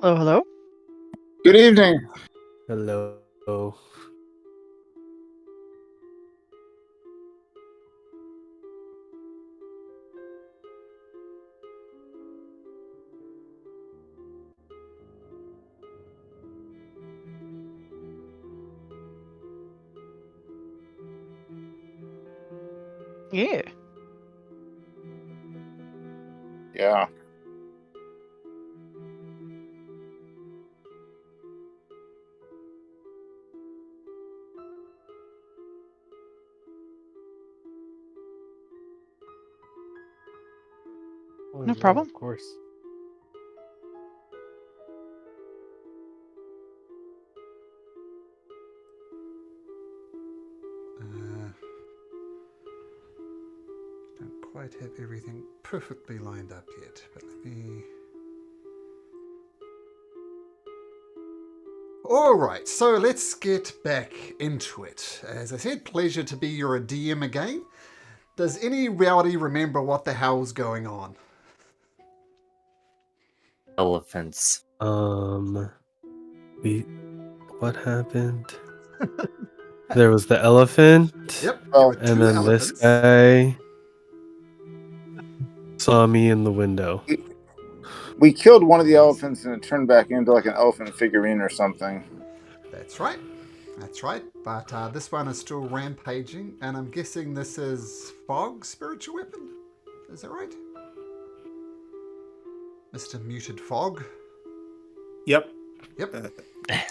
Hello, hello. Good evening. Hello. Yeah. Yeah. Oh, No yeah, problem. of course. Don't quite have everything perfectly lined up yet, but let me... Alright, so let's get back into it. As I said, pleasure to be your DM again. Does anybody remember what the hell's going on? Elephants. What happened? There was the elephant. Yep, there Well, were two And then elephants. this guy saw me in the window. we killed one of the elephants and it turned back into like an elephant figurine or something. That's right. That's right. But this one is still rampaging, and I'm guessing this is Fog's spiritual weapon. Is that right? Mr. Muted Fog. Yep. Yep.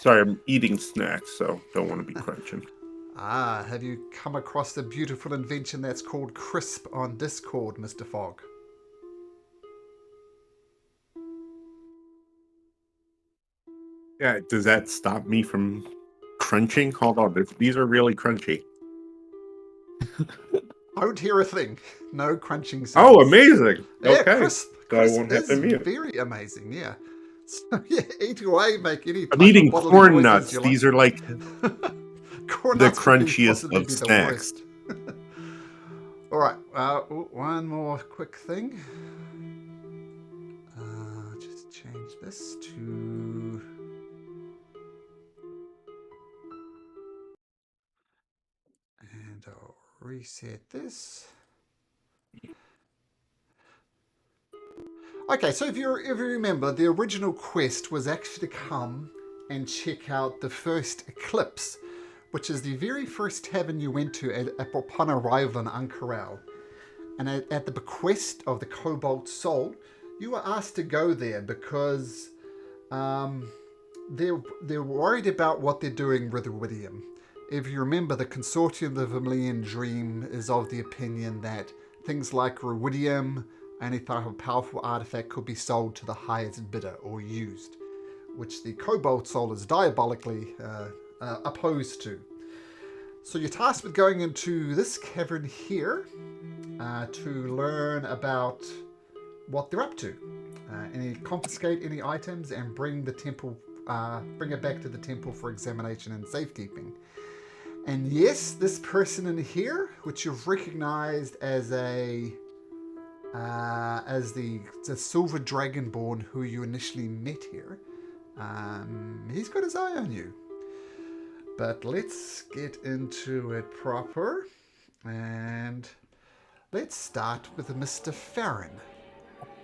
Sorry, I'm eating snacks, so don't want to be crunching. Have you come across the beautiful invention that's called Crisp on Discord, Mr. Fog? Yeah, does that stop me from crunching? Hold on, these are really crunchy. I don't hear a thing. No crunching sounds. Oh, amazing! Yeah, Okay, crisp. so I Crisp won't have to is mute. very amazing, yeah. So, yeah, eat away, make any type I'm eating of bodily corn noises nuts. you These are like corn the nuts would be crunchiest possibly of be the snacks. worst. All right, one more quick thing. Just change this to... And I'll reset this. Okay, so if you remember, the original quest was actually to come and check out the first eclipse, which is the very first tavern you went to upon arrival in Ankaral. And at the bequest of the Cobalt Soul, you were asked to go there because they're worried about what they're doing with Iridium. If you remember, the Consortium of the Vermilion Dream is of the opinion that things like Iridium, any type of powerful artifact, could be sold to the highest bidder or used, which the Cobalt Soul is diabolically opposed to. So you're tasked with going into this cavern here to learn about what they're up to. Confiscate any items and bring the temple, bring it back to the temple for examination and safekeeping. And yes, this person in here, which you've recognized as the Silver Dragonborn who you initially met here, he's got his eye on you. But let's get into it proper, and let's start with Mr. Farron.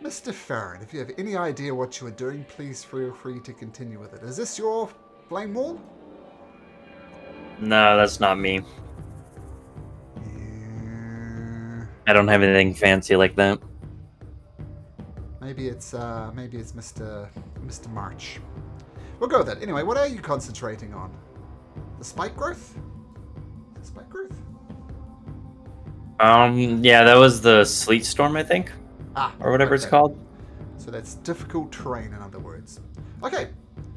Mr. Farron, if you have any idea what you are doing, please feel free to continue with it. Is this your flame wall? No, that's not me. Yeah. I don't have anything fancy like that. Maybe it's Mr. March. We'll go with that. Anyway, what are you concentrating on? The spike growth? The spike growth? Yeah, that was the sleet storm, I think, or whatever it's okay. called. So that's difficult terrain, in other words. Okay.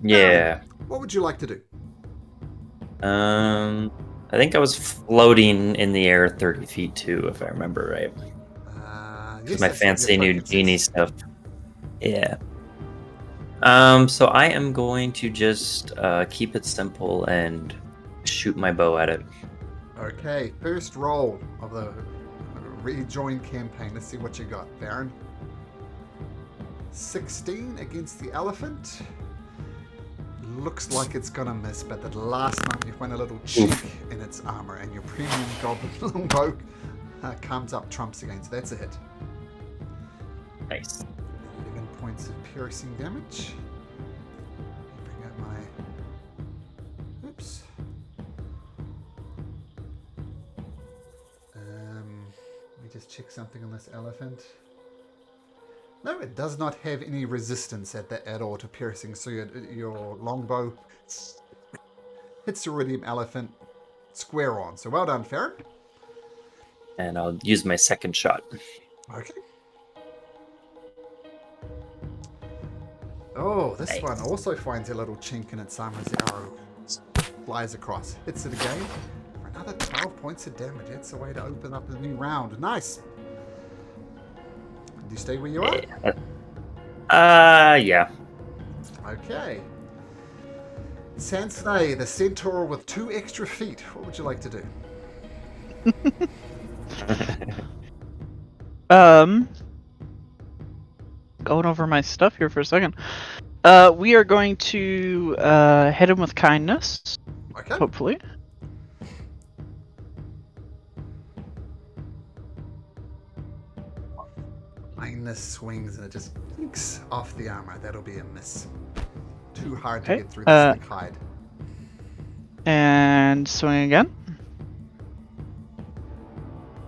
Yeah. What would you like to do? I think I was floating in the air 30 feet too, if I remember right. Yes, My that's what fancy your new focus genie is. stuff. Yeah. So I am going to just keep it simple and shoot my bow at it. Okay, first roll of the rejoin campaign. Let's see what you got, Baron. 16 against the elephant. looks like it's gonna miss, but the last time you find a little chink in its armor, and your premium goblin longbow comes up trumps again, so that's a hit. Nice. 11 points of piercing damage. Bring out my... Oops. Let me just check something on this elephant. No, it does not have any resistance at all to piercing, so your longbow hits the iridium elephant square on. So well done, Farron. And I'll use my second shot. Okay. Oh, this Nice. one also finds a little chink in its armor as the arrow flies across. Hits it again for another 12 points of damage. That's a way to open up the new round. Nice. Do you stay where you are? Yeah. Okay. Sansnay, the centaur with 2 extra feet. What would you like to do? Going over my stuff here for a second. We are going to hit him with kindness, Okay. hopefully. Kindness swings and it just clinks off the armor. That'll be a miss. Too hard to Okay, get through the slick hide. And swing again.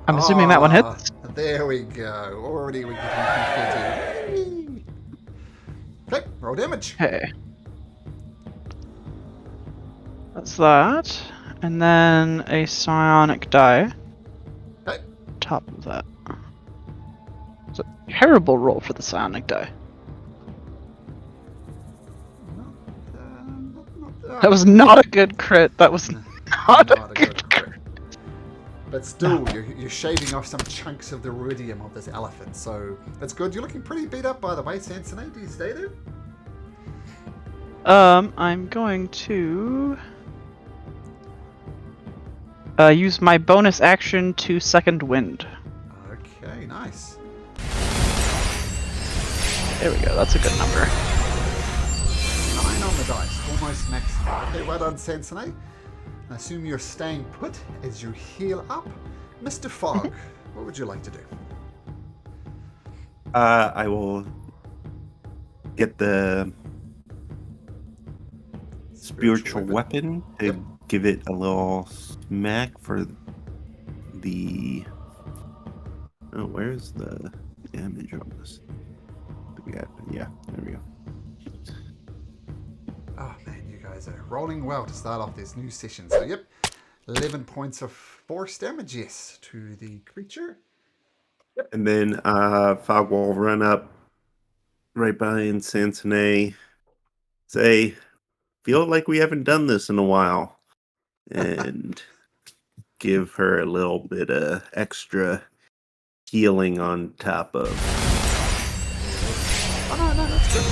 I'm assuming that one hits. There we go. Already we're getting confetti. Okay, roll damage. Okay. That's that. And then a psionic die. Okay. Top of that. It's a terrible roll for the psionic die. That was not a good crit. That was not a good crit. But still, you're shaving off some chunks of the iridium of this elephant, so that's good. You're looking pretty beat up, by the way, Sansonite. Do you stay there? I'm going to use my bonus action to second wind. Okay, nice. There we go. That's a good number. 9 on the dice, almost maximum. Okay, well done, Sansonite. I assume you're staying put as you heal up. Mr. Fogg, what would you like to do? I will get the spiritual weapon to give it a little smack for the... Oh, where's the damage on this? Yeah, there we go. Oh man, you guys are rolling well to start off this new session. So yep, 11 points of force damage, yes, to the creature. And then Fog will run up right behind Sansonay, say, feel like we haven't done this in a while, and give her a little bit of extra healing on top of. Oh no, that's good.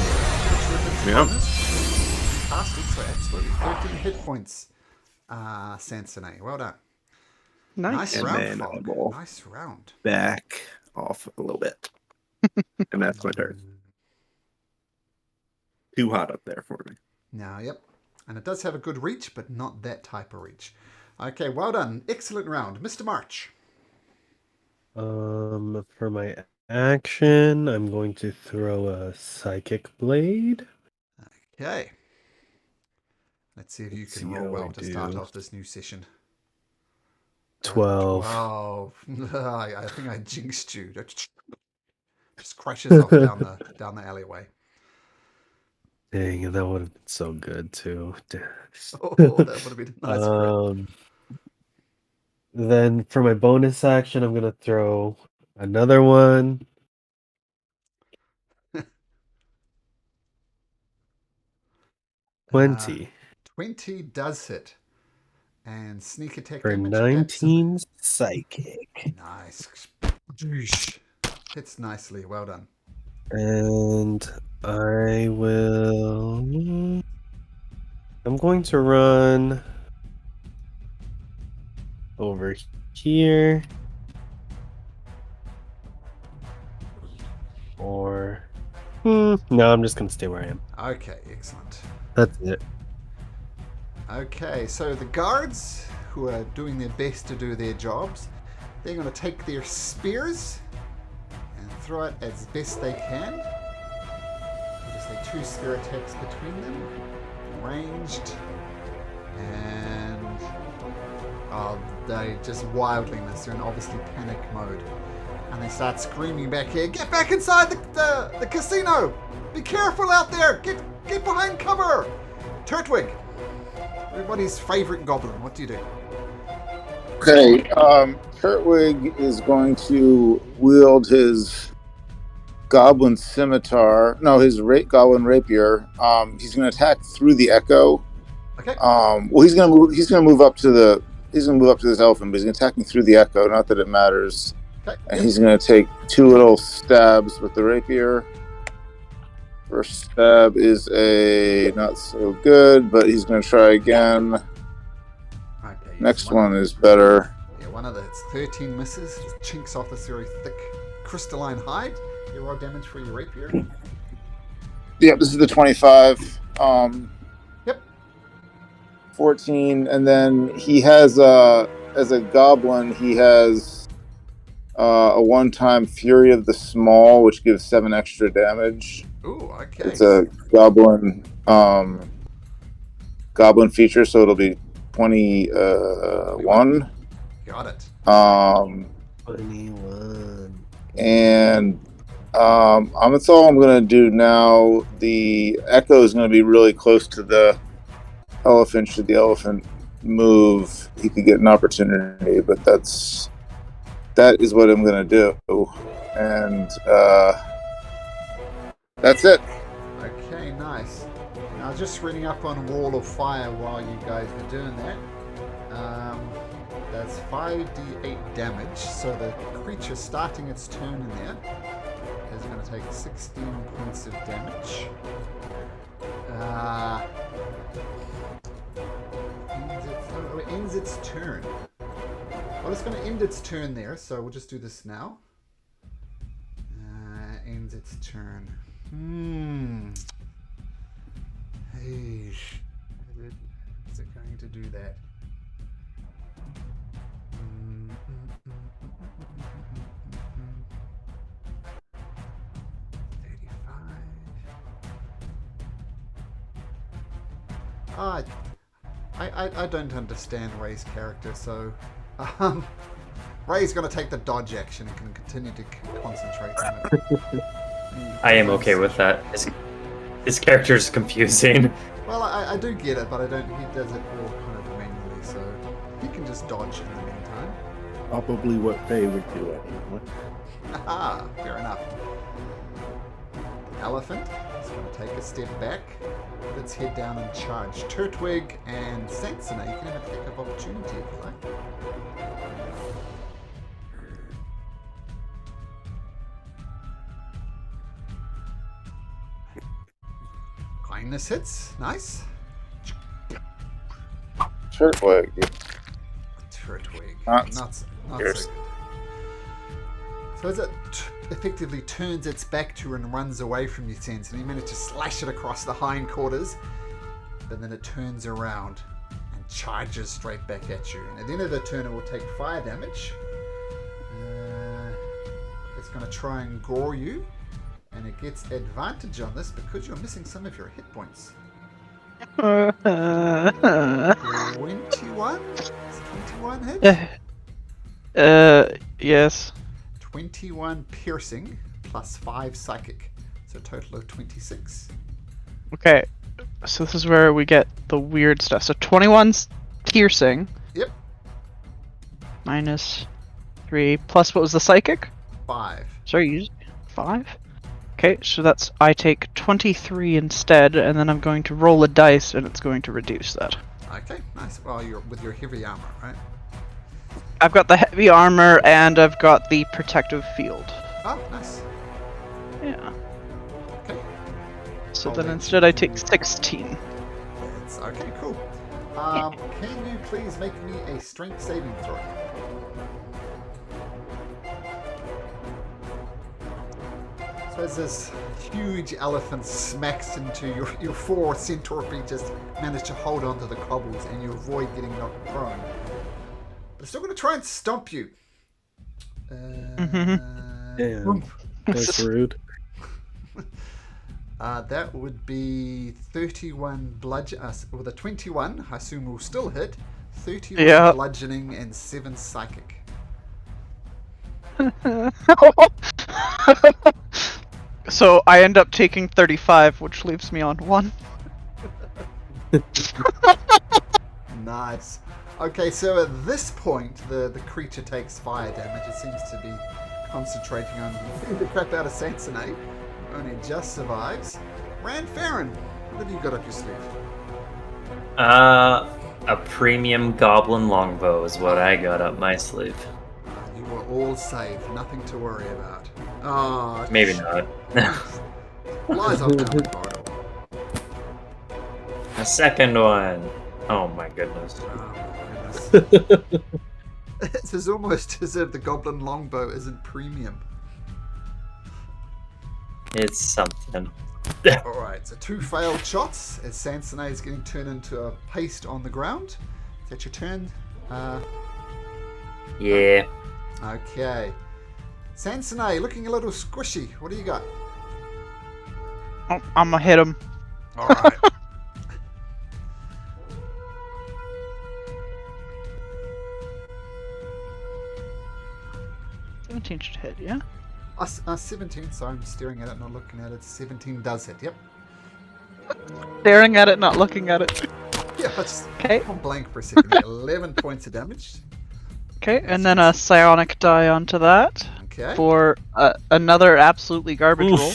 Yeah. Fantastic, so absolutely 13 hit points. Sansonay, well done. Nice And round, then I Fog. will Nice round. back off a little bit. And that's my turn. Too hot up there for me. Now, yep. And it does have a good reach, but not that type of reach. Okay, well done. Excellent round. Mr. March. For my action, I'm going to throw a psychic blade. Okay. Let's see if you Let's can see roll how well I to start do. off this new session. 12. 12. I think I jinxed you. Just crashes off down the alleyway. Dang, and that would have been so good too. Oh, that would have been a nice crit. Then for my bonus action, I'm gonna throw another one. 20 20 does hit. And sneak attack for damage. 19 psychic. Nice. Hits nicely. Well done. And I'm going to run over here. Or no, I'm just gonna stay where I am. Okay, excellent. That's it. Okay, so the guards, who are doing their best to do their jobs, they're going to take their spears and throw it as best they can. We'll just say 2 spear attacks between them, ranged, and they just wildly miss. They're in obviously panic mode. And they start screaming back here, "Get back inside the casino! Be careful out there! Get behind cover!" Turtwig, everybody's favorite goblin, what do you do? Okay, Kurtwig is going to wield his goblin scimitar. No, his goblin rapier. He's going to attack through the echo. Okay. Well, he's going to move up to this elephant, but he's going to attack me through the echo. Not that it matters. Okay. And he's going to take 2 little stabs with the rapier. First stab is a not so good, but he's going to try again. Okay. Next one is better. Yeah, one of the 13 misses. Just chinks off this very thick crystalline hide. You roll damage for your rapier. Yep, this is the 25. Yep. 14, and then he has as a goblin, he has a one-time Fury of the Small, which gives 7 extra damage. Ooh, okay. It's a goblin feature, so it'll be 21. Got it. 21. And that's all I'm gonna do now. The echo is gonna be really close to the elephant. Should the elephant move, he could get an opportunity, but that is what I'm gonna do. And that's it. Okay, nice. Now, just reading up on Wall of Fire while you guys were doing that. That's 5d8 damage, so the creature starting its turn in there is going to take 16 points of damage. It ends its turn. Well, it's going to end its turn there, so we'll just do this now. Ends its turn. Hey, is it going to do that? I don't understand Ray's character, so Ray's going to take the dodge action and can continue to concentrate on it. I am okay with that. His character is confusing. Well, I do get it, but he does it all kind of manually, so he can just dodge in the meantime. Probably what they would do anyway. Aha, fair enough. The elephant is going to take a step back, put its head down and charge. Turtwig and Sansana, you can have a attack of opportunity if you like. Kindness hits, nice. Turtwig. Not so Yours. good. So as it effectively turns its back to you and runs away from you, Sense, and you manage to slash it across the hindquarters, but then it turns around and charges straight back at you. And at the end of the turn, it will take fire damage. It's going to try and gore you, and it gets advantage on this because you're missing some of your hit points. 21? Is 21 hit? Yes. 21 piercing plus 5 psychic. So a total of 26. Okay, so this is where we get the weird stuff. So 21's piercing. Yep. Minus 3. Plus what was the psychic? 5. Sorry, you 5? Okay, so that's I take 23 instead, and then I'm going to roll a dice, and it's going to reduce that. Okay, nice. Well, you're with your heavy armor, right? I've got the heavy armor, and I've got the protective field. Oh, nice. Yeah. Okay. So I'll then let instead you I do take that. 16. That's okay, cool. Can you please make me a strength saving throw? So So as this huge elephant smacks into your 4 centaur feet, just manage to hold onto the cobbles and you avoid getting knocked prone. But it's still going to try and stomp you. Damn. That's rude. That would be 31 bludgeon. With a 21, I assume will still hit. 31 Yeah. bludgeoning and 7 psychic. So I end up taking 35, which leaves me on 1. Nice. Okay, so at this point, the creature takes fire damage. It seems to be concentrating on the crap out of Sansonate. Only just survives. Rand Farron, what have you got up your sleeve? A premium goblin longbow is what I got up my sleeve. You were all safe. Nothing to worry about. Oh, Maybe not. Lies off down the corridor. A second one. Oh my goodness. Oh, my goodness. It's almost as if the goblin longbow isn't premium. It's something. Alright, so 2 failed shots as Sansonate is getting turned into a paste on the ground. Is that your turn? Yeah. Okay. Sansonate, looking a little squishy. What do you got? Oh, I'm gonna hit him. Alright. 17 should hit, yeah? 17, sorry, I'm staring at it, not looking at it. 17 does hit, yep. Staring at it, not looking at it. Yeah, let's Okay. on blank for a second. 11 points of damage. Okay, and then a psionic die onto that Okay. for another absolutely garbage roll.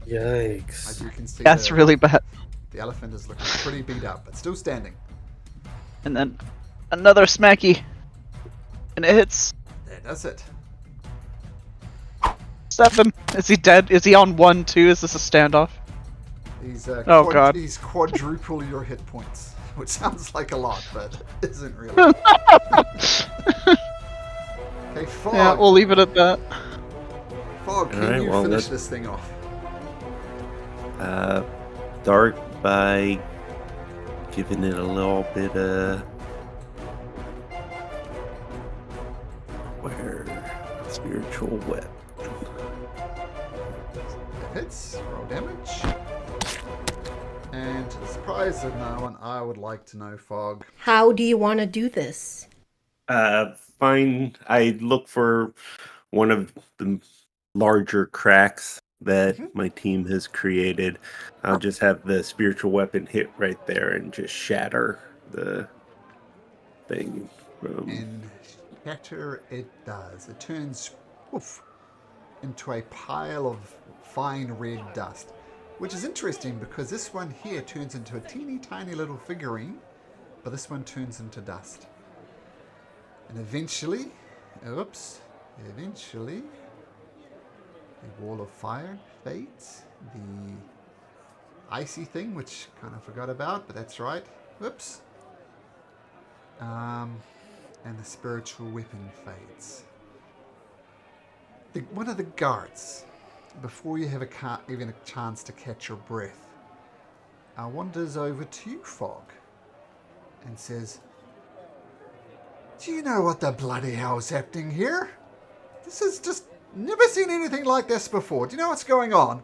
Yikes. As you can see, That's really bad. the elephant is looking pretty beat up, but still standing. And then another smacky. And it hits There does it. 7. Is he dead? Is he on 1 too? Is this a standoff? He's Oh, God. He's quadruple your hit points, which sounds like a lot, but isn't really. Okay, Fog. Yeah, we'll leave it at that. Fog, can Alright, you well, finish that- this thing off? Start by giving it a little bit of spiritual weapon. It hits. Roll damage. And to the surprise of no one, I would like to know, Fog. How do you want to do this? Fine. I look for one of the larger cracks that my team has created. I'll just have the spiritual weapon hit right there and just shatter the thing. And shatter it does. It turns poof, into a pile of fine red dust. Which is interesting because this one here turns into a teeny tiny little figurine, but this one turns into dust. And eventually, the wall of fire fades. The icy thing, which kind of forgot about, but that's right. Whoops. And the spiritual weapon fades. One of the guards, before you have even a chance to catch your breath, wanders over to you, Fog, and says, "Do you know what the bloody hell's happening here? This is just never seen anything like this before. Do you know what's going on?"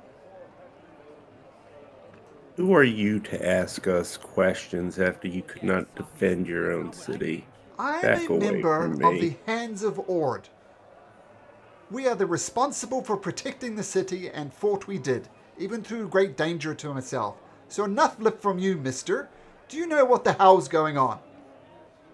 Who are you to ask us questions after you could not defend your own city? I Back am a away member from of me. the Hands of Ord. We are the responsible for protecting the city and fought we did, even through great danger to myself. So enough lip from you, mister. Do you know what the hell's going on?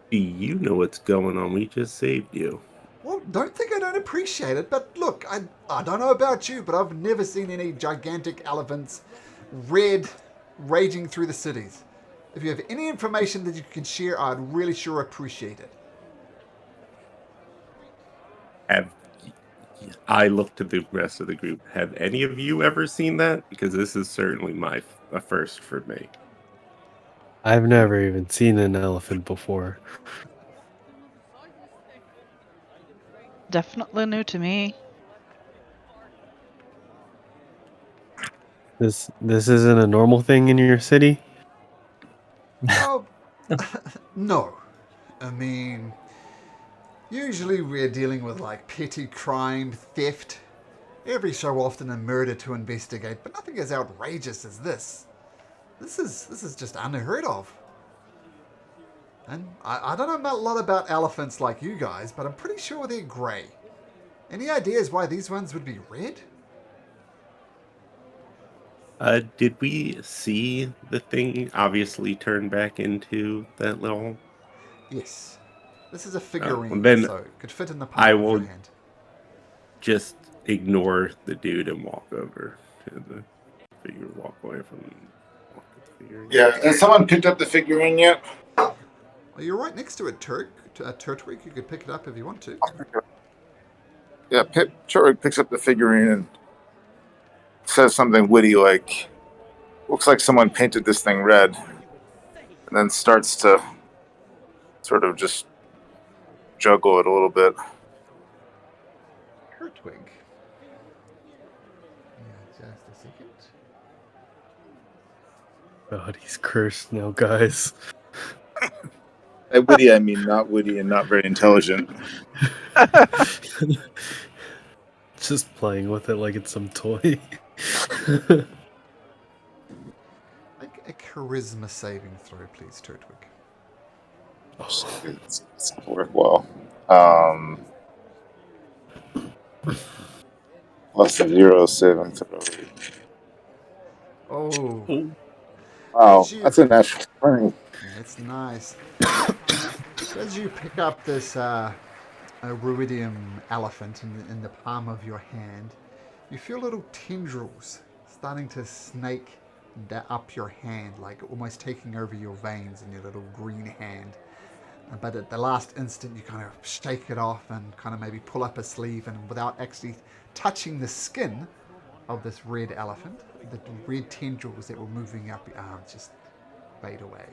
Do you know what's going on? We just saved you. Well, don't think I don't appreciate it, but look, I don't know about you, but I've never seen any gigantic elephants red raging through the cities. If you have any information that you can share, I'd really sure appreciate it. I look to the rest of the group. Have any of you ever seen that? Because this is certainly a first for me. I've never even seen an elephant before. Definitely new to me. This isn't a normal thing in your city? Well, no. I mean, usually we're dealing with like petty crime, theft, every so often a murder to investigate, but nothing as outrageous as this. This is just unheard of. And I don't know a lot about elephants like you guys, but I'm pretty sure they're grey. Any ideas why these ones would be red? Did we see the thing obviously turn back into that little? Yes. This is a figurine, Then so it could fit in the I palm of your will hand. just ignore the dude and walk over to the figure. Walk away from the figure. Yeah. Has someone picked up the figurine yet? Well, you're right next to it, Turtwig. You could pick it up if you want to. Yeah. Turtwig picks up the figurine and says something witty like, "Looks like someone painted this thing red," and then starts to sort of just juggle it a little bit. Turtwig. Yeah, just a second. God, he's cursed now, guys. By witty, I mean not witty and not very intelligent. Just playing with it like it's some toy. Make a charisma saving throw, please, Turtwig. It's worthwhile. Plus a 0 saving throw. Oh, Wow, Did you- that's a natural 20. that's nice. As you pick up this Ruidium elephant in the palm of your hand, you feel little tendrils starting to snake up your hand, like almost taking over your veins in your little green hand. But at the last instant, you kind of shake it off and kind of maybe pull up a sleeve, and without actually touching the skin of this red elephant, the red tendrils that were moving up your arm just fade away.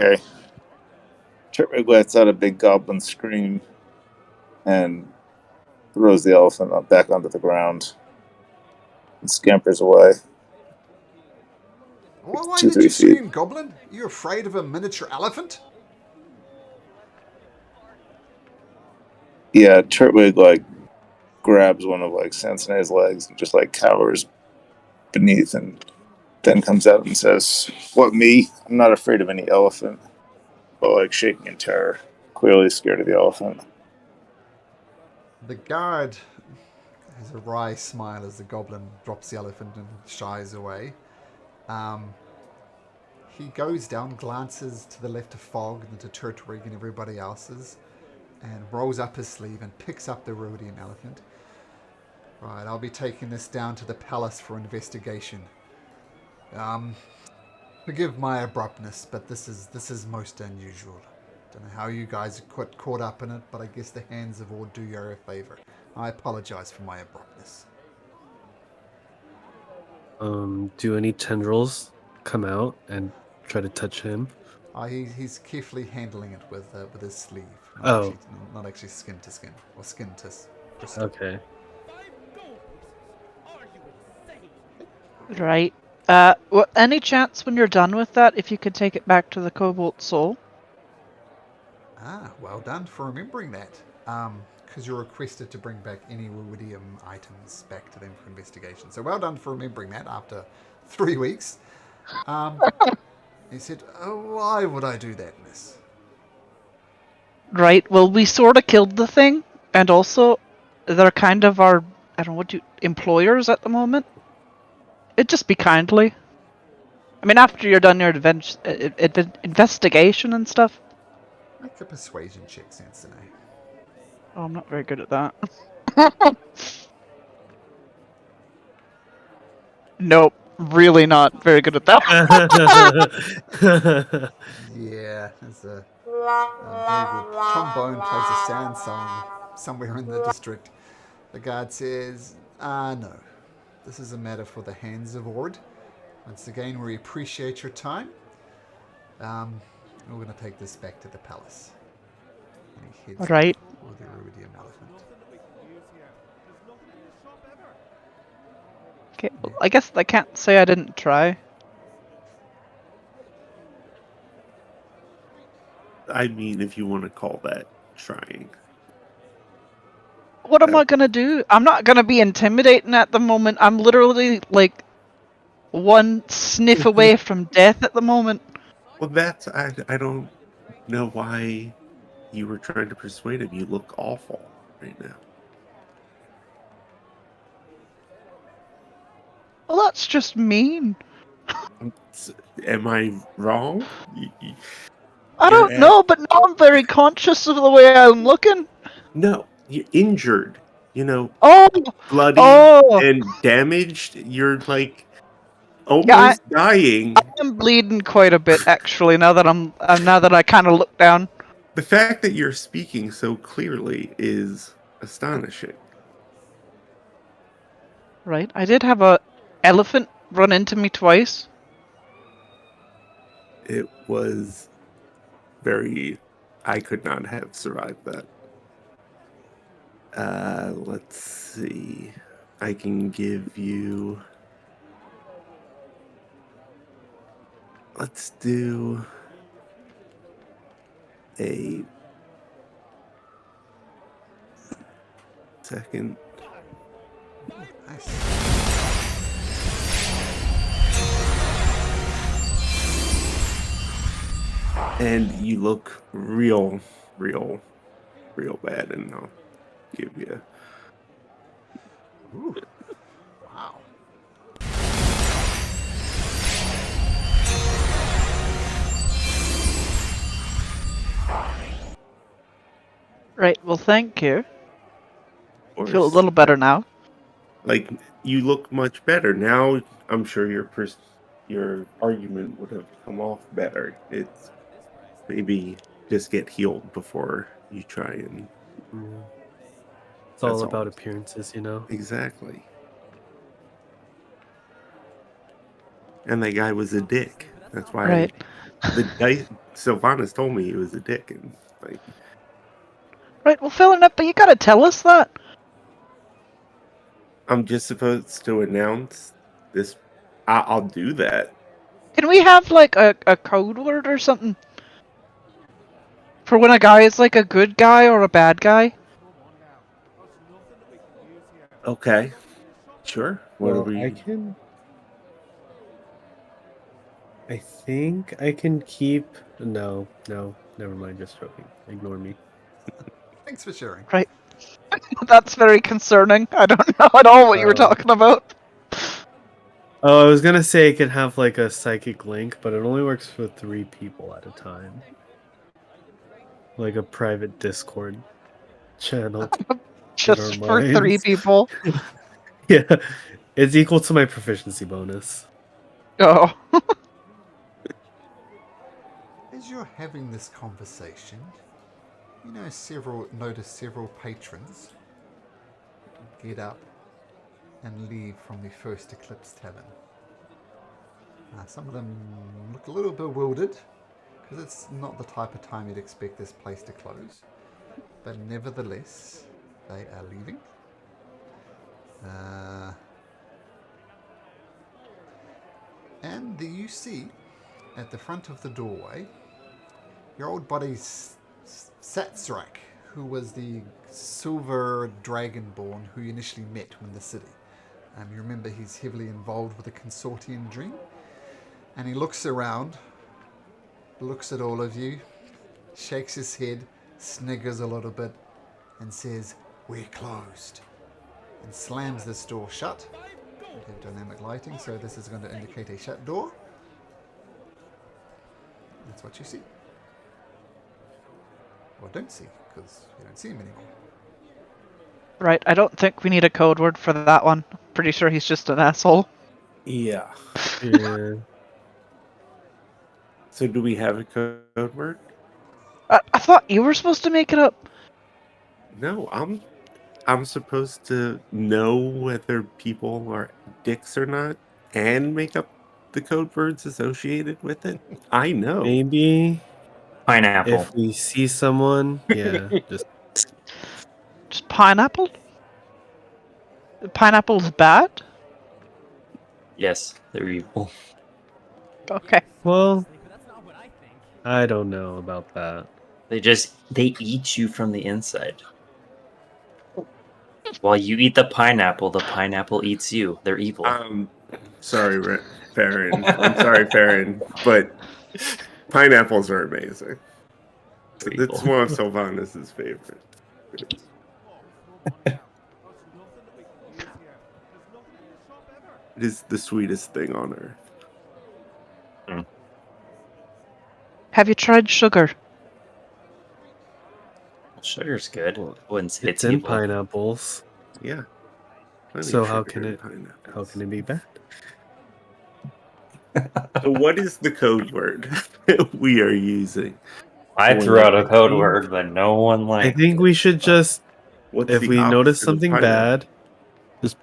Okay. Turtwig lets out a big goblin scream and throws the elephant back onto the ground and scampers away. Why 2, did 3 you feet. scream, Goblin? You afraid of a miniature elephant? Yeah, Turtwig grabs one of Sansone's legs and just cowers beneath, and then comes out and says, "What, me? I'm not afraid of any elephant." But shaking in terror, clearly scared of the elephant. The guard has a wry smile as the goblin drops the elephant and shies away. He goes down, glances to the left of Fog and to Turtwig and everybody else's, and rolls up his sleeve and picks up the Rhodium elephant. Right, I'll be taking this down to the palace for investigation. Forgive my abruptness, but this is most unusual. Don't know how you guys got caught up in it, but I guess the hands of Ord do you a favor. I apologize for my abruptness. Do any tendrils come out and try to touch him? He's carefully handling it with his sleeve. Oh. Not actually skin to skin, or skin to skin. Okay. Right. Any chance when you're done with that, if you could take it back to the Cobalt Soul? Ah, well done for remembering that. Because you're requested to bring back any ruidium items back to them for investigation. So well done for remembering that after 3 weeks. He said, "Oh, why would I do that, miss?" Right. Well, we sort of killed the thing, and also they're kind of our, I don't know, employers at the moment. It'd just be kindly. I mean, after you're done your investigation and stuff. Make a persuasion check, Sensei. Oh, I'm not very good at that. Nope, really not very good at that. Yeah, there's a very good trombone plays a sand song somewhere in the district. The guard says, no. This is a matter for the hands of Ord. Once again, we appreciate your time. We're going to take this back to the palace. And he heads Right. for the iridium elephant. Okay, well, I guess I can't say I didn't try. I mean, if you want to call that trying. What am I gonna do? I'm not gonna be intimidating at the moment. I'm literally like one sniff away from death at the moment. Well, I don't know why you were trying to persuade him. You look awful right now. Well, that's just mean. Am I wrong? I You're don't know, but now I'm very conscious of the way I'm looking. No, you're injured. You know, Oh, bloody oh, and damaged. You're like yeah, almost dying. I'm bleeding quite a bit actually. Now that now that I kind of look down. The fact that you're speaking so clearly is astonishing. Right, I did have a elephant run into me twice. It was very. I could not have survived that. Let's see. I can give you. Let's do a second. Nice. And you look real bad, and I'll give you. Ooh. Wow. Right, well, thank you. Of I feel a course. little better now. Like, you look much better now. I'm sure your argument would have come off better. It's maybe just get healed before you try and. It's all That's all. about appearances, you know? Exactly. And that guy was a dick. That's why Right. Sylvanus told me he was a dick, and like. Right, well, filling up, but you gotta tell us that. I'm just supposed to announce this. I'll do that. Can we have, like, a code word or something? For when a guy is, like, a good guy or a bad guy? Okay. Sure. I think I can keep. No, never mind. Just joking. Ignore me. Thanks for sharing. Right. That's very concerning. I don't know at all what you were talking about. Oh, I was gonna say it can have like a psychic link, but it only works for 3 people at a time. Like a private Discord channel. Just for 3 minds. people. Yeah, it's equal to my proficiency bonus. Oh. As you're having this conversation, you notice several patrons get up and leave from the First Eclipse Tavern. Some of them look a little bewildered, because it's not the type of time you'd expect this place to close. But nevertheless, they are leaving. And you see, at the front of the doorway, your old buddy Satsrak, who was the silver dragonborn who you initially met in the city. You remember he's heavily involved with the consortium dream. And he looks around, looks at all of you, shakes his head, sniggers a little bit, and says, "We're closed," and slams this door shut. We have dynamic lighting, so this is going to indicate a shut door. That's what you see. Or don't see, because you don't see him anymore. Right, I don't think we need a code word for that one. Pretty sure he's just an asshole. Yeah. Yeah. So do we have a code word? I thought you were supposed to make it up. No, I'm supposed to know whether people are dicks or not and make up the code words associated with it. I know. Maybe Pineapple. if we see someone, yeah, just Just pineapple? Pineapple's bad? Yes, they're evil. Okay. Well, I don't know about that. They eat you from the inside. While you eat the pineapple eats you. They're evil. Sorry, Farron. I'm sorry, Farron, but pineapples are amazing. They're It's evil. one of Sylvanus's favorites. It is the sweetest thing on earth. Have you tried sugar? Sugar's good. Well, I wouldn't say It's it's in evil. pineapples. Yeah. Plenty So of how sugar can in it? pineapples. How can it be bad? So what is the code word we are using? I threw out a code word, but no one I liked think it. we should just, What's if the we notice opposite of something pineapple? bad, just,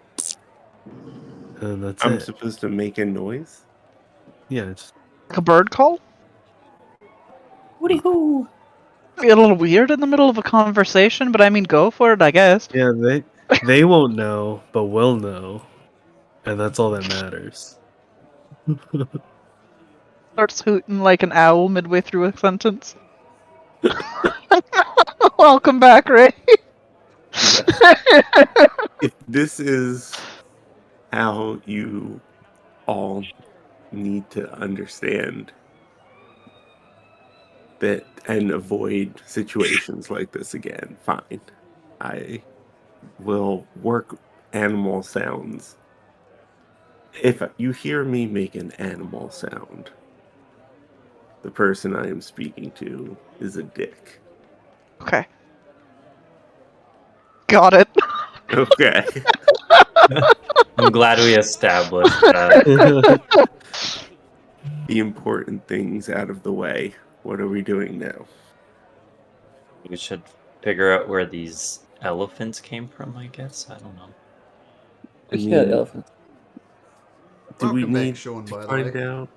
and that's I'm it. supposed to make a noise? Yeah, just Like a bird call? Woody hoo! Be a little weird in the middle of a conversation, but I mean, go for it, I guess. yeah. They won't know, but we'll know, and that's all that matters. Starts hooting like an owl midway through a sentence. Welcome back, Ray. If this is how you all need to understand that and avoid situations like this again, fine. I will work animal sounds. If you hear me make an animal sound, the person I am speaking to is a dick. Okay. Got it. Okay. I'm glad we established that. The important things out of the way. What are we doing now? We should figure out where these elephants came from, I guess. I don't know. I Yeah, mean, the elephant. do we Welcome back, need Sean, to by the find way. out?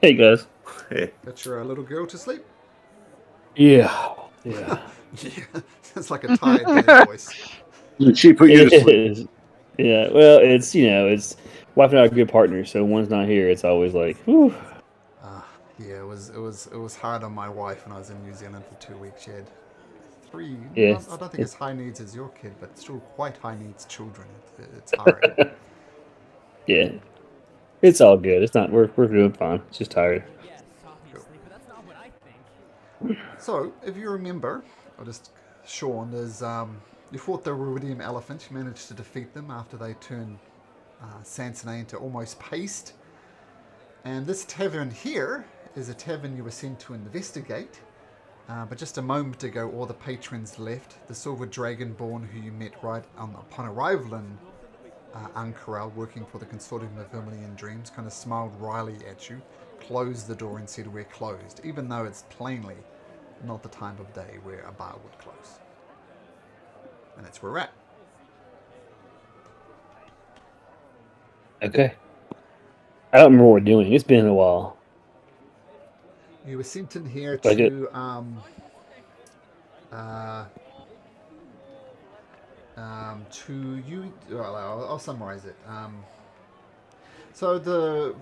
Hey guys. Hey, Put your little girl to sleep. Yeah. Yeah. Yeah, it's like a tired dad voice. She put you to It sleep. is. Yeah. Well, it's it's wife and I are good partners, so one's not here. It's always like, whew. Yeah, it was hard on my wife when I was in New Zealand for 2 weeks. She had three. Yeah, I don't think as high needs as your kid, but still quite high needs children. It's hard. Yeah. It's all good. It's not. We're doing fine. It's just tired. So, if you remember, Sean, you fought the Ruidium elephant. You managed to defeat them after they turned Sansonay into almost paste. And this tavern here is a tavern you were sent to investigate. But just a moment ago, all the patrons left. The Silver Dragonborn, who you met right upon arrival in Ankaral, working for the Consortium of Vermilion Dreams, kind of smiled wryly at you, closed the door and said, "We're closed," even though it's plainly not the time of day where a bar would close. And that's where we're at. Okay. I don't remember what we're doing. It's been a while. You were sent in here Like it. to well, I'll summarize it. So the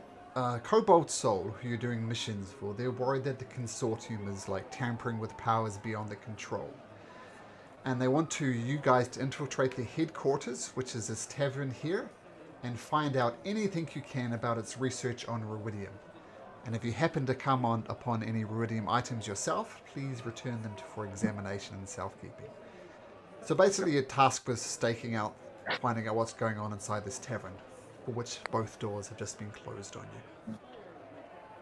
Cobalt Soul, who you're doing missions for, they're worried that the consortium is like tampering with powers beyond their control. And they want you guys to infiltrate their headquarters, which is this tavern here, and find out anything you can about its research on Ruidium. And if you happen to come upon any Ruidium items yourself, please return them for examination and safekeeping. So basically your task was staking out, finding out what's going on inside this tavern, for which both doors have just been closed on you.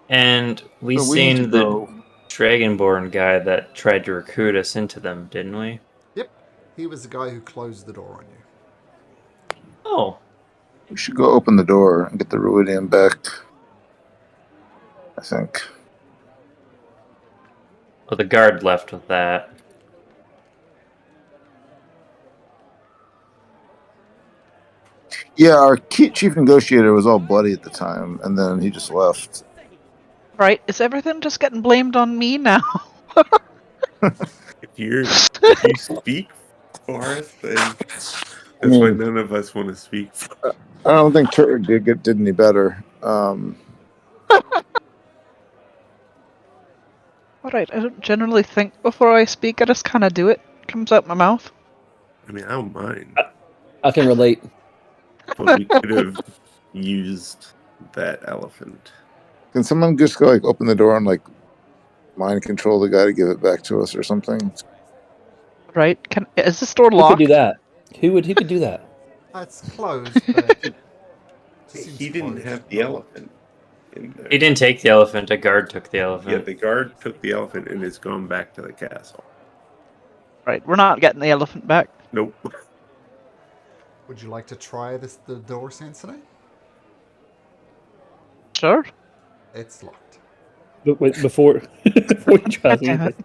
And we So we need to seen the go. Dragonborn guy that tried to recruit us into them, didn't we? Yep, he was the guy who closed the door on you. Oh, We should go open the door and get the Ruidium back. I think. well, the guard left with that. Yeah, our chief negotiator was all bloody at the time, and then he just left. Right, is everything just getting blamed on me now? If you speak Forest, and I that's why mean, none of us want to speak. I don't think Turk did any better. Alright, I don't generally think before I speak, I just kind of do it. Comes out my mouth. I mean, I don't mind, I can relate. but we could have used that elephant. Can someone just go like open the door and like mind control the guy to give it back to us or something? Right? Is this door Who locked? could do that? Who could do that? It's closed, but it just seems He didn't closed. have the elephant in there. He didn't take the elephant. A guard took the Yeah, elephant. the guard took the elephant and is going back to the castle. Right, we're not getting the elephant back. Nope. Would you like to try the door, Sensei? Sure. It's locked. But wait, before before you try God damn anything,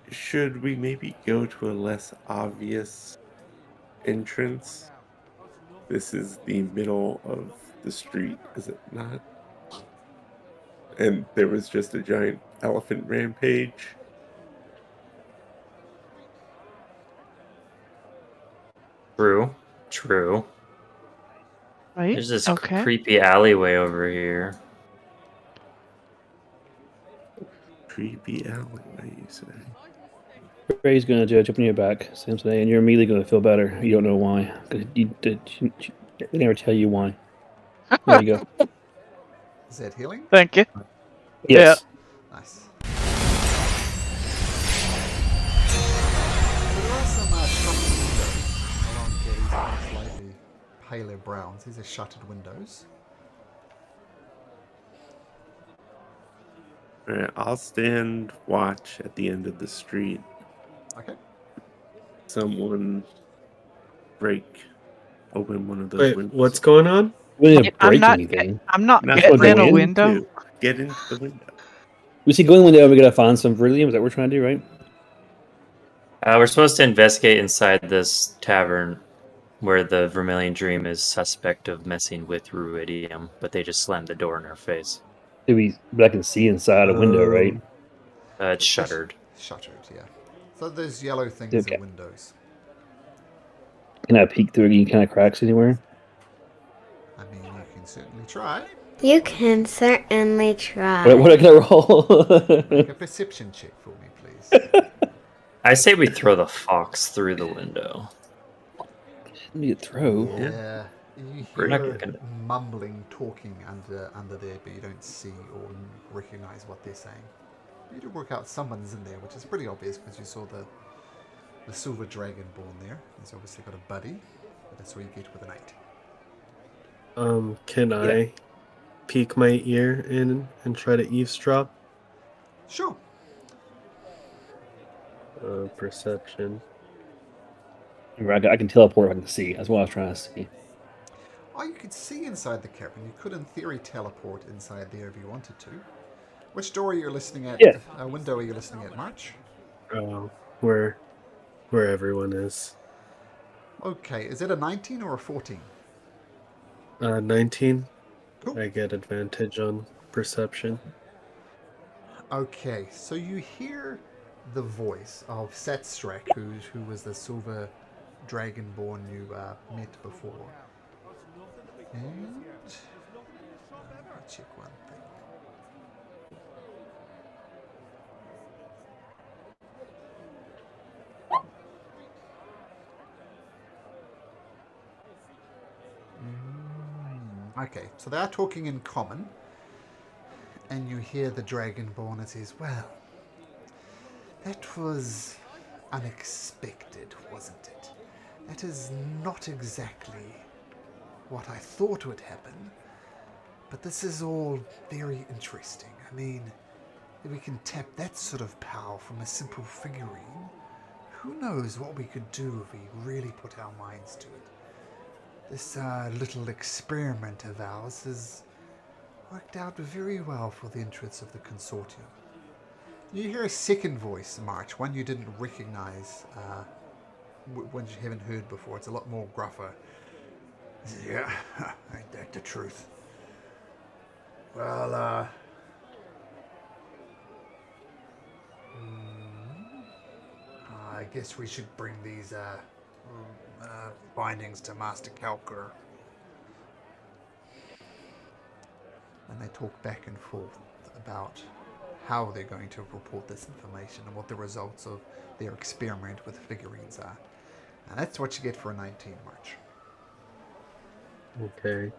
Should we maybe go to a less obvious entrance? This is the middle of the street, is it not? And there was just a giant elephant rampage. True. True. Right? There's this Okay. creepy alleyway over here. Creepy alleyway, you say? Ray's gonna judge open your back, same today, and you're immediately gonna feel better. You don't know why. They never tell you why. There you go. Is that healing? Thank you. Yes. Nice. So there are some shuttered windows along here. These are slightly paler browns. These are shuttered windows. Alright, I'll stand watch at the end of the street. Okay. Someone open one of those Wait, windows. what's going on? We didn't I'm break not. anything. I'm not Not getting in a going window. to. Get into the window. We see going window and we gotta find some beryllium. Is that what we're trying to do, right? We're supposed to investigate inside this tavern where the Vermilion Dream is suspect of messing with ruidium, but they just slammed the door in our face. But I can see inside a window, right? It's shuttered. Shuttered, yeah. So those yellow things Okay. are windows. Can I peek through any kind of cracks anywhere? I mean, you can certainly try. You can certainly try. What can I roll? Make a perception check for me, please. I say we throw the fox through the window. Need to throw. Yeah. You We're not hear gonna- mumbling, talking under there, but you don't see or recognize what they're saying. You do work out someone's in there, which is pretty obvious because you saw the silver dragon born there. He's obviously got a buddy. But that's what you get with an 8. Can I peek my ear in and try to eavesdrop? Sure. Perception. Right, I can teleport if I can see. That's what I was trying to see. Oh, you could see inside the cavern. You could, in theory, teleport inside there if you wanted to. Which door are you listening at? Yeah. Window are you listening at, March? Where everyone is. Okay, is it a 19 or a 14? 19. Cool. I get advantage on perception. Okay, so you hear the voice of Satstrak, who was the silver dragonborn you met before. And let me check one thing. Okay, so they are talking in common, and you hear the dragonborn and says, "Well, that was unexpected, wasn't it? That is not exactly what I thought would happen, but this is all very interesting. I mean, if we can tap that sort of power from a simple figurine, who knows what we could do if we really put our minds to it. This little experiment of ours has worked out very well for the interests of the consortium." You hear a second voice, March, one you didn't recognize, one you haven't heard before. It's a lot more gruffer. "Yeah, ain't that the truth? Well, I guess we should bring these findings to Master Calker. And they talk back and forth about how they're going to report this information and what the results of their experiment with figurines are. And that's what you get for a 19 March. Okay.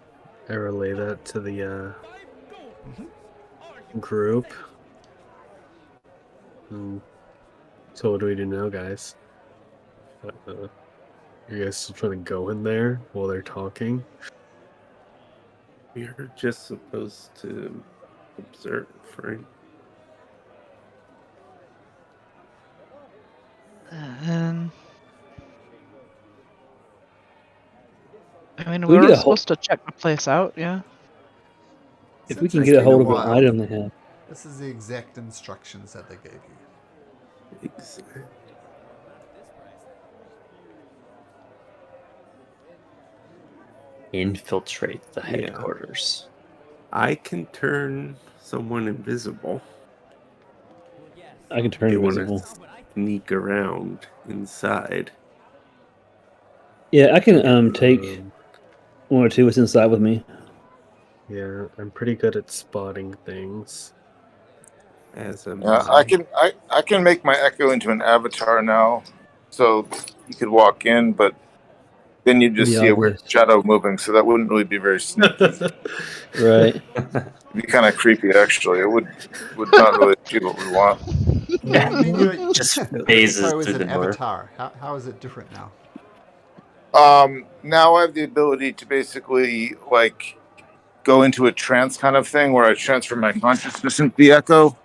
I relay that to the group. So what do we do now, guys? You guys still trying to go in there while they're talking? We're just supposed to observe, right? I mean, We we get were a whole- supposed to check the place out, yeah. If we Since can it's get a been hold of an while, item they have. This is the exact instructions that they gave you. Exactly. Infiltrate the headquarters. I can turn someone invisible. I can turn You want invisible. to sneak around inside. Yeah, I can take one or two what's inside with me. Yeah, I'm pretty good at spotting things. As a I can make my echo into an avatar now, so you could walk in, but then you just Be see a weird obvious. shadow moving, so that wouldn't really be very sneaky. Right. It'd be kind of creepy, actually. It would not really achieve what we want. What do you mean you're Just the phases info is through an the door. avatar? How is it different now? Now I have the ability to basically like go into a trance kind of thing where I transfer my consciousness into the echo.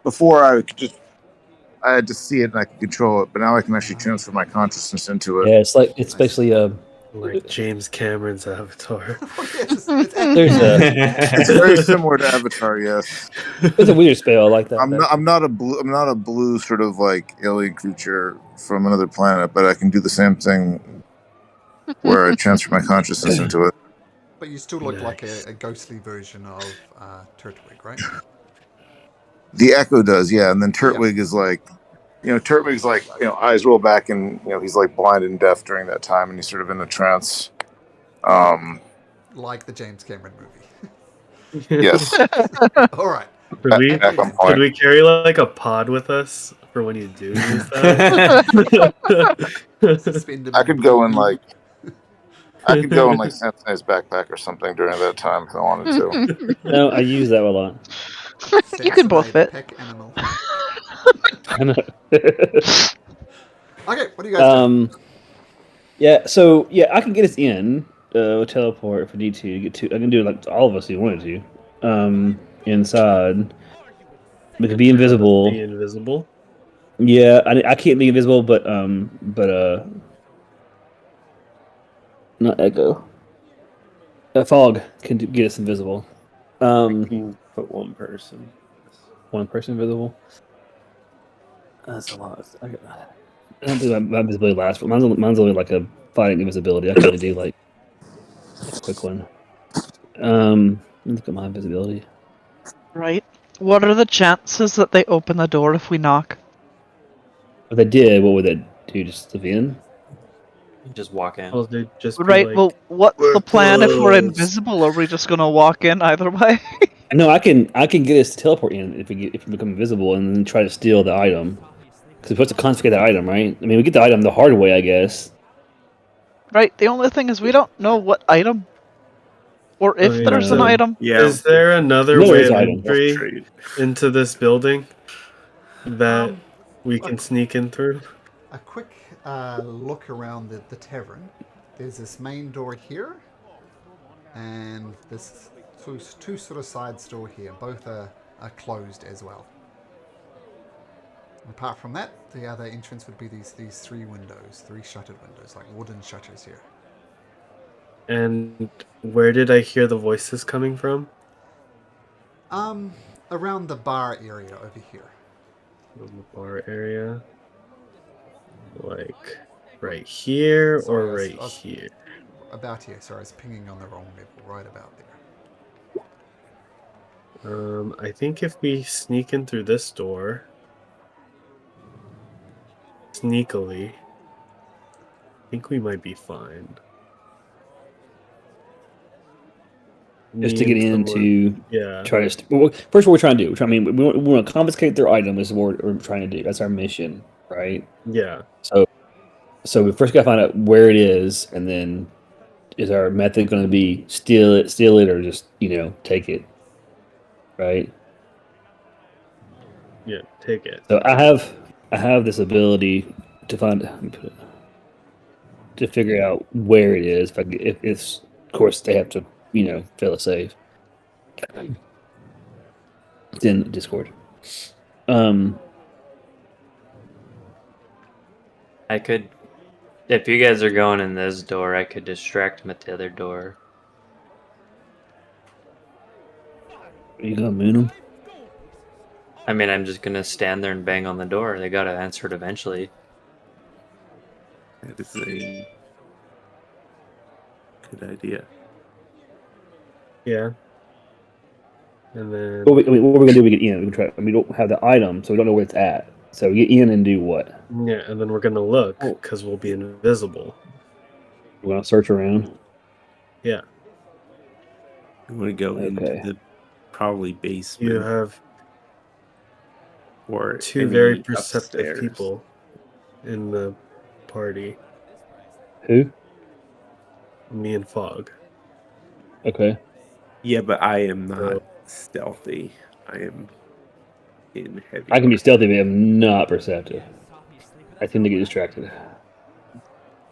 Before I had to see it and I could control it, but now I can actually transfer my consciousness into it. Yeah, it's basically Like James Cameron's Avatar. Yes, there's It's very similar to Avatar, yes. it's a weird spell like that. I'm not a blue sort of like alien creature from another planet, but I can do the same thing where I transfer my consciousness into it. But you still look like Nice. a ghostly version of Turtwig, right? The Echo does, yeah, and then Turtwig is like, Turtwig's like, eyes roll back and he's like blind and deaf during that time, and he's sort of in a trance. Like the James Cameron movie. Yes. All right. Could we carry like a pod with us for when you do use that? Suspend him I in could go in blue. like Sensei's backpack or something during that time if I wanted to. No, I use that a lot. You can both Samsonite, fit. Peck animal. I know. Okay, what do you guys do? Yeah, so I can get us in. Teleport if we need to get to. I can do it like all of us if you wanted to. Inside, we could be invisible. Be invisible. Yeah, I can't be invisible, but not Echo. Fog can get us invisible. I can put one person. One person invisible. That's a lot. I don't think my invisibility lasts, but mine's only like a fighting invisibility. I can only do like a quick one. Look at my invisibility. Right. What are the chances that they open the door if we knock? If they did, what would they do? Just slip in? Just walk in. Well, they'd just be Right, like, well, what's the plan if we're closed. invisible? Are we just gonna walk in either way? No, I can get us to teleport in if we become invisible and then try to steal the item. Because we're supposed to confiscate the item, right? I mean, we get the item the hard way, I guess. Right, the only thing is we don't know what item. Or if there's an item. Yeah. Is there another No, way there's of item. entry into this building that we can sneak in through? A quick look around the tavern. There's this main door here, and this two sort of sides door here. Both are closed as well. Apart from that, the other entrance would be these three windows, three shuttered windows, like wooden shutters here. And where did I hear the voices coming from? Around the bar area over here. From the bar area? Like right here Sorry, or I right was here? About here. Sorry, I was pinging on the wrong level. Right about there. I think if we sneak in through this door, sneakily. I think we might be fine. Just to get into yeah. try to. Well, first, what we're trying to do. We want to confiscate their item. Is what we're trying to do. That's our mission, right? Yeah. So we first got to find out where it is, and then is our method going to be steal it, or just take it, right? Yeah, take it. So I have this ability to to figure out where it is. If it's, of course, they have to fail a save. It's in Discord. I could, if you guys are going in this door, I could distract them at the other door. Are you gonna moon them? I mean, I'm just gonna stand there and bang on the door. They gotta answer it eventually. That is a good idea. Yeah. And then What we're gonna do? We get in. We can try. We don't have the item, so we don't know where it's at. So we get in and do what? yeah, and then we're gonna look because we'll be invisible. We're gonna search around. Yeah. I'm gonna go into the probably basement. You have or two very any perceptive upstairs. people in the party. Who? Me and Fog. Okay. Yeah, but I am not stealthy. I am in heavy. I can be stealthy, but I'm not perceptive. I tend to get distracted.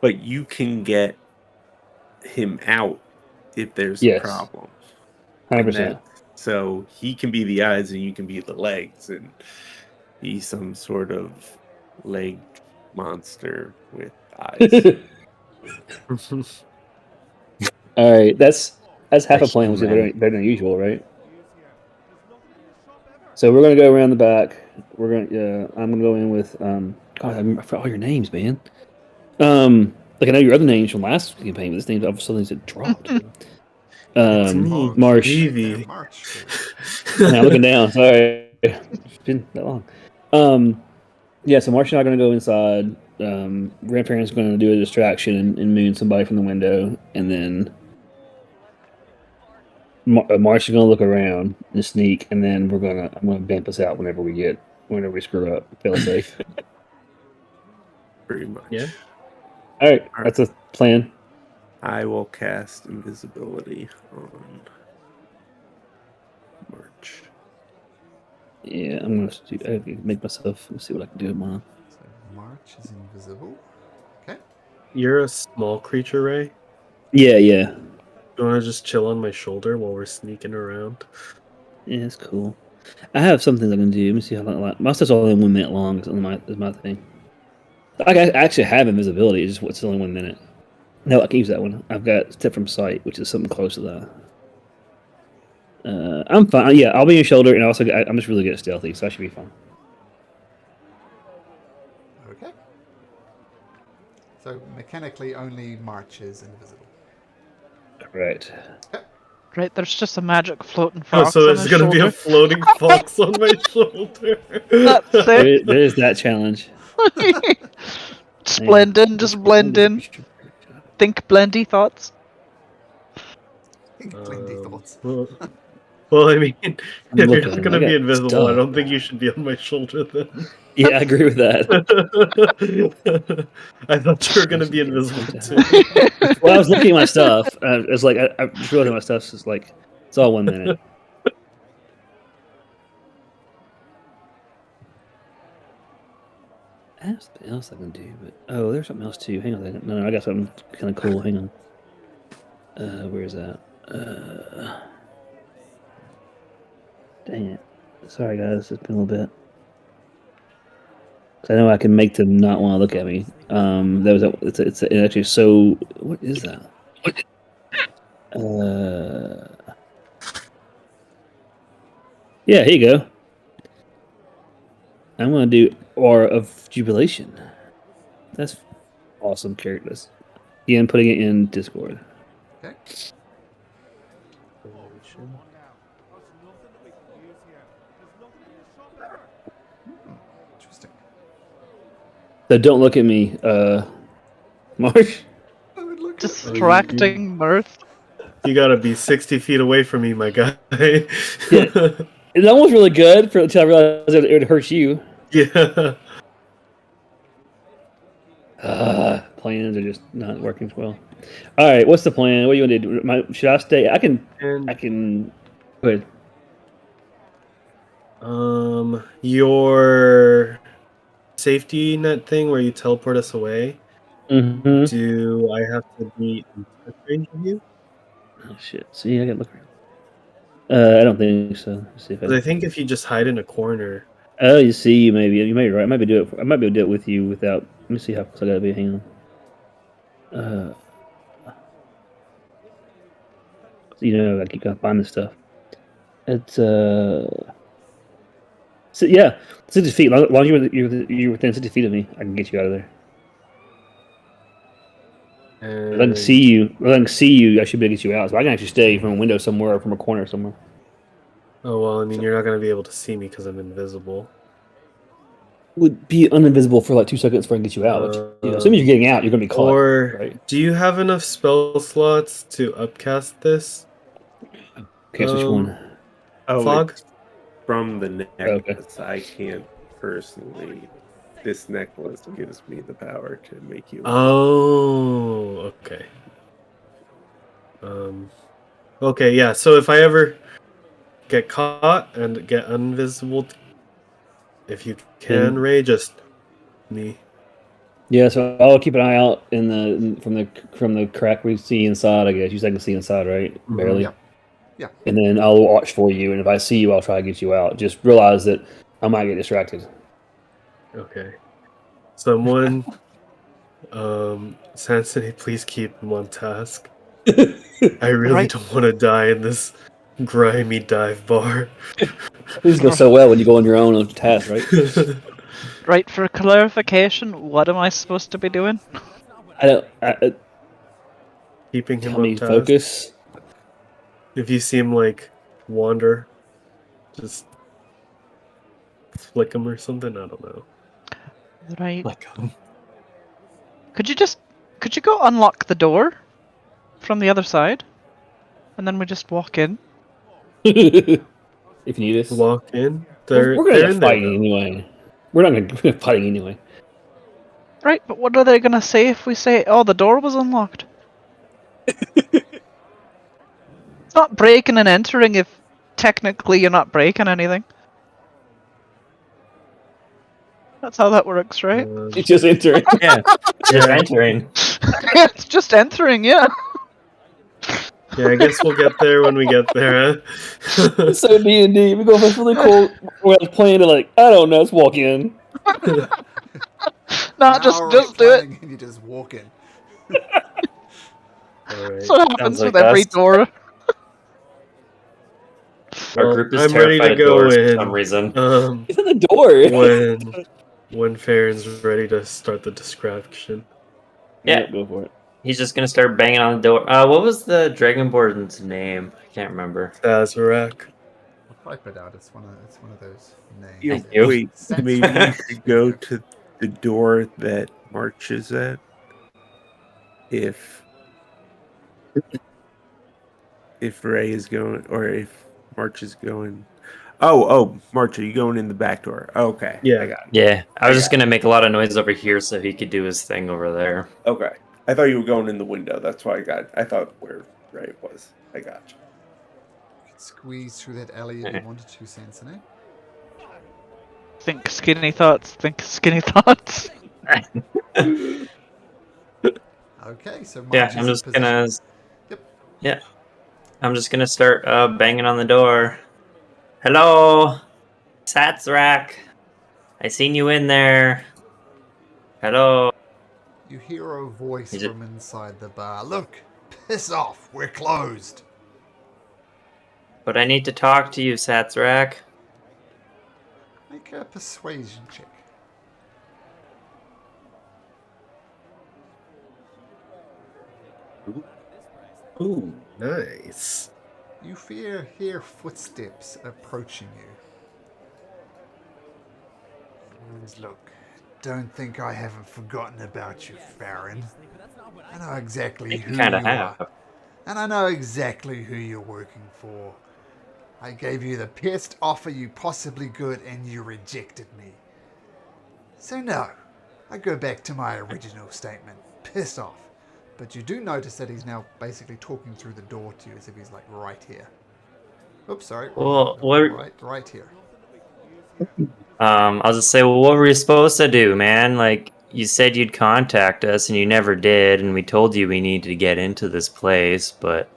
But you can get him out if there's a problem. 100%. So he can be the eyes and you can be the legs and be some sort of leg monster with eyes. All right, that's half a plan, which is human. better than usual, right? So we're gonna go around the back. I'm gonna go in with God, I forgot all your names, man. Like I know your other names from last campaign, but this name all of a sudden it dropped. It's me, Marsh. Evie. I'm looking down. Sorry, it's been that long. Yeah, so Marsh and I are gonna go inside. Grandparents are gonna do a distraction and moon somebody from the window, and then Marsh is gonna look around and sneak, and then I'm gonna vamp us out whenever we screw up. Fail safe. Pretty much. Yeah. All right, that's a plan. I will cast invisibility on March. Yeah, I'm gonna make myself. Let's see what I can do with mine. So March is invisible. Okay. You're a small creature, Ray. Yeah. You want to just chill on my shoulder while we're sneaking around? Yeah, it's cool. I have some things I can do. Let me see how long. My stuff's only 1 minute long. Is my thing. I actually have invisibility. It's only 1 minute. No, I can use that one. I've got step from sight, which is something close to that. I'm fine. Yeah, I'll be your shoulder, and also I'm just really good at stealthy, so I should be fine. Okay. So mechanically, only March is invisible. Right. Right, there's just a magic floating Oh, fox so on there's his gonna be shoulder. a floating fox on my shoulder. That's it. There is that challenge. Just blend in, just blend in. Think blendy thoughts. Think blendy thoughts. Well, I mean, if you're looking, not gonna I got be invisible, I stuff. don't think you should be on my shoulder then. Yeah, I agree with that. I thought you were gonna be invisible too. Well, I was looking at my stuff. It's like I just realized my stuff's just like it's all 1 minute. I have something else I can do, but there's something else too. Hang on a second. No, I got something kind of cool. Hang on. Where is that? Dang it! Sorry, guys. It's been a little bit. I know I can make them not want to look at me. It's actually so. What is that? Yeah, here you go. I'm gonna do Aura of Jubilation. That's awesome characters. Again, putting it in Discord. Okay. So So don't look at me, Marsh. I would look at Distracting mirth. You gotta be 60 feet away from me, my guy. Yeah. It's almost really good until I realized it would hurt you. Yeah. Plans are just not working well. All right, what's the plan? What do you want to do? Should I stay? I can. Go ahead. Your safety net thing where you teleport us away. Mm-hmm. Do I have to be in touch range of you? Oh shit! See, I gotta look around. I don't think so. Let's see if I think if you just hide in a corner. Oh, you see, you may be right. I might be do it. I might be able to do it with you without. Let me see how close I gotta be. Hang on. I keep going to find this stuff. It's So, yeah, 60 feet. As long as you're within 60 feet of me, I can get you out of there. If I can see you, I should be able to get you out. So I can actually stay from a window somewhere or from a corner somewhere. Oh, well, I mean, you're not going to be able to see me because I'm invisible. Would be uninvisible for like 2 seconds before I can get you out. Assuming you're getting out, you're going to be caught. Right? Do you have enough spell slots to upcast this? Okay, which one? Fog? From the necklace. Okay. I can't personally. This necklace gives me the power to make you. Oh, okay. Okay, yeah. So if I ever get caught and get invisible, if you can, Ray, just me. Yeah, so I'll keep an eye out from the crack we see inside. I guess you said I can see inside, right? Mm-hmm. Barely. Yeah. And then I'll watch for you, and if I see you, I'll try to get you out. Just realize that I might get distracted. Okay. Someone, Sansony, please keep him on task. I really don't want to die in this grimy dive bar. These go so well when you go on your own task, right? Right, for clarification, what am I supposed to be doing? Keeping him on task. Focus. If you see him wander, just flick him or something. I don't know. Right. Could you go unlock the door from the other side, and then we just walk in? If you need us, walk in. We're gonna fight anyway. We're not gonna be fighting anyway. Right, but what are they gonna say if we say, "Oh, the door was unlocked"? It's not breaking and entering if technically you're not breaking anything. That's how that works, right? It's just entering. Yeah, just entering. It's just entering, yeah. Yeah, I guess we'll get there when we get there, huh? So D&D, we go for really cool. We're playing to I don't know, let's walk in. No, just do it. And you just walk in. That's what happens with every door. Our group is terrified of doors for some reason. It's in the door. When Farron's ready to start the description. Yeah, go for it. He's just gonna start banging on the door. What was the Dragonborn's name? I can't remember. Sazerac. I'll type it out. It's one of those names. Thank you. Wait, maybe you should go to the door that March is at. If Ray is going, or if March is going. Oh, March, are you going in the back door? Oh, okay. Yeah. I got it. Yeah, I was just going to make a lot of noise over here so he could do his thing over there. Okay. I thought you were going in the window. That's why I thought where Ray was. I got you. You could squeeze through that alley if you wanted to, Sansony. Think skinny thoughts. Okay, so yeah, I'm just gonna. Yep. Yeah, I'm just gonna start banging on the door. Hello, Sazerac. I seen you in there. Hello. You hear a voice from inside the bar. Look, piss off. We're closed. But I need to talk to you, Sazerac. Make a persuasion check. Ooh, nice. You hear footsteps approaching you. And look, don't think I haven't forgotten about you, Farron. I know exactly who kind of you are. have. And I know exactly who you're working for. I gave you the best offer you possibly could, and you rejected me. So no, I go back to my original statement. Piss off. But you do notice that he's now basically talking through the door to you as if he's like right here. Oops, sorry. Well, Right here. I'll just say, well, what were we supposed to do, man? Like, you said you'd contact us, and you never did, and we told you we needed to get into this place, but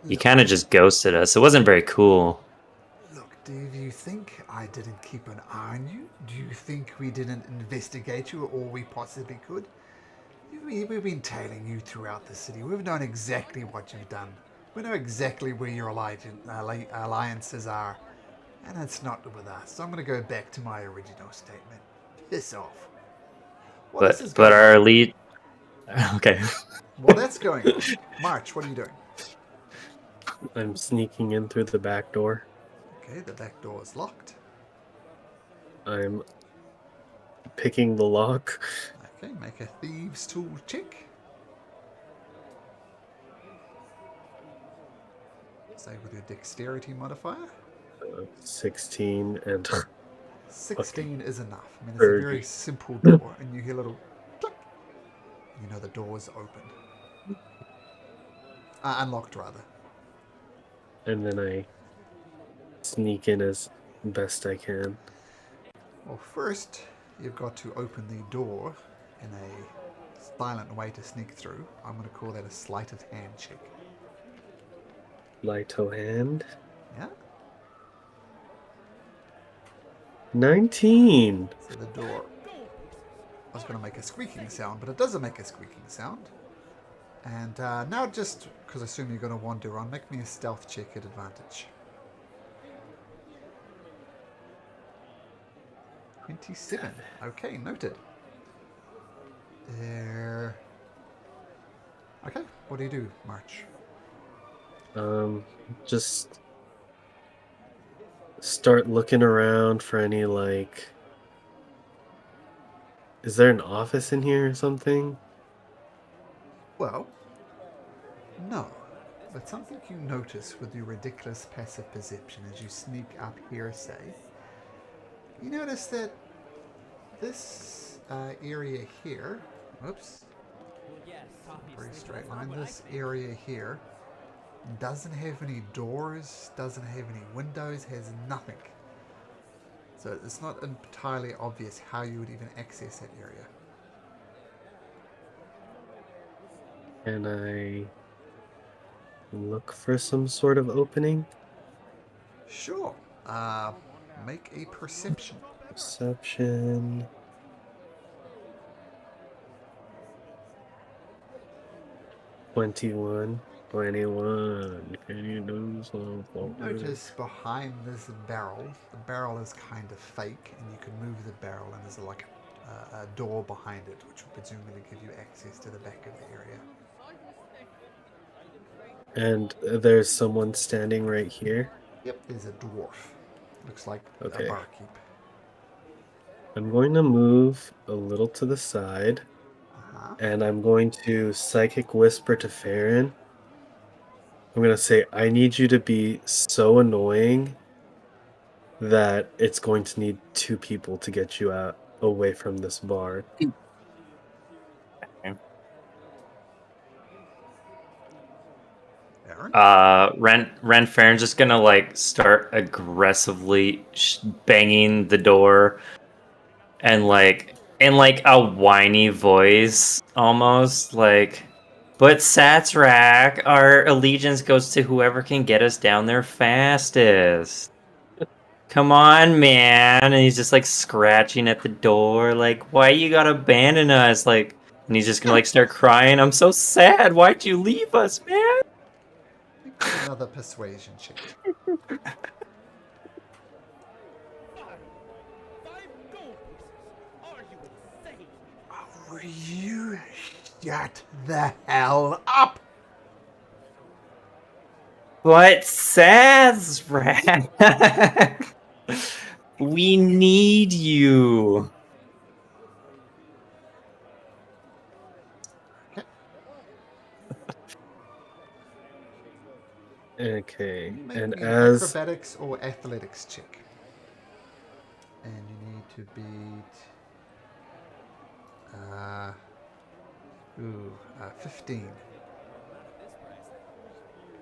you kind of just ghosted us. It wasn't very cool. Look, do you think I didn't keep an eye on you? Do you think we didn't investigate you all we possibly could? We've been tailing you throughout the city. We've known exactly what you've done. We know exactly where your alliances are. And it's not with us. So I'm going to go back to my original statement. Piss off. But our lead... Okay. Well, that's going on. March, what are you doing? I'm sneaking in through the back door. Okay, the back door is locked. I'm picking the lock. Okay, make a thieves' tool check. Say with your dexterity modifier. 16 and 16 is enough. I mean, it's a very simple door, and you hear a little click. You know the door is open. Unlocked, rather. And then I sneak in as best I can. Well, first, you've got to open the door in a silent way to sneak through. I'm going to call that a sleight of hand check. Sleight of hand? Yeah? 19! So the door... I was going to make a squeaking sound, but it doesn't make a squeaking sound. And now just, because I assume you're going to wander on, make me a stealth check at advantage. 27. Okay, noted. There. Okay, what do you do, March? Just start looking around for any, like... Is there an office in here or something? Well, no. But something you notice with your ridiculous passive perception as you sneak up here, say, you notice that this area here, oops, very straight line, this area here doesn't have any doors, doesn't have any windows, has nothing. So it's not entirely obvious how you would even access that area. Can I look for some sort of opening? Sure. Make a perception. Perception. $21. Can you do something? Notice behind this barrel, the barrel is kind of fake, and you can move the barrel, and there's like a door behind it, which will presumably give you access to the back of the area. And there's someone standing right here? Yep, there's a dwarf. Looks like a Okay. barkeep. I'm going to move a little to the side, and I'm going to psychic whisper to Farron. I'm going to say, I need you to be so annoying that it's going to need 2 people to get you out away from this bar. Aaron? Farron's just gonna like start aggressively banging the door, and like in like a whiny voice, almost like, but Satsrak, our allegiance goes to whoever can get us down there fastest. Come on, man. And he's just like scratching at the door, like, why you gotta abandon us? Like, and he's just gonna like start crying. I'm so sad. Why'd you leave us, man? Another persuasion check. Will you shut the hell up? What says, Brad? We need you. Okay, Make and me an as acrobatics or athletics check. And you need to beat 15.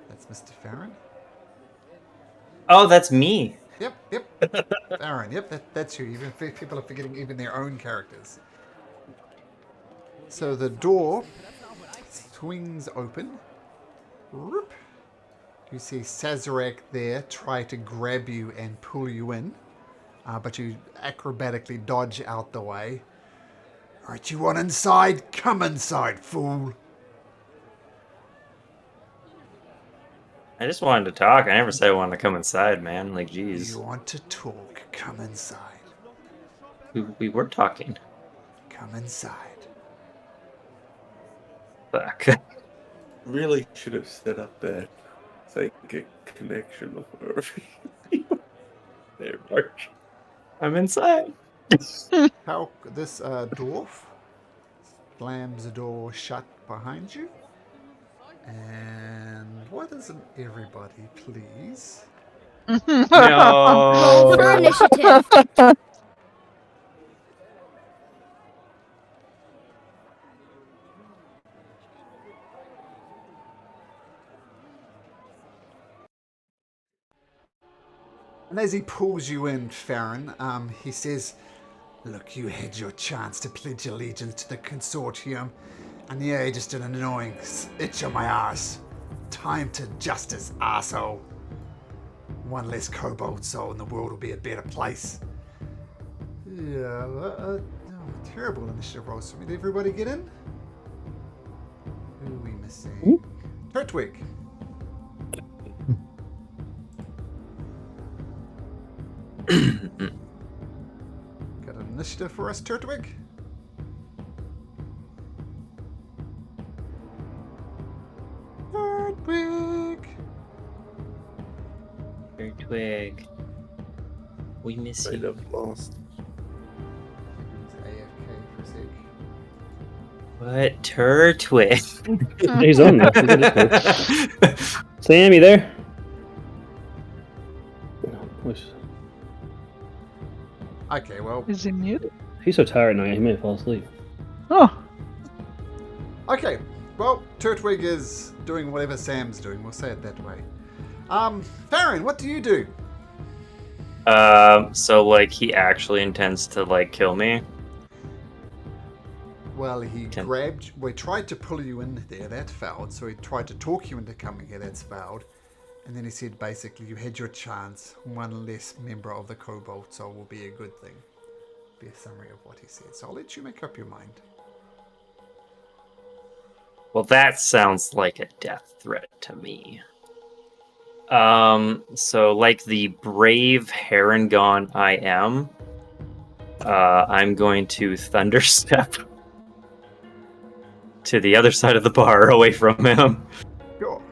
That's Mr. Farron. Oh, that's me. Yep. Farron, yep, that's you. Even people are forgetting even their own characters. So the door swings open. Whoop. You see Sazerac there try to grab you and pull you in, but you acrobatically dodge out the way. Alright, you want inside? Come inside, fool. I just wanted to talk. I never said I wanted to come inside, man. Like, geez. You want to talk? Come inside. We were talking. Come inside. Fuck. Really should have set up that psychic connection before. There, March. I'm inside. How this dwarf slams the door shut behind you. And why doesn't everybody please? No. For initiative. And as he pulls you in, Farron, he says, look, you had your chance to pledge allegiance to the consortium, and you're just an annoying itch on my arse. Time to justice, arsehole. One less kobold soul and the world will be a better place. Yeah, terrible initiative rolls for me. Did everybody get in? Who are we missing? Turtwig. Got an initiative for us, Turtwig? Turtwig! Twig. We miss Might you. have lost. AFK for a sec. What? Turtwig. He's on now. Sam, you there? Okay, well. Is he muted? He's so tired now, he may fall asleep. Oh. Okay, well, Turtwig is doing whatever Sam's doing. We'll say it that way. Farron, what do you do? So like he actually intends to like kill me. Well, he tried to pull you in there, that failed. So he tried to talk you into coming here, that's failed. And then he said basically, you had your chance. One less member of the Kobold Soul will be a good thing. Be a summary of what he said. So I'll let you make up your mind. Well, that sounds like a death threat to me. So like the brave Harangon I am, I'm going to thunderstep to the other side of the bar away from him. Sure.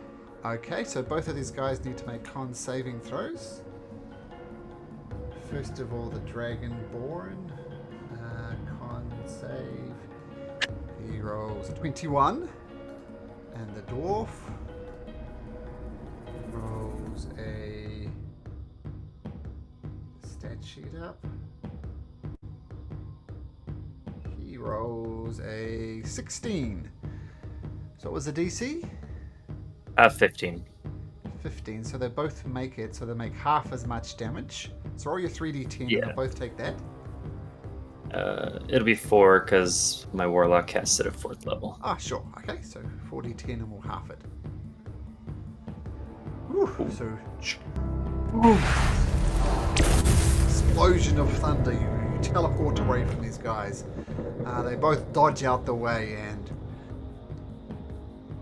Okay, so both of these guys need to make con saving throws. First of all, the Dragonborn. Con save. He rolls a 21. And the Dwarf rolls a stat sheet up. He rolls a 16. So what was the DC? 15. 15. So they both make it. So they make half as much damage. So roll your 3d10. Yeah. They'll both take that. It'll be 4 because my warlock casts it at 4th level. Ah, sure. Okay, so 4d10 and we'll half it. Whew, so, explosion of thunder. You teleport away from these guys. They both dodge out the way, and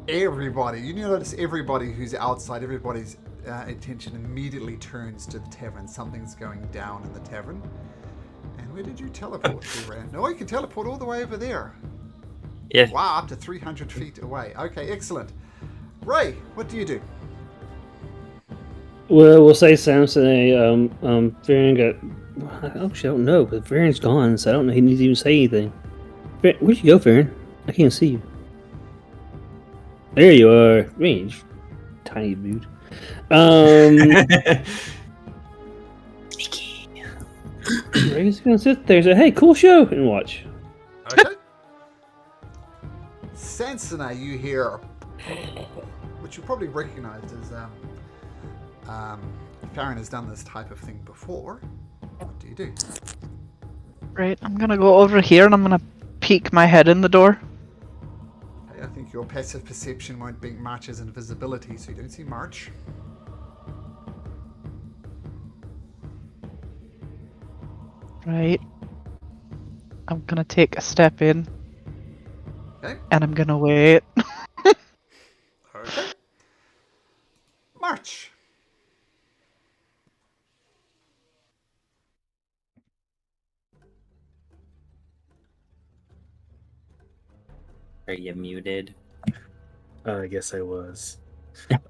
everybody, you notice everybody who's outside, everybody's attention immediately turns to the tavern. Something's going down in the tavern. And where did you teleport to, Rand? No, you can teleport all the way over there. Yeah. Wow, up to 300 feet away. Okay, excellent. Ray, what do you do? Well, we'll say Samson, Farron got... Actually, I don't know, but Farron's gone, so I don't know he needs to even say anything. Where'd you go, Farron? I can't see you. There you are. Range. Tiny dude. We're just gonna sit there and say, "Hey, cool show," and watch. Okay. Sansonai, you hear, which you probably recognize as Farron has done this type of thing before. What do you do? Right, I'm gonna go over here and I'm gonna peek my head in the door. Okay, I think your passive perception won't beat March's invisibility, so you don't see March. Right. I'm gonna take a step in. Okay. And I'm gonna wait. Okay. March. Are you muted? I guess I was.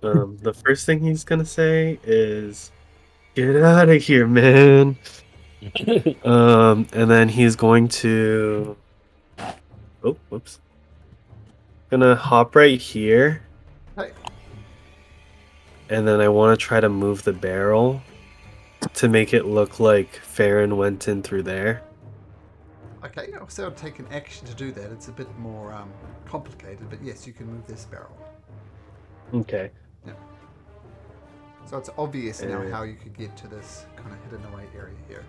The first thing he's gonna say is, "Get out of here, man." And then he's going to. Oh, whoops. Gonna hop right here. Hey. And then I want to try to move the barrel to make it look like Farron went in through there. Okay, so I'll take an action to do that. It's a bit more complicated, but yes, you can move this barrel. Okay. Yeah. So it's obvious now how you could get to this kind of hidden away area here.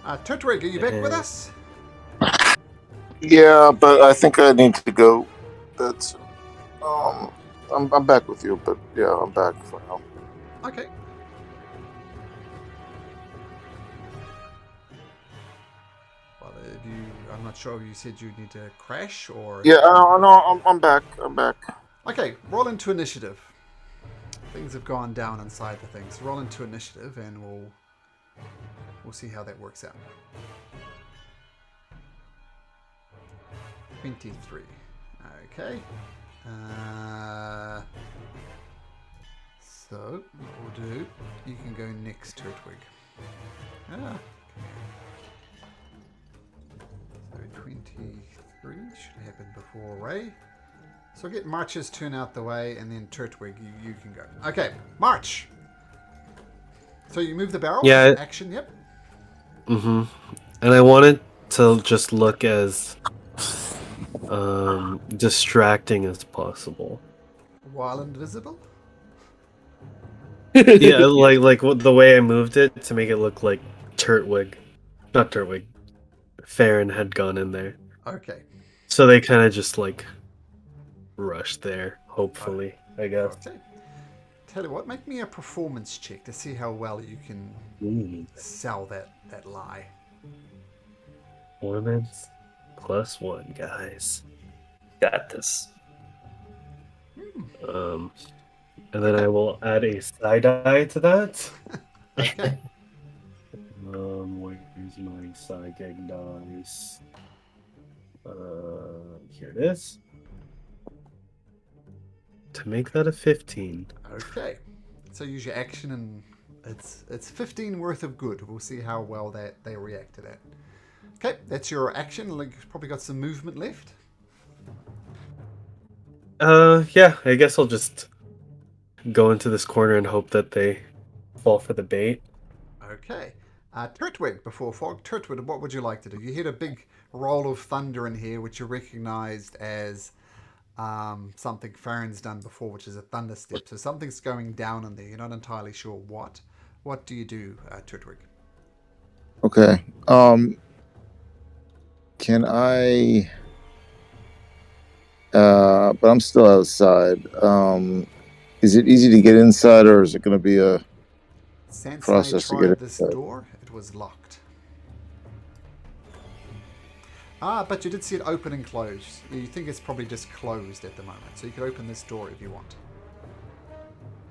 Turtwig, are you back with us? Yeah, but I think I need to go. That's I'm back with you, but yeah, I'm back for now. Okay. Well, I'm not sure. You said you need to crash or. Yeah, no, I'm back. I'm back. Okay, roll into initiative. Things have gone down inside the thing, so roll into initiative, and we'll see how that works out. 23. Okay. So what we'll do, you can go next, Turtwig. So 23 should happen before Ray. So get March's turn out the way, and then Turtwig, you can go. Okay, March. So you move the barrel. Yeah. Action. Yep. Mm-hmm. And I want it to just look as distracting as possible. While invisible. Yeah, like the way I moved it to make it look like not Turtwig, Farron had gone in there. Okay. So they kind of just like rushed there, hopefully, I guess. Okay. Tell you what, make me a performance check to see how well you can sell that lie. Performance +1, guys. Got this. And then I will add a side eye to that. Okay. Where's my psychic dice? Here it is. To make that a 15. Okay. So use your action, and it's 15 worth of good. We'll see how well they react to that. Okay, that's your action. You've probably got some movement left. Yeah, I guess I'll just go into this corner and hope that they fall for the bait. Okay. Turtwig, before Fog. Turtwig, what would you like to do? You heard a big roll of thunder in here, which you recognized as something Farron's done before, which is a thunder step. So something's going down in there. You're not entirely sure what. What do you do, Turtwig? Okay. Can I? But I'm still outside. Is it easy to get inside, or is it going to be a process to get this inside? door? It was locked. But you did see it open and close. You think it's probably just closed at the moment, so you could open this door if you want.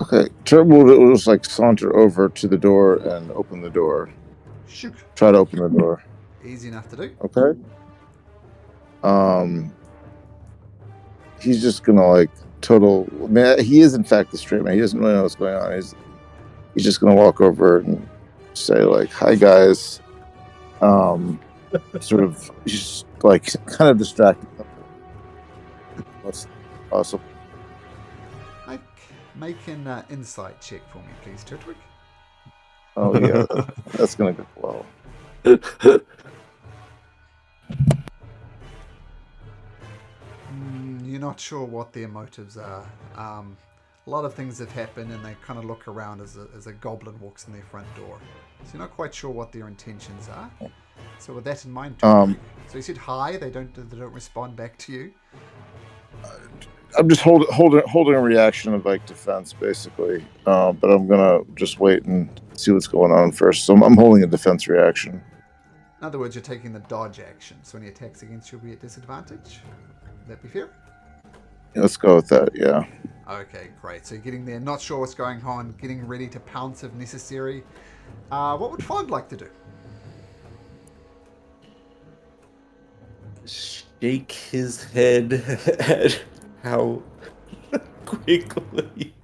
Okay, Turbo will just like saunter over to the door and open the door. Shoot. Try to open the door. Easy enough to do. Okay. He's just gonna like he is in fact the straight man. He doesn't really know what's going on. He's just gonna walk over and say like, "Hi guys." Sort of just like kind of distracted. What's possible? Like, Make an insight check for me, please, Turtwig. Oh yeah, that's gonna go well. You're not sure what their motives are. A lot of things have happened, and they kind of look around as a goblin walks in their front door. So you're not quite sure what their intentions are. So with that in mind, so you said hi. They don't respond back to you. I'm just holding a reaction of like defense, basically. But I'm gonna just wait and see what's going on first. So I'm holding a defense reaction. In other words, you're taking the dodge action. So any attacks against you will be at disadvantage. Would that be fair? Yeah, let's go with that. Yeah. Okay, great. So you're getting there, not sure what's going on, getting ready to pounce if necessary. What would Fog like to do? Shake his head at how quickly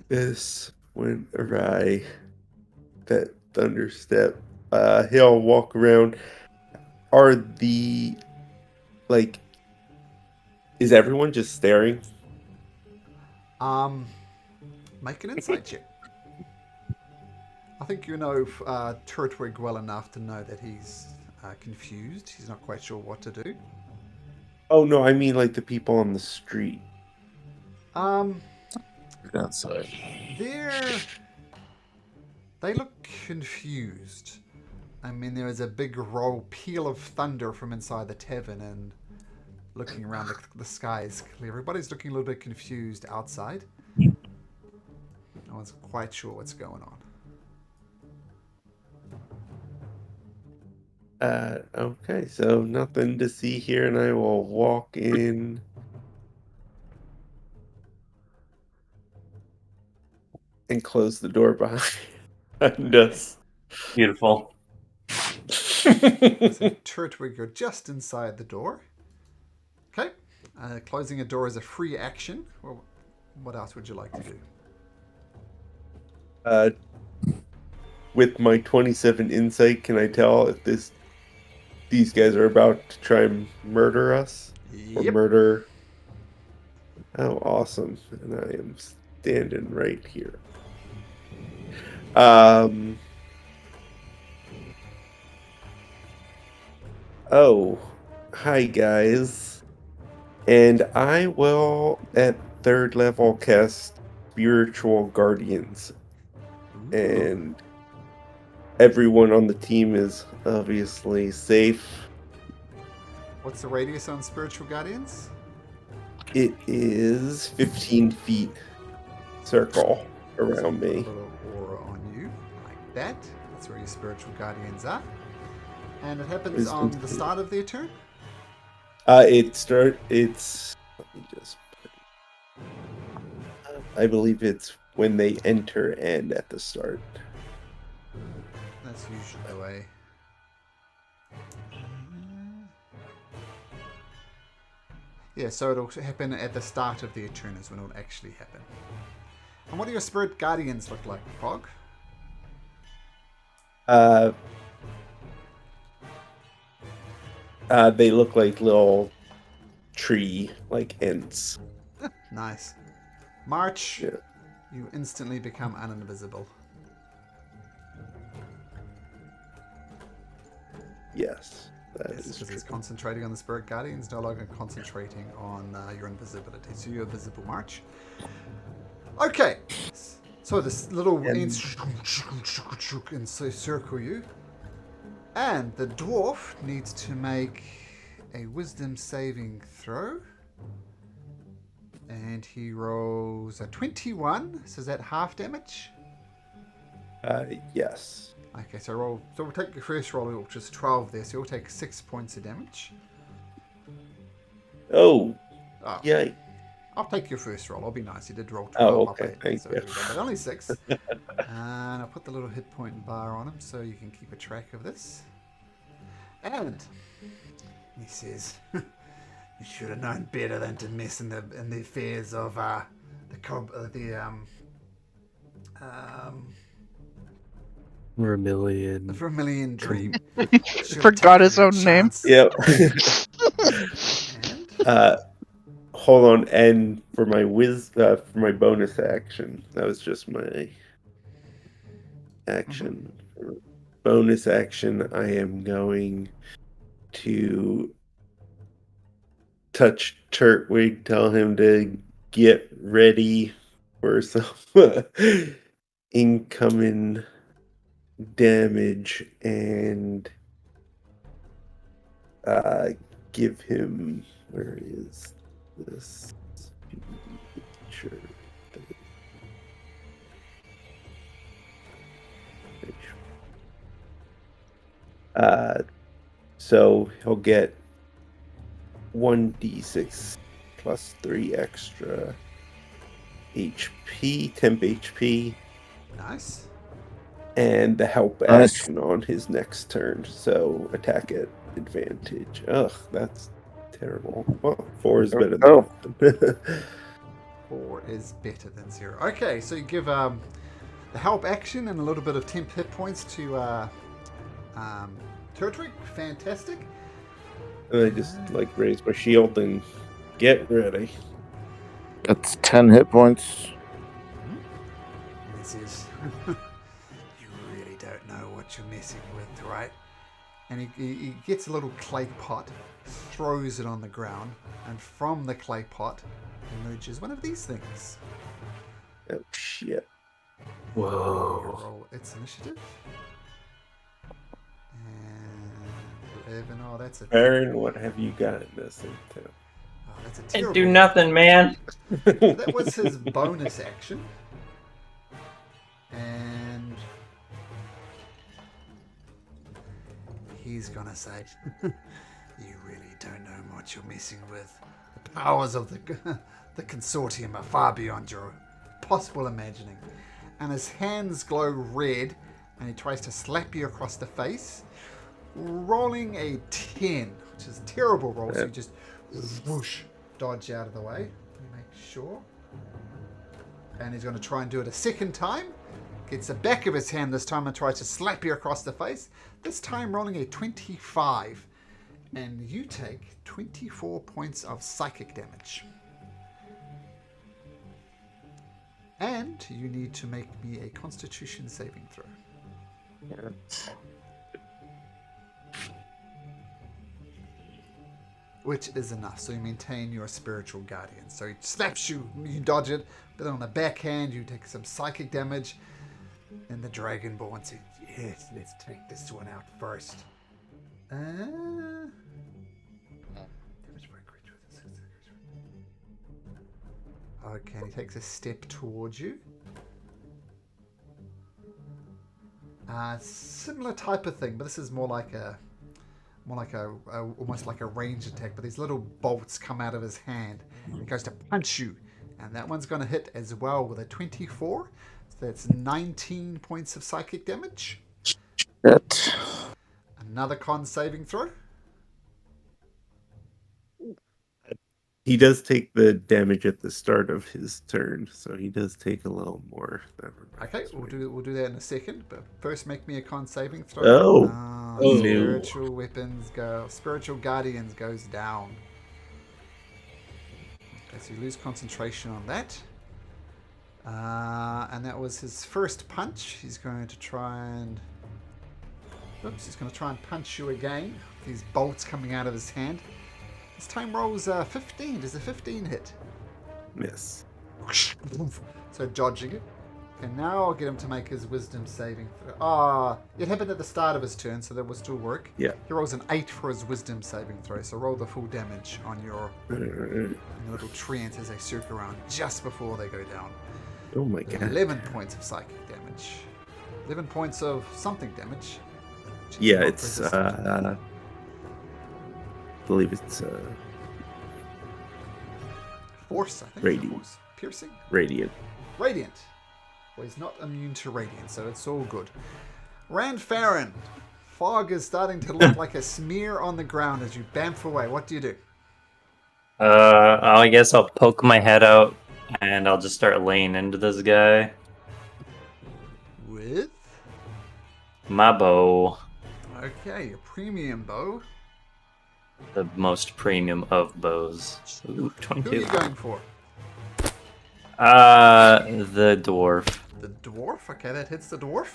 this went awry. That thunderstep. He'll walk around. Are the is everyone just staring? Make an insight check. I think you know Turtwig well enough to know that he's confused. He's not quite sure what to do. Oh no, I mean like the people on the street. Outside. They look confused. I mean, there is a big peal of thunder from inside the tavern, and looking around the sky is clear. Everybody's looking a little bit confused outside. No one's quite sure what's going on. Okay, so nothing to see here, and I will walk in. And close the door behind us. Beautiful. So Turtwig, you're just inside the door. Okay. Closing a door is a free action. Well, what else would you like to do? With my 27 insight, can I tell if these guys are about to try and murder us? Yep. Or murder? Oh, awesome. And I am standing right here. Oh, hi guys. And I will, at 3rd level, cast Spiritual Guardians. And everyone on the team is obviously safe. What's the radius on Spiritual Guardians? It is 15 feet circle around me. A little aura on you, like that. That's where your Spiritual Guardians are. And it happens on the start of their turn? Let me just put it. I believe it's when they enter and at the start. That's usually the way. Yeah, so it'll happen at the start of their turn is when it'll actually happen. And what do your Spirit Guardians look like, Fog? They look like little tree, like ants. Nice. March, Yeah. you instantly become uninvisible. Yes, that Yes, is because true. it's concentrating on the Spirit Guardians, no longer concentrating on your invisibility. So you're visible, March. Okay. So this little ants encircle you. And the dwarf needs to make a wisdom saving throw. And he rolls a 21. So is that half damage? Yes. Okay, so we'll take your first roll, which is 12 there, so you'll take 6 points of damage. Oh. Oh, Yay. I'll take your first roll. I'll be nice. You did roll 12. Oh, I'll okay, pay- thank so you. But only 6. And I'll put the little hit point bar on him so you can keep a track of this. And he says, "You should have known better than to mess in the affairs of the Vermilion Dream." Forgot his own name. Yep. And hold on, and for my for my bonus action, that was just my action. For bonus action, I am going to touch Turtwig, tell him to get ready for some incoming damage, and give him, where is this feature? So he'll get 1d6 plus 3 extra HP, temp HP. Nice. And the help action on his next turn. So attack at advantage. Ugh, that's terrible. Well, 4 is better than nothing. 4 is better than 0. Okay, so you give the help action and a little bit of temp hit points to Turtwig. Fantastic. And I just raise my shield and get ready. That's 10 hit points. This is... you really don't know what you're messing with, right? And he gets a little clay pot, throws it on the ground, and from the clay pot emerges one of these things. Oh, shit. Whoa. Roll its initiative. And 11. Oh, that's a... Aaron, what have you gotten this into? Oh, that's a Can't terrible... do nothing, man. That was his bonus action. And he's gonna say, you really don't know what you're messing with. The powers of the consortium are far beyond your possible imagining. And his hands glow red, and he tries to slap you across the face, rolling a 10, which is a terrible roll. So you just whoosh, dodge out of the way. Let me make sure. And he's going to try and do it a second time. Gets the back of his hand this time and tries to slap you across the face. This time rolling a 25. And you take 24 points of psychic damage. And you need to make me a Constitution saving throw. Which is enough. So you maintain your spiritual guardian. So he slaps you, you dodge it, but on the backhand you take some psychic damage. And the Dragonborn says, yes, let's take this one out first. Okay, he takes a step towards you. Similar type of thing, but this is more like almost like a range attack. But these little bolts come out of his hand. And he goes to punch you, and that one's going to hit as well with a 24. So that's 19 points of psychic damage. Shit. Another con saving throw. He does take the damage at the start of his turn, so he does take a little more. Okay, we'll do that in a second. But first, make me a con saving throw. Oh, spiritual weapons go. Spiritual guardians goes down. Okay, so you lose concentration on that. And that was his first punch. He's going to try and... Oops, he's going to try and punch you again. These bolts coming out of his hand. This time rolls 15. Does a 15 hit? Miss. So dodging it. And now I'll get him to make his wisdom saving throw. It happened at the start of his turn, so that will still work. Yeah. He rolls an 8 for his wisdom saving throw. So roll the full damage on your little treant as they circle around just before they go down. Oh my god. 11 points of psychic damage. 11 points of something damage. Yeah, it's I believe it's force, I think. Radiant. Force. Piercing? Radiant. Radiant. Well, he's not immune to radiant, so it's all good. Rand Farron. Fog is starting to look like a smear on the ground as you bamf away. What do you do? I guess I'll poke my head out and I'll just start laying into this guy. With? My bow. Okay, your premium bow. The most premium of bows. Ooh, Who are 22. you going for? The dwarf. The dwarf? Okay, that hits the dwarf.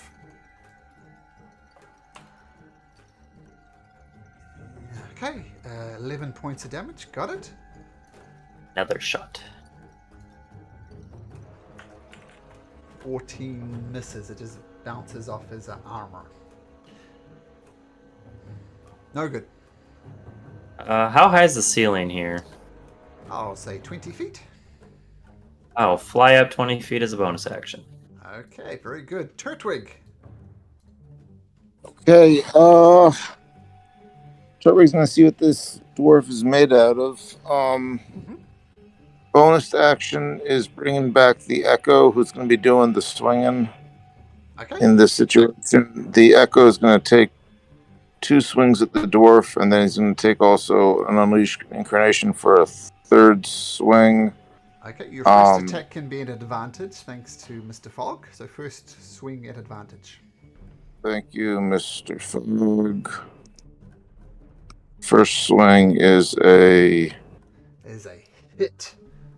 Okay, 11 points of damage. Got it. Another shot. 14 misses. It just bounces off his armor. No good. How high is the ceiling here? I'll say 20 feet. Oh, fly up 20 feet as a bonus action. Okay, very good. Turtwig. Okay, Turtwig's gonna see what this dwarf is made out of. Bonus action is bringing back the Echo, who's gonna be doing the swinging. Okay. In this situation, the Echo is gonna take 2 swings at the dwarf, and then he's gonna take also an Unleashed Incarnation for a 3rd swing. Okay, your first attack can be an advantage thanks to Mr. Fogg. So first swing at advantage. Thank you, Mr. Fogg. First swing is a hit.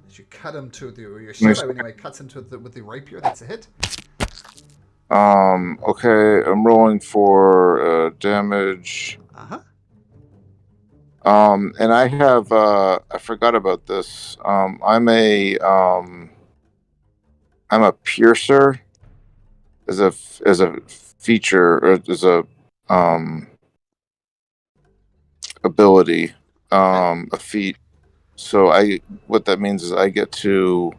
As you cut him to your shadow anyway, cuts him with the rapier. That's a hit. Okay, I'm rolling for damage. And I have I forgot about this. I'm a piercer as a feature, or as a ability, a feat. So what that means is I get to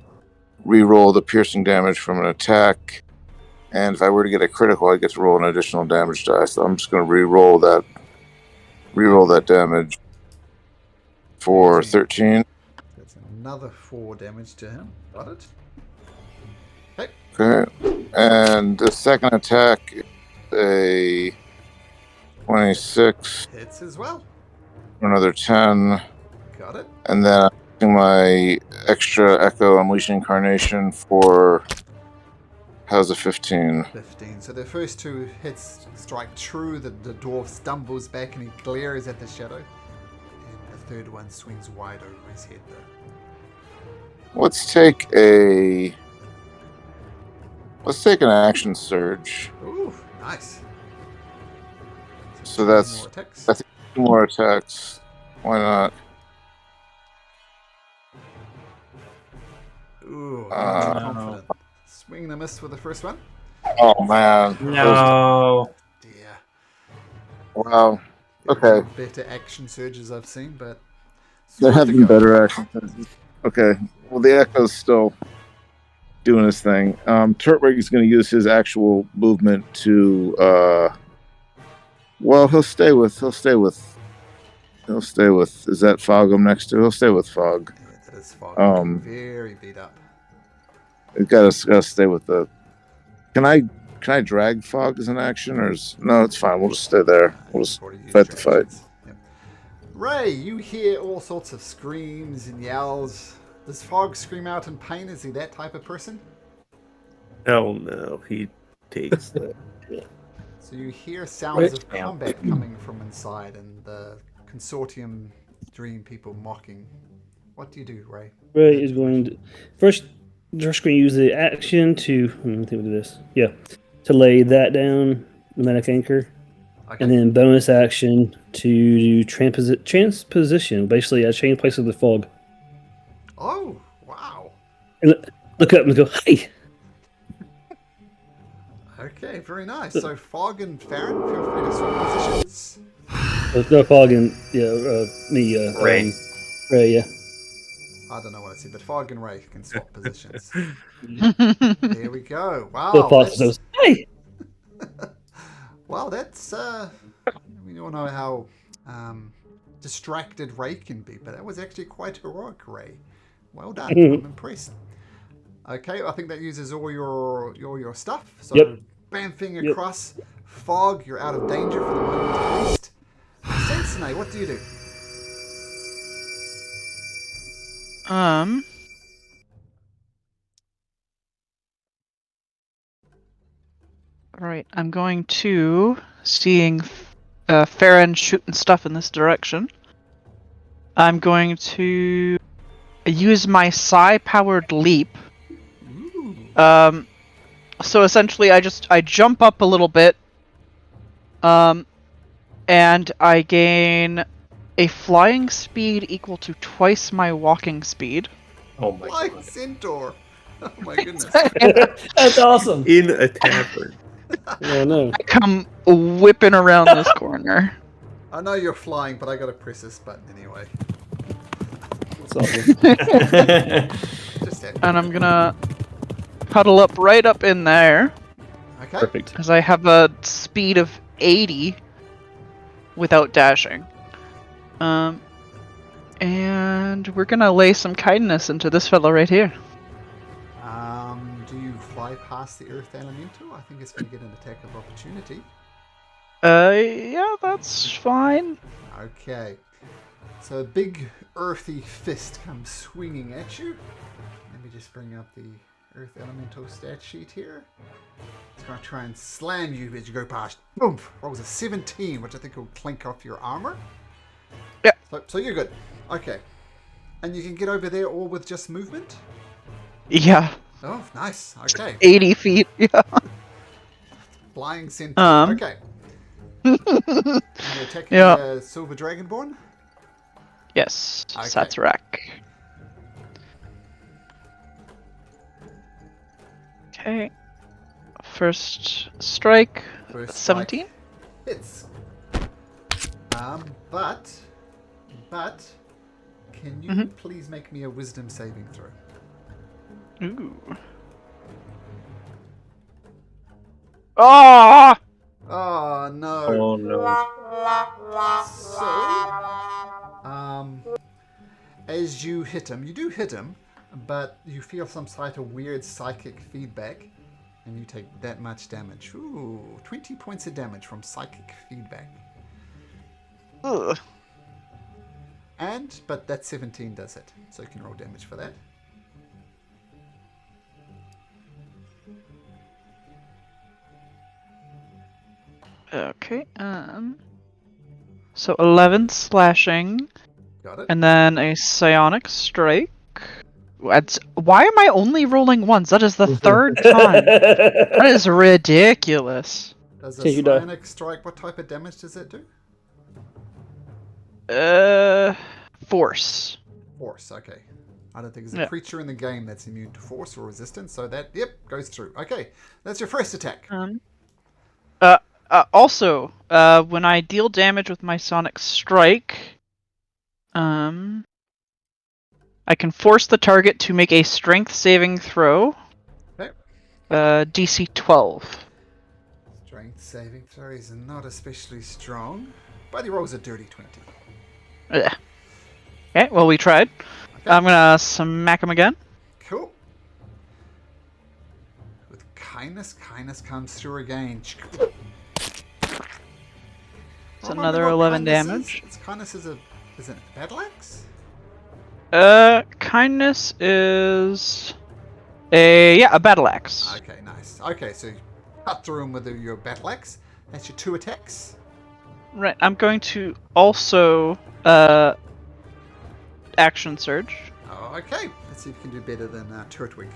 re-roll the piercing damage from an attack, and if I were to get a critical, I get to roll an additional damage die. So I'm just going to re-roll that damage for 13. That's another 4 damage to him. Got it. Okay, and the second attack is a 26. Hits as well. Another 10. Got it. And then I'm using my extra Echo Unleashing Incarnation for, how's a 15? 15. So the first 2 hits strike true. The dwarf stumbles back and he glares at the shadow. And the 3rd one swings wide over his head though. Let's take an action surge. Ooh, nice. So that's, more attacks. I think, 2 more attacks. Why not? Ooh, not too confident. Swing and a miss with the first one. Oh man. No. Dear. Wow. Okay. Better action surges I've seen, but There have been better action surges. Okay. Well, the Echo's still doing his thing. Turtwig is going to use his actual movement to. Well, he'll stay with. Is that Fog I'm next to? He'll stay with Fog. Yeah, that is Fog. Very beat up. We've got to stay with the. Can I drag Fog as an action, or no? It's fine. We'll just stay there. We'll just fight the fight. Yep. Ray, you hear all sorts of screams and yells. Does Fog scream out in pain? Is he that type of person? Oh no, he takes that. So you hear sounds of combat coming from inside, and the consortium dream people mocking. What do you do, Ray? Ray is going to first. Just going to use the action to. I think we'll do this. Yeah, to lay that down, the medic anchor, and then bonus action to do transposition. Basically, I change places with Fog. Oh, wow. And look up and go, hey! Okay, very nice. So Fog and Farron, feel free to swap positions. No, Fog and, me, Ray. Ray, yeah. I don't know what I said, but Fog and Ray can swap positions. There we go. Wow. That's, hey! Wow, that's, we all know how distracted Ray can be, but that was actually quite heroic, Ray. Well done. I'm impressed. Okay, I think that uses all your stuff. So bamfing across. Fog, you're out of danger for the moment at least. Sensei, what do you do? Right, I'm going to seeing Farron shooting stuff in this direction. I'm going to use my psi-powered leap. Ooh. So essentially, I jump up a little bit, and I gain a flying speed equal to twice my walking speed. Oh my Flying god. centaur. Oh my goodness. That's awesome. In a tavern. Yeah, no. I come whipping around this corner. I know you're flying, but I gotta press this button anyway. That's awesome. Just have And I'm gonna cuddle up right up in there, Okay. Perfect. because I have a speed of 80 without dashing. And we're gonna lay some kindness into this fellow right here. Do you fly past the Earth Elemental? I think it's going to get an attack of opportunity. Yeah, that's fine. Okay. So a big earthy fist comes swinging at you. Let me just bring up the Earth Elemental stat sheet here. It's going to try and slam you as you go past. Boom! Rolls a 17, which I think will clink off your armor. Yeah. So you're good. Okay. And you can get over there all with just movement? Yeah, Oh, nice. Okay. 80 feet. Yeah. Flying centaur. Okay. And you're attacking Yeah. the Silver Dragonborn? Yes, Okay. Satsarak. Okay. First strike. First 17. Hits. But can you please make me a wisdom saving throw? Ooh. Ah! Oh no. Oh no. So, as you hit him, you do hit him, but you feel some sort of weird psychic feedback, and you take that much damage. Ooh, 20 points of damage from psychic feedback. Ugh. But that 17 does it, so you can roll damage for that. Okay. So 11 slashing, Got it. and then a psionic strike. Why am I only rolling ones? That is the third time. That is ridiculous. Does a Change your die. psionic strike, what type of damage does it do? Force. Force, okay. I don't think there's a Yeah. creature in the game that's immune to force or resistance, so that, yep, goes through. Okay, that's your first attack. Also, when I deal damage with my sonic strike, I can force the target to make a strength saving throw. Okay. DC 12. Strength saving throw is not especially strong, but he rolls a dirty 20. Ugh. Okay, well, we tried. Okay. I'm gonna smack him again. Cool. With kindness comes through again. It's another 11 damage. Kindness is it a battle axe? Kindness is a battle axe. Okay, nice. Okay, so you cut through him with your battle axe. That's your 2 attacks. Right, I'm going to also action surge. Oh, okay. Let's see if you can do better than Turtwig.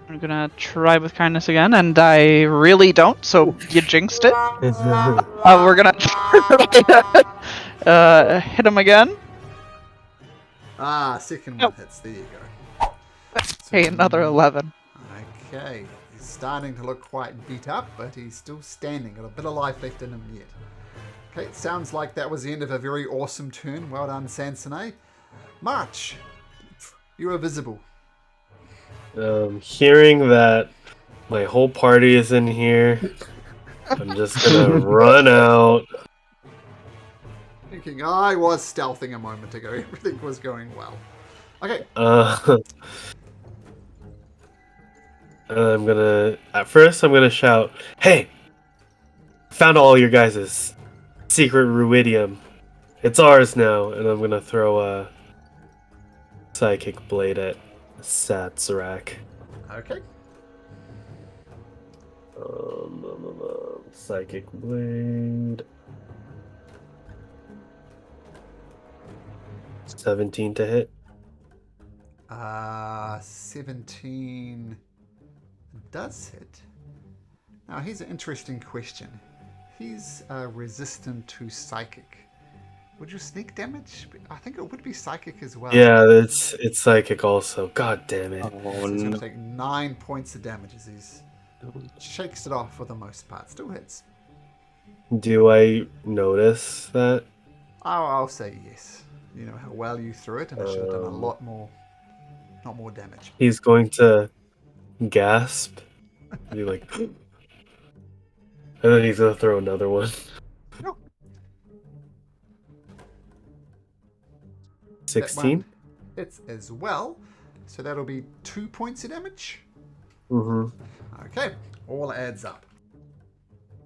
I'm gonna try with kindness again, and I really don't, so you jinxed it. We're gonna hit him again. Second one hits. There you go. Hey, another 11. Okay. He's starting to look quite beat up, but he's still standing. Got a bit of life left in him yet. Okay, it sounds like that was the end of a very awesome turn. Well done, Sansone. March. You are visible. Hearing that my whole party is in here, I'm just gonna run out. Thinking, I was stealthing a moment ago. Everything was going well. Okay. At first I'm gonna shout, "Hey! Found all your guys' secret ruidium. It's ours now." And I'm gonna throw a psychic blade at Satsarak. Okay. Psychic blade. 17 to hit. 17 does hit. Now, here's an interesting question. He's resistant to psychic. Would you sneak damage? I think it would be psychic as well. Yeah, it's psychic also. God damn it. So he's going to take 9 points of damage as he shakes it off for the most part. Still hits. Do I notice that? I'll say yes. You know how well you threw it, and I should have done a lot more, not more damage. He's going to gasp. Be like, and then he's going to throw another one. No. 16? Hits as well. So that'll be 2 points of damage. Mm-hmm. Okay, all adds up.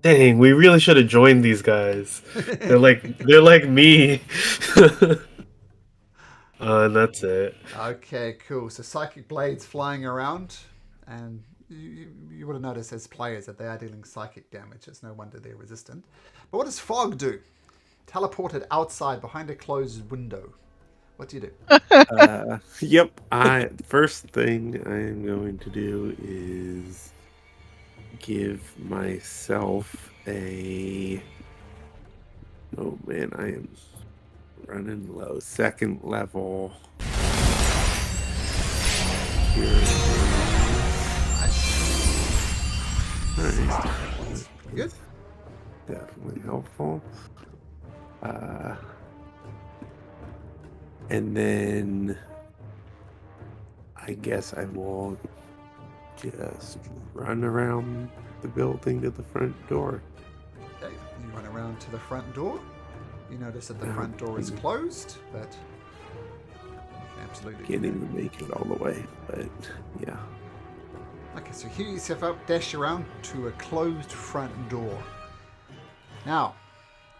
Dang, we really should have joined these guys. They're like me. And that's it. Okay, cool. So psychic blades flying around, and you would have noticed as players that they are dealing psychic damage. It's no wonder they're resistant. But what does fog do? Teleported outside behind a closed window. What do you do? Yep. First thing I am going to do is give myself a. Oh man, I am running low. Second level. Nice. Good. Definitely helpful. And then I guess I will just run around the building to the front door. Okay, you run around to the front door. You notice that the front door is closed, but absolutely Can't even make it all the way, but yeah. Okay, so heal yourself up, dash around to a closed front door. Now,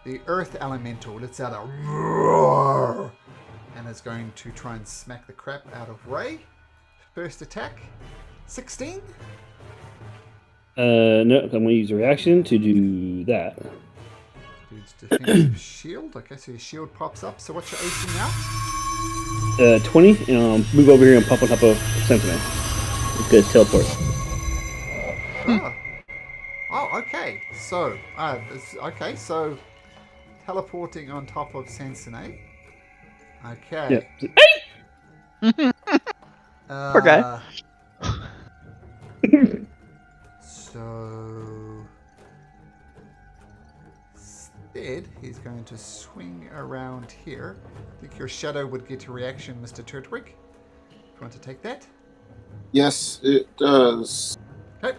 the Earth Elemental lets out a roar and is going to try and smack the crap out of Ray. First attack, 16. No, I'm going to use a reaction to do that. Dude's defensive shield. Okay, so your shield pops up. So what's your AC now? 20, and move over here and pop on top of Simpleton. It's good teleport. Oh, okay. So, so teleporting on top of Sensei. Okay. Yep. Poor guy. So instead, he's going to swing around here. I think your shadow would get a reaction, Mr. Turtwig. Do you want to take that? Yes, it does. Okay.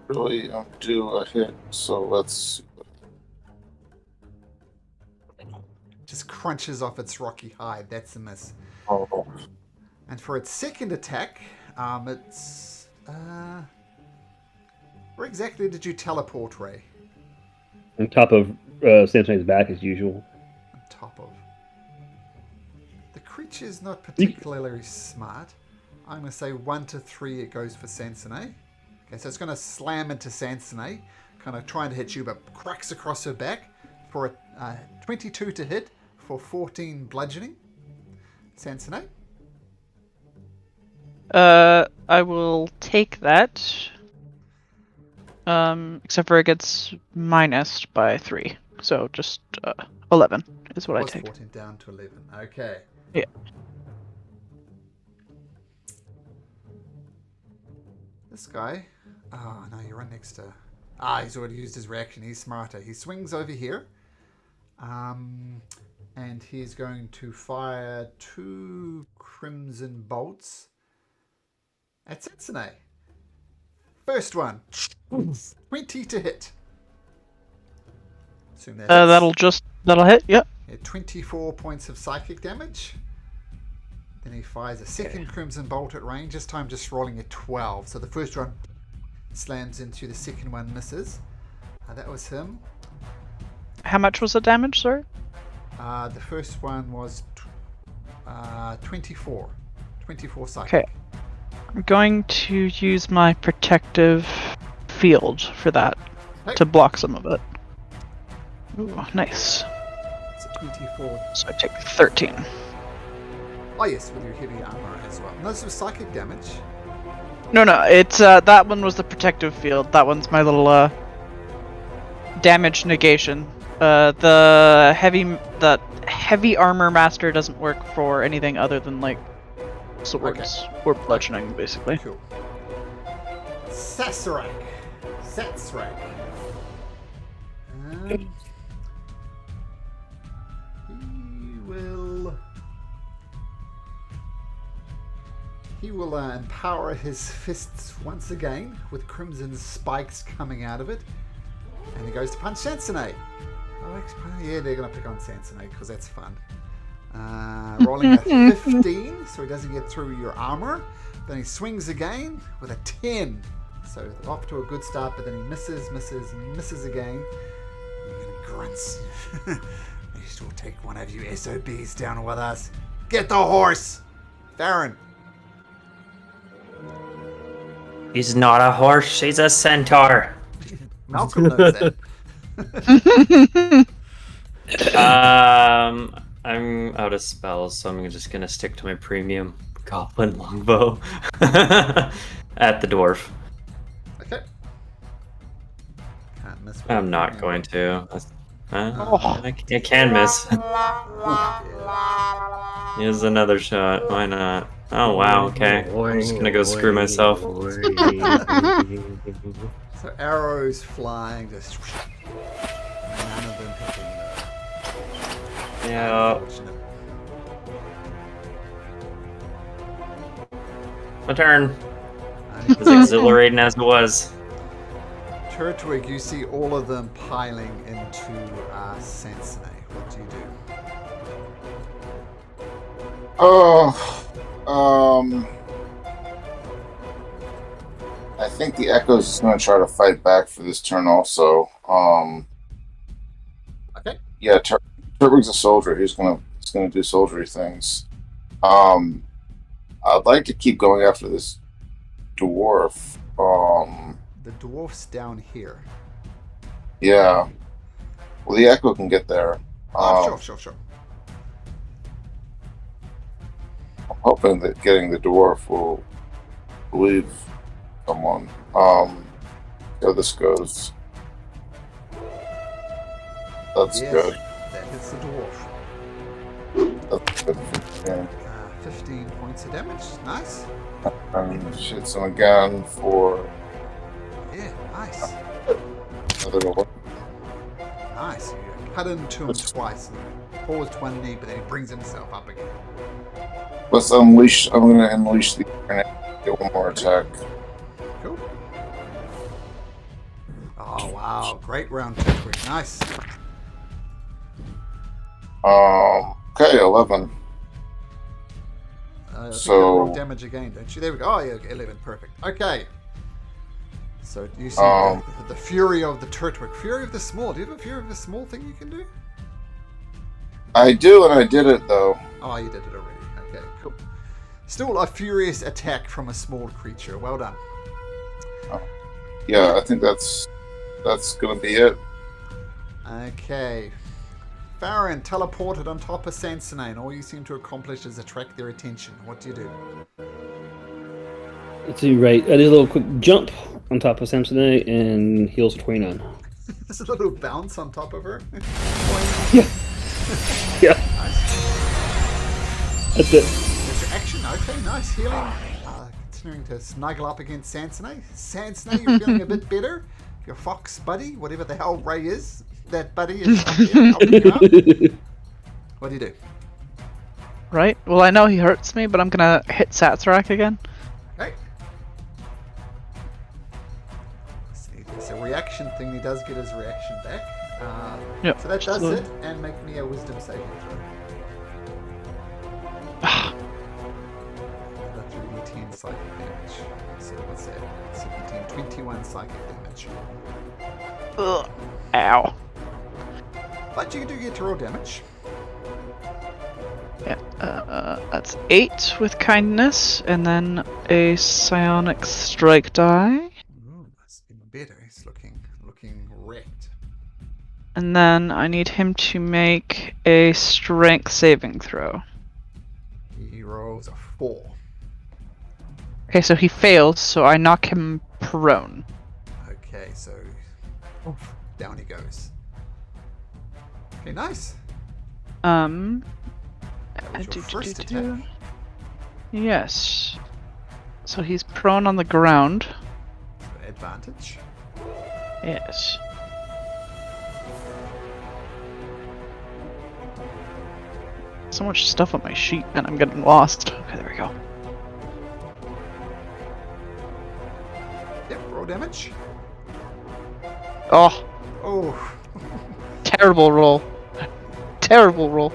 Really do a hit, so let's. Just crunches off its rocky hide. That's a miss. Oh. And for its second attack, it's where exactly did you teleport, Ray? On top of Samson's back as usual. On top of. The creature's not particularly smart. I'm going to say 1 to 3 it goes for Sansonay. Okay, so it's going to slam into Sansonay, kind of trying to hit you, but cracks across her back for a 22 to hit for 14 bludgeoning. Sansonay? I will take that. Except for it gets minused by 3. So just 11 is what I take. 14 down to 11. Okay. Yeah. This guy. Oh, no, you're right next to. He's already used his reaction. He's smarter. He swings over here. And he's going to fire 2 crimson bolts at Sensei. First one. 20 to hit. Assume that that'll hit, yep. Yeah, 24 points of psychic damage. Then he fires a second crimson bolt at range, this time just rolling a 12. So the first one slams into, the second one misses. That was him. How much was the damage, sir? The first one was 24. 24 psychic. Okay. I'm going to use my protective field for that to block some of it. Ooh, nice. It's a 24. So I take 13. Oh yes, with your heavy armor as well. No, this was psychic damage. No, it's that one was the protective field. That one's my little damage negation. The heavy armor master doesn't work for anything other than like swords or bludgeoning, basically. Cool. Sazerac. He will empower his fists once again with crimson spikes coming out of it, and he goes to punch Sansonay. Yeah, they're gonna pick on Sansonay because that's fun. Rolling a 15, so he doesn't get through your armor. Then he swings again with a 10. So off to a good start, but then he misses again. And then he grunts. We still take one of you SOBs down with us. Get the horse! Farron. He's not a horse, he's a centaur. Malcolm knows that. I'm out of spells, so I'm just gonna stick to my premium goblin longbow at the dwarf. Okay. Can't miss. I'm not going to. I can miss. Here's another shot. Why not? Oh wow. Okay. I'm just gonna go screw myself. So arrows flying, just none of them hitting. Yeah. My turn. As exhilarating as it was. Turtwig, you see all of them piling into Sansonay. What do you do? I think the Echo's is going to try to fight back for this turn also. Okay. Yeah, Turtwig's a soldier. He's going to do soldiery things. I'd like to keep going after this dwarf. The dwarf's down here. Yeah. Well, the Echo can get there. Sure. I'm hoping that getting the dwarf will leave someone. So this goes. That's good. That hits the dwarf. That's good. 15 points of damage. Nice. And shits him again for. Yeah, nice. Another one. Nice. You cut into him twice. He paused one knee, but then he brings himself up again. Let's unleash. I'm going to unleash the get one more attack. Cool. Oh wow! Great round, Turtwig. Nice. Okay, 11. I think So- you roll damage again, don't you? There we go. Oh yeah, okay, 11. Perfect. Okay. So you see the fury of the Turtwig. Fury of the Small. Do you have a Fury of the Small thing you can do? I do, and I did it though. Oh, you did it already. Okay, cool. Still a furious attack from a small creature. Well done. Yeah, I think that's gonna be it. Okay. Farron teleported on top of Sansonay, and all you seem to accomplish is attract their attention. What do you do? Let's do right. I did a little quick jump on top of Samsonite and heals 29. Just a little bounce on top of her. Yeah. Yeah. Nice. That's it. That's your action. Okay, nice. Healing. Continuing to snuggle up against Sansonay. Sansonay, you're feeling a bit better. Your fox buddy, whatever the hell Ray is, that buddy is up here helping you out. What do you do? Right. Well, I know he hurts me, but I'm gonna hit Sazerac again. Okay. See, it's a reaction thing. He does get his reaction back. Yep. So that does it, and make me a wisdom saving throw. That's 3d10 psychic damage. So what's that? 17, 21 psychic damage. Ugh. Ow. But you do get to roll damage. Yeah. That's 8 with kindness, and then a psionic strike die, Ooh, that's even better. He's looking wrecked. and then I need him to make a strength saving throw. He rolls a 4. Okay, so he fails, so I knock him prone. Okay, so down he goes. Okay, nice. That was your first attack. Yes. So he's prone on the ground. So advantage. Yes. So much stuff on my sheet, and I'm getting lost. Okay, there we go. Yep, roll damage. Oh, Oh, terrible roll. Terrible roll.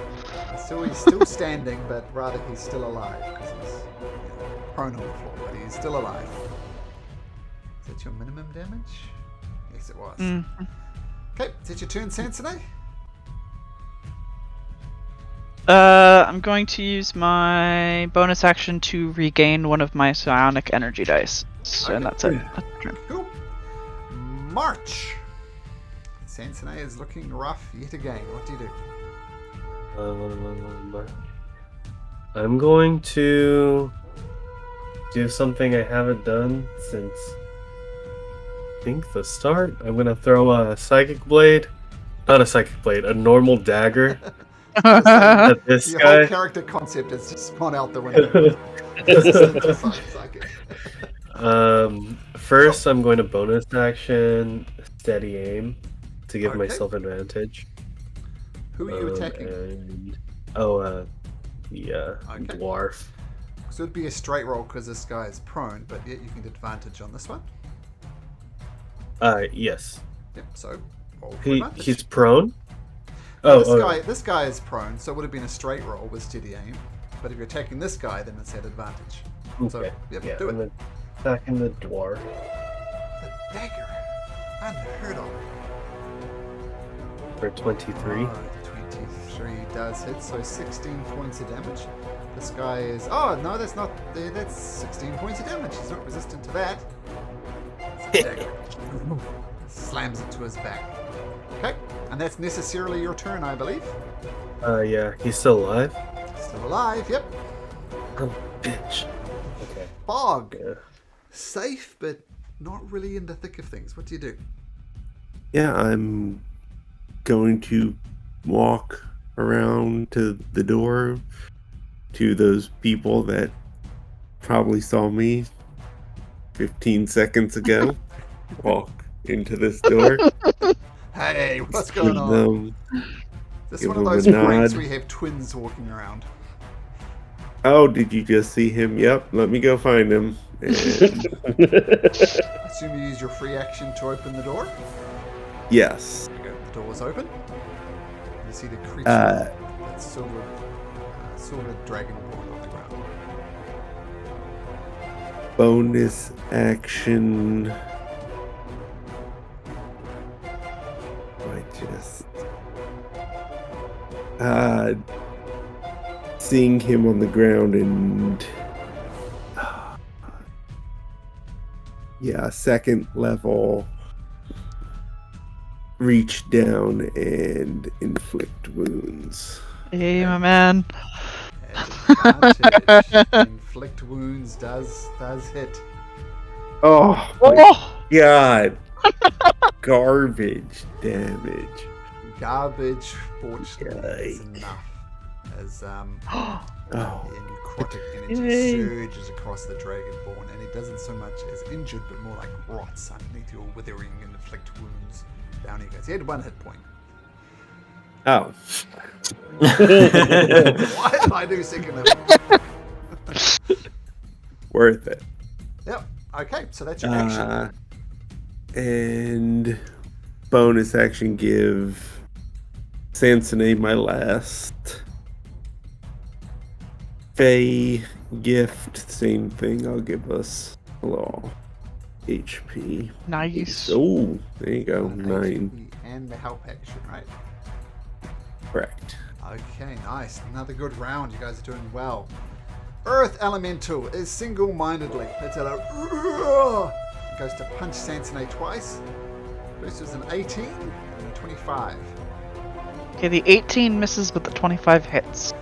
so he's still standing, but rather he's still alive because he's prone on the floor, but he's still alive. Is that your minimum damage? Yes, it was. Okay, is it your turn, Sansone? I'm going to use my bonus action to regain one of my psionic energy dice. So, and that's it. That's my turn. Cool. March. Sansone is looking rough yet again. What do you do? I'm going to do something I haven't done since I think the start. I'm going to throw a psychic blade. Not a psychic blade, a normal dagger. At this Your guy. whole character concept has just gone out the window. Resistant to psychic. First, I'm going to bonus action steady aim to give Okay. myself advantage. Who are you attacking? The Okay. dwarf. So it'd be a straight roll because this guy is prone, but yet you can get advantage on this one. Yes. Yep, so roll for advantage. He's prone. This guy is prone, so it would have been a straight roll with steady aim. But if you're attacking this guy, then it's at advantage. So, Okay. yep, Yeah, do it. I'm attacking the dwarf. The dagger. Unheard of. For 23. 23 does hit, so 16 points of damage. This guy is... Oh, no, that's not... That's 16 points of damage. He's not resistant to that. It's a dagger. Slams it to his back. Okay, and that's necessarily your turn, I believe. Yeah, he's still alive. Still alive, yep. Oh, bitch. Okay. Fog. Yeah. Safe, but not really in the thick of things. What do you do? Yeah, I'm going to walk around to the door to those people that probably saw me 15 seconds ago. Walk into this door. Hey, what's going on? Them, This is give one of them those a pranks nod. where you have twins walking around. Oh, did you just see him? Yep, let me go find him. And I assume you use your free action to open the door. yes. There you go. The door's open. You see the creature, that silver dragonborn on the ground. Bonus action. I just seeing him on the ground and second level, reach down and inflict wounds. Hey, my man. Advantage. Inflict wounds does hit. Oh Oh! God. Garbage damage. Garbage, fortunately, is Yikes. enough. As Oh. necrotic energy Yay. surges across the dragonborn, and it doesn't so much as injured, but more like rots underneath your withering and inflict wounds. Down he goes. He had 1 hit point. Oh. Why did I do second level? Worth it. Yep. Okay, so that's your action. And bonus action, give Sansone my last Fey gift. Same thing. I'll give us a little HP. Nice. Oh, there you go. HP 9. and the help action, right? Correct. Okay, nice. Another good round. You guys are doing well. Earth Elemental is single-mindedly. It's at a... Goes to punch Sansone twice. First is an 18 and a 25. Okay, the 18 misses, but the 25 hits.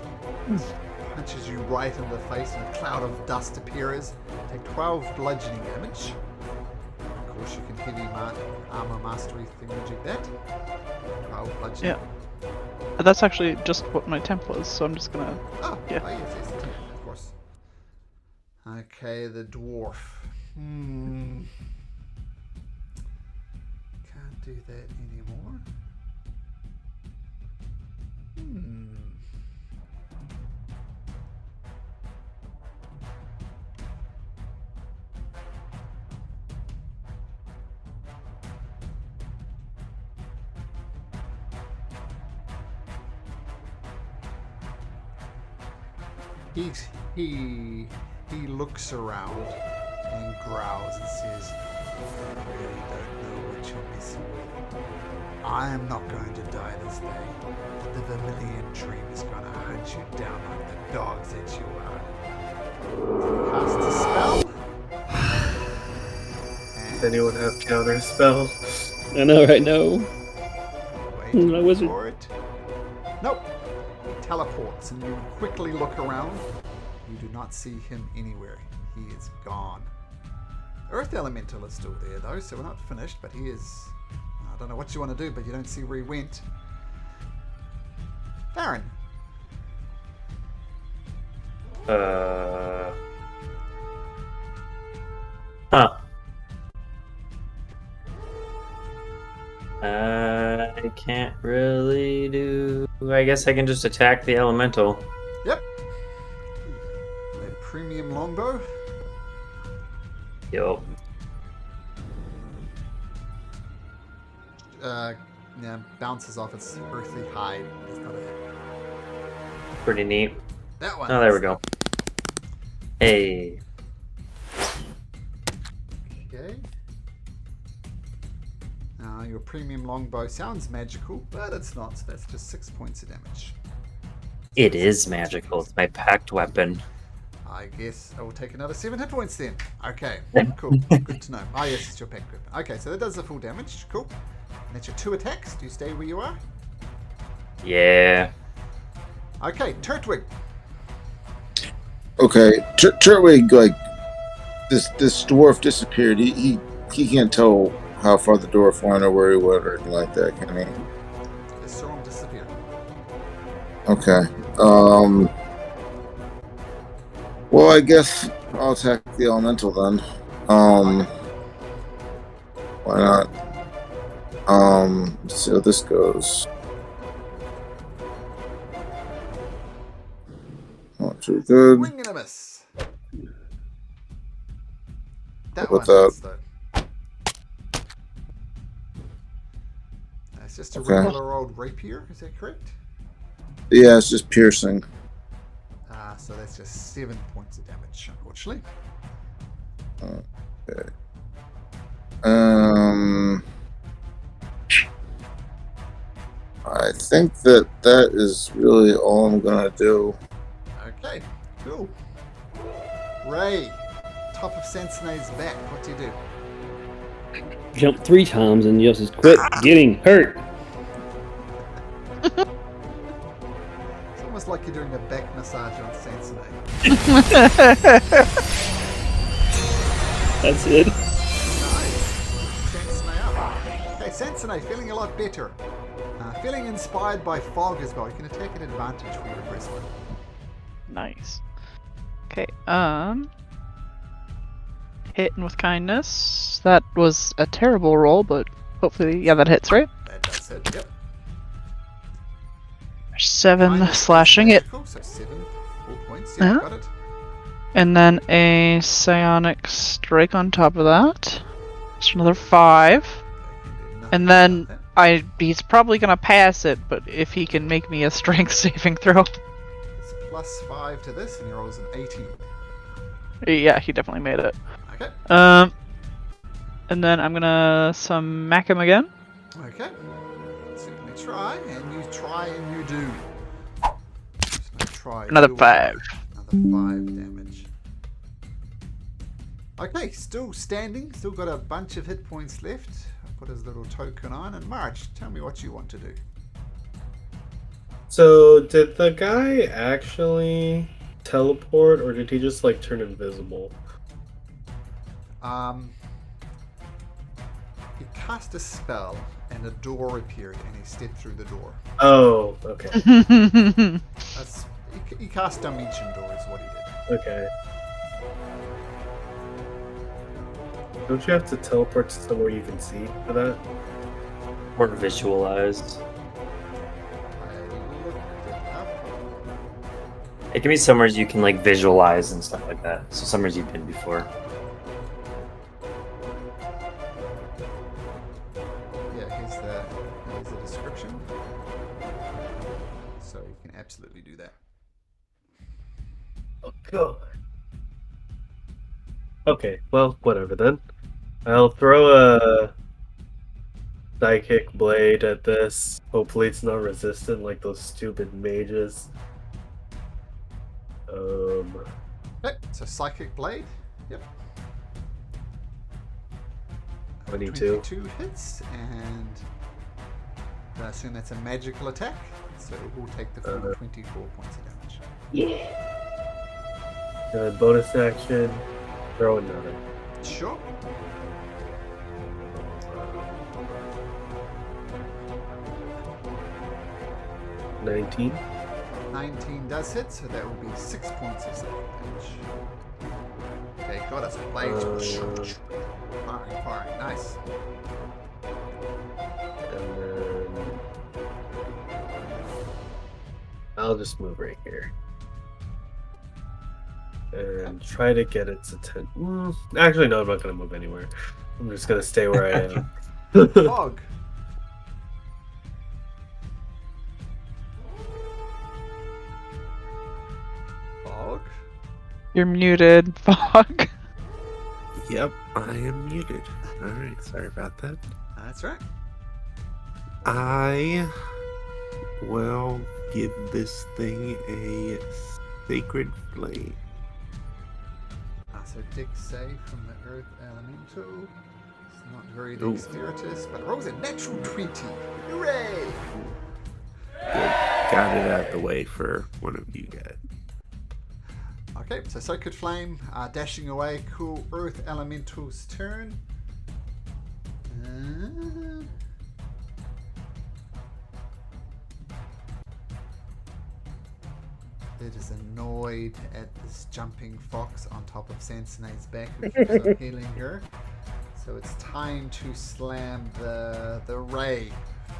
punches you right in the face and a cloud of dust appears. Take 12 bludgeoning damage. Of course, you can heavy armor mastery thingamajig that. 12 bludgeoning. Yeah. That's actually just what my temp was, so I'm just gonna... Oh, yeah. oh yes, the temp, of course. Okay, the dwarf. Can't do that anymore. He looks around and growls and says, I really don't know what you're messing with. I am not going to die this day. The Vermilion Dream is going to hunt you down like the dogs that you are. Cast a spell. Does anyone have counter spell? I know, right? No. Waiting No wizard. for it. Nope. He teleports and you quickly look around. You do not see him anywhere. He is gone. Earth Elemental is still there though, so we're not finished, but he is... I don't know what you want to do, but you don't see where he went. Farron. Huh. I can't really do... I guess I can just attack the elemental. Yep. The premium longbow. Yo. Yeah, bounces off its earthy hide. It's not a hit. Pretty neat. That one. Oh, there we go. Hey. Okay. Now your premium longbow sounds magical, but it's not. So that's just 6 points of damage. It is magical. It's my packed weapon. I guess I will take another 7 hit points then. Okay, cool. Good to know. Oh yes, it's your packed weapon. Okay, so that does the full damage. Cool. And that's your 2 attacks. Do you stay where you are? Yeah. Okay, Turtwig. Okay, Turtwig, like this dwarf disappeared. He can't tell how far the dwarf went or where he went or anything like that, can he? Just saw him disappear. Okay. Well, I guess I'll attack the elemental then. Why not? Let's see how this goes. Not too good. Swing and a miss. That How one about hits, though. It's just a Okay. regular old rapier, is that correct? Yeah, it's just piercing. So that's just 7 points of damage, unfortunately. Okay. I think that is really all I'm gonna do. Okay, cool. Ray, top of Sensene's back. What do you do? Jump 3 times and yells, says, "Quit getting hurt." It's almost like you're doing a back massage on Sensene. That's it. Nice. Sensene up. Okay, Sensene, feeling a lot better. Feeling inspired by fog as well. You can attack an advantage for your aggressive. Nice. Okay, hitting with kindness. That was a terrible roll, but hopefully, yeah, that hits, right? That does hit, yep. 7 Kindness is slashing it. magical, so 7 full points. Yeah, Uh-huh. got it. And then a psionic strike on top of that. Just another 5. And then he's probably gonna pass it, but if he can make me a strength saving throw. It's +5 to this, and he rolls an 18. Yeah, he definitely made it. Okay. And then I'm gonna smack him again. Okay. So let me try, and you try, and you do. Just no try. Another do 5. Another 5 damage. Okay, still standing, still got a bunch of hit points left. I'll put his little token on, and March, tell me what you want to do. So, did the guy actually teleport, or did he just like turn invisible? He cast a spell, and a door appeared, and he stepped through the door. Oh, okay. He cast Dimension Door, is what he did. Okay. Don't you have to teleport to somewhere you can see for that? Or visualize. I looked it up. It can be somewhere you can like visualize and stuff like that. So somewhere you've been before. Yeah, here's the description. So you can absolutely do that. Oh, God. Okay, well, whatever then. I'll throw a psychic blade at this. Hopefully it's not resistant like those stupid mages. Okay, so Psychic Blade. Yep. 22. 22 hits, and I assume that's a magical attack, so we'll take the full 24 points of damage. Bonus action, throw another. Sure. Uh, 19. 19 does hit, so that will be 6 points of psychic damage. Okay, got us. Blades. Firing, nice. And then I'll just move right here. And try to get its attention. Actually, no, I'm not going to move anywhere. I'm just going to stay where I am. Fog. Fog? You're muted, Fog. Yep, I am muted. Alright, sorry about that. That's right. I will give this thing a sacred flame. So Dick save from the Earth Elemental. It's not very dexterous, but rolls a natural 20. Hooray! Got it out of the way for one of you guys. Okay, so Sacred Flame, dashing away. Cool. Earth Elemental's turn. It is annoyed at this jumping fox on top of Sansone's back, who keeps on healing her. So it's time to slam the ray.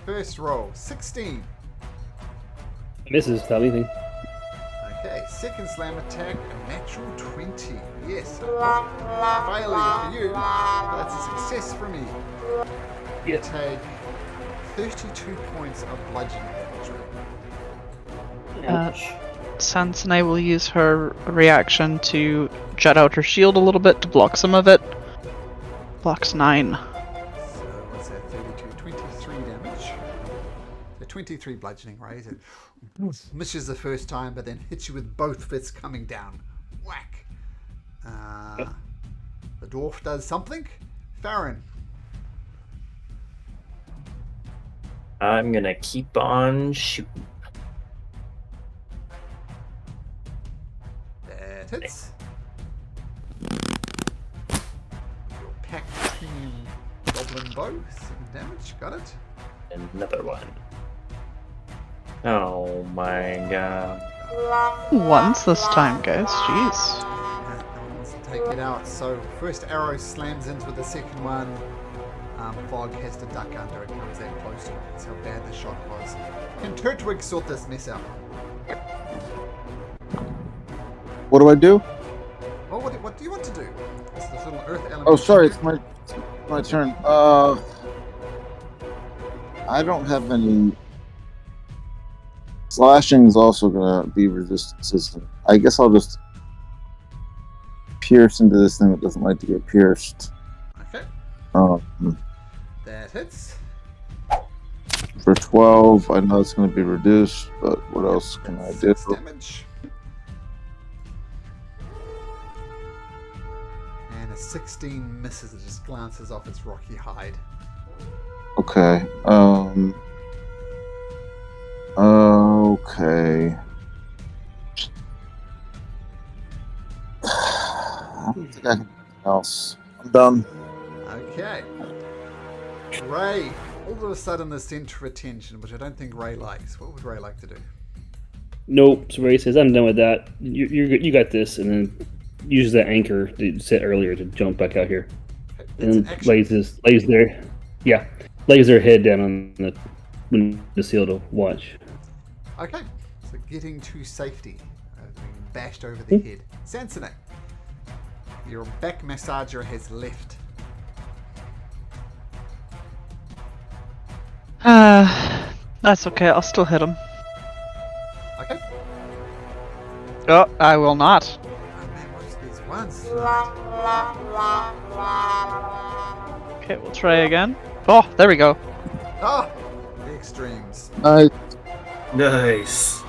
First roll, 16. Misses without anything. Okay, second slam attack, a natural 20. Yes. Failure for you. That's a success for me. You take 32 points of bludgeoning damage. Sansonai will use her reaction to jet out her shield a little bit to block some of it. Blocks 9. So what's that? 32, 23 damage. So 23 bludgeoning, right? It misses the first time, but then hits you with both fists coming down. Whack. The dwarf does something. Farron. I'm gonna keep on shooting. That hits. Your packed team goblin bow. 7 damage. Got it. Another one. Oh my god. Once this time, guys. Jeez. No one wants to take it out. So first arrow slams into the second one. Fog has to duck under. It comes that close to it. That's how bad the shot was. Can Turtwig sort this mess out? What do I do? Well, what do you want to do? It's this little earth element. Oh, sorry, it's my turn. I don't have any. Slashing is also gonna be resistance. I guess I'll just pierce into this thing that doesn't like to get pierced. Okay. That hits. For 12, I know it's going to be reduced, but what else can I do? 6 damage. And a 16 misses. It just glances off its rocky hide. Okay. Okay. don't think I can do anything else. I'm done. Okay. Ray, all of a sudden the center of attention, which I don't think Ray likes. What would Ray like to do? Nope. So Ray says, "I'm done with that. You got this," and then uses that anchor that you set earlier to jump back out here, and then lays their head down on the windowsill to watch. Okay, so getting to safety, being bashed over the head. Sansone, your back massager has left. That's okay. I'll still hit him. Okay. Oh, I will not. Oh man, what's these ones? Okay, we'll try again. Oh, there we go. Oh, the extremes. Nice.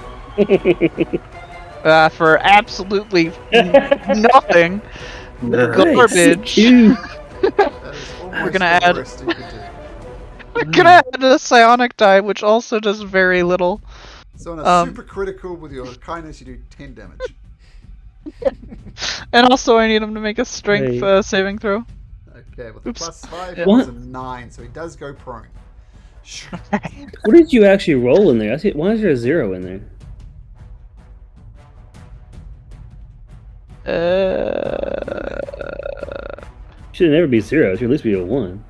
For absolutely nothing. Nice. Garbage. That is We're gonna add. you could do. We're gonna add a psionic die, which also does very little. So on a super critical with your kindness, you do 10 damage. And also, I need him to make a strength saving throw. Okay, with the +5, Yeah. it's a 9, so he does go prone. What did you actually roll in there? I see. Why is there a 0 in there? Should never be 0. It should at least be a 1.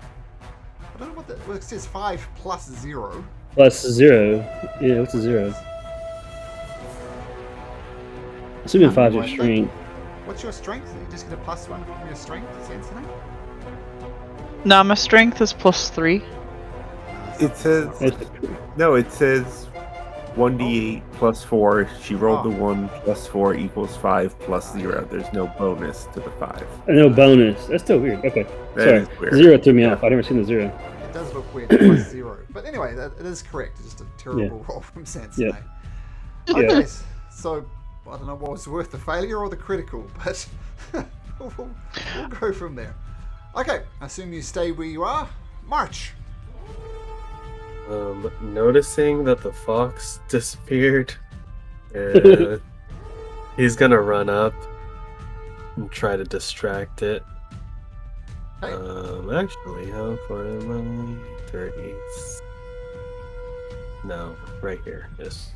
I don't know what that. Well, it says 5 plus 0. Plus 0. Yeah, what's a 0? Assuming 5's your strength. What's your strength? You just get a +1 from your strength, Sansone? Nah, my strength is +3. It says no. It says 1d8 plus 4. She rolled the 1 plus 4 equals 5 plus 0. There's no bonus to the 5. No bonus. That's still weird. Okay, sorry. Weird. 0 threw me off. I've never seen the 0. It does look weird, +0. But anyway, it is correct. It's just a terrible roll from Sansone. Okay, so I don't know what was worth, the failure or the critical, but we'll go from there. Okay, I assume you stay where you are. March. Noticing that the fox disappeared, he's gonna run up and try to distract it. Okay. Actually, how far am I? 30. No, right here. Yes.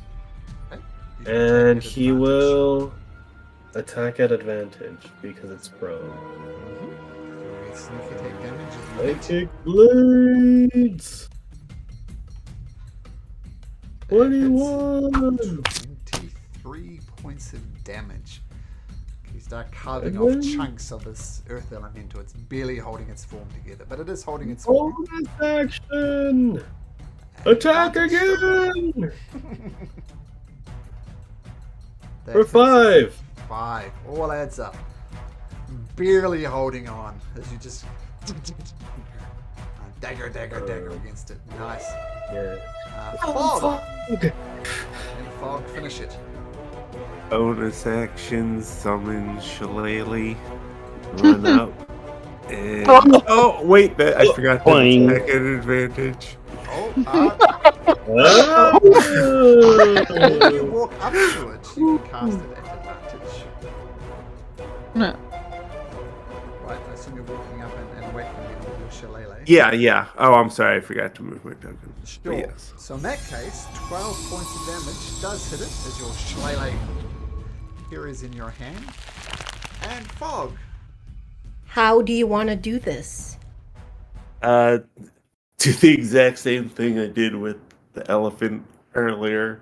Okay. And he will attack at advantage because it's prone. Sneaky take damage. Psychic blades. 21. 23 points of damage. You start carving off chunks of this earth elemental. It's barely holding its form together, but it is holding its form. Bonus action. Attack again. For 5. 5. All adds up. Barely holding on as you just dagger against it. Nice. Yeah. Fog. And Fog, finish it. Bonus action, summon Shillelagh, run up, and wait, I forgot to attack at advantage. If you walk up to it, you can cast it at advantage. No. Right, I assume you're walking up and whacking it with your shillelagh. Yeah. Oh, I'm sorry, I forgot to move my token. Sure. Yes. So in that case, 12 points of damage does hit it as your shillelagh here is in your hand. And Fog. How do you want to do this? Do the exact same thing I did with the elephant earlier,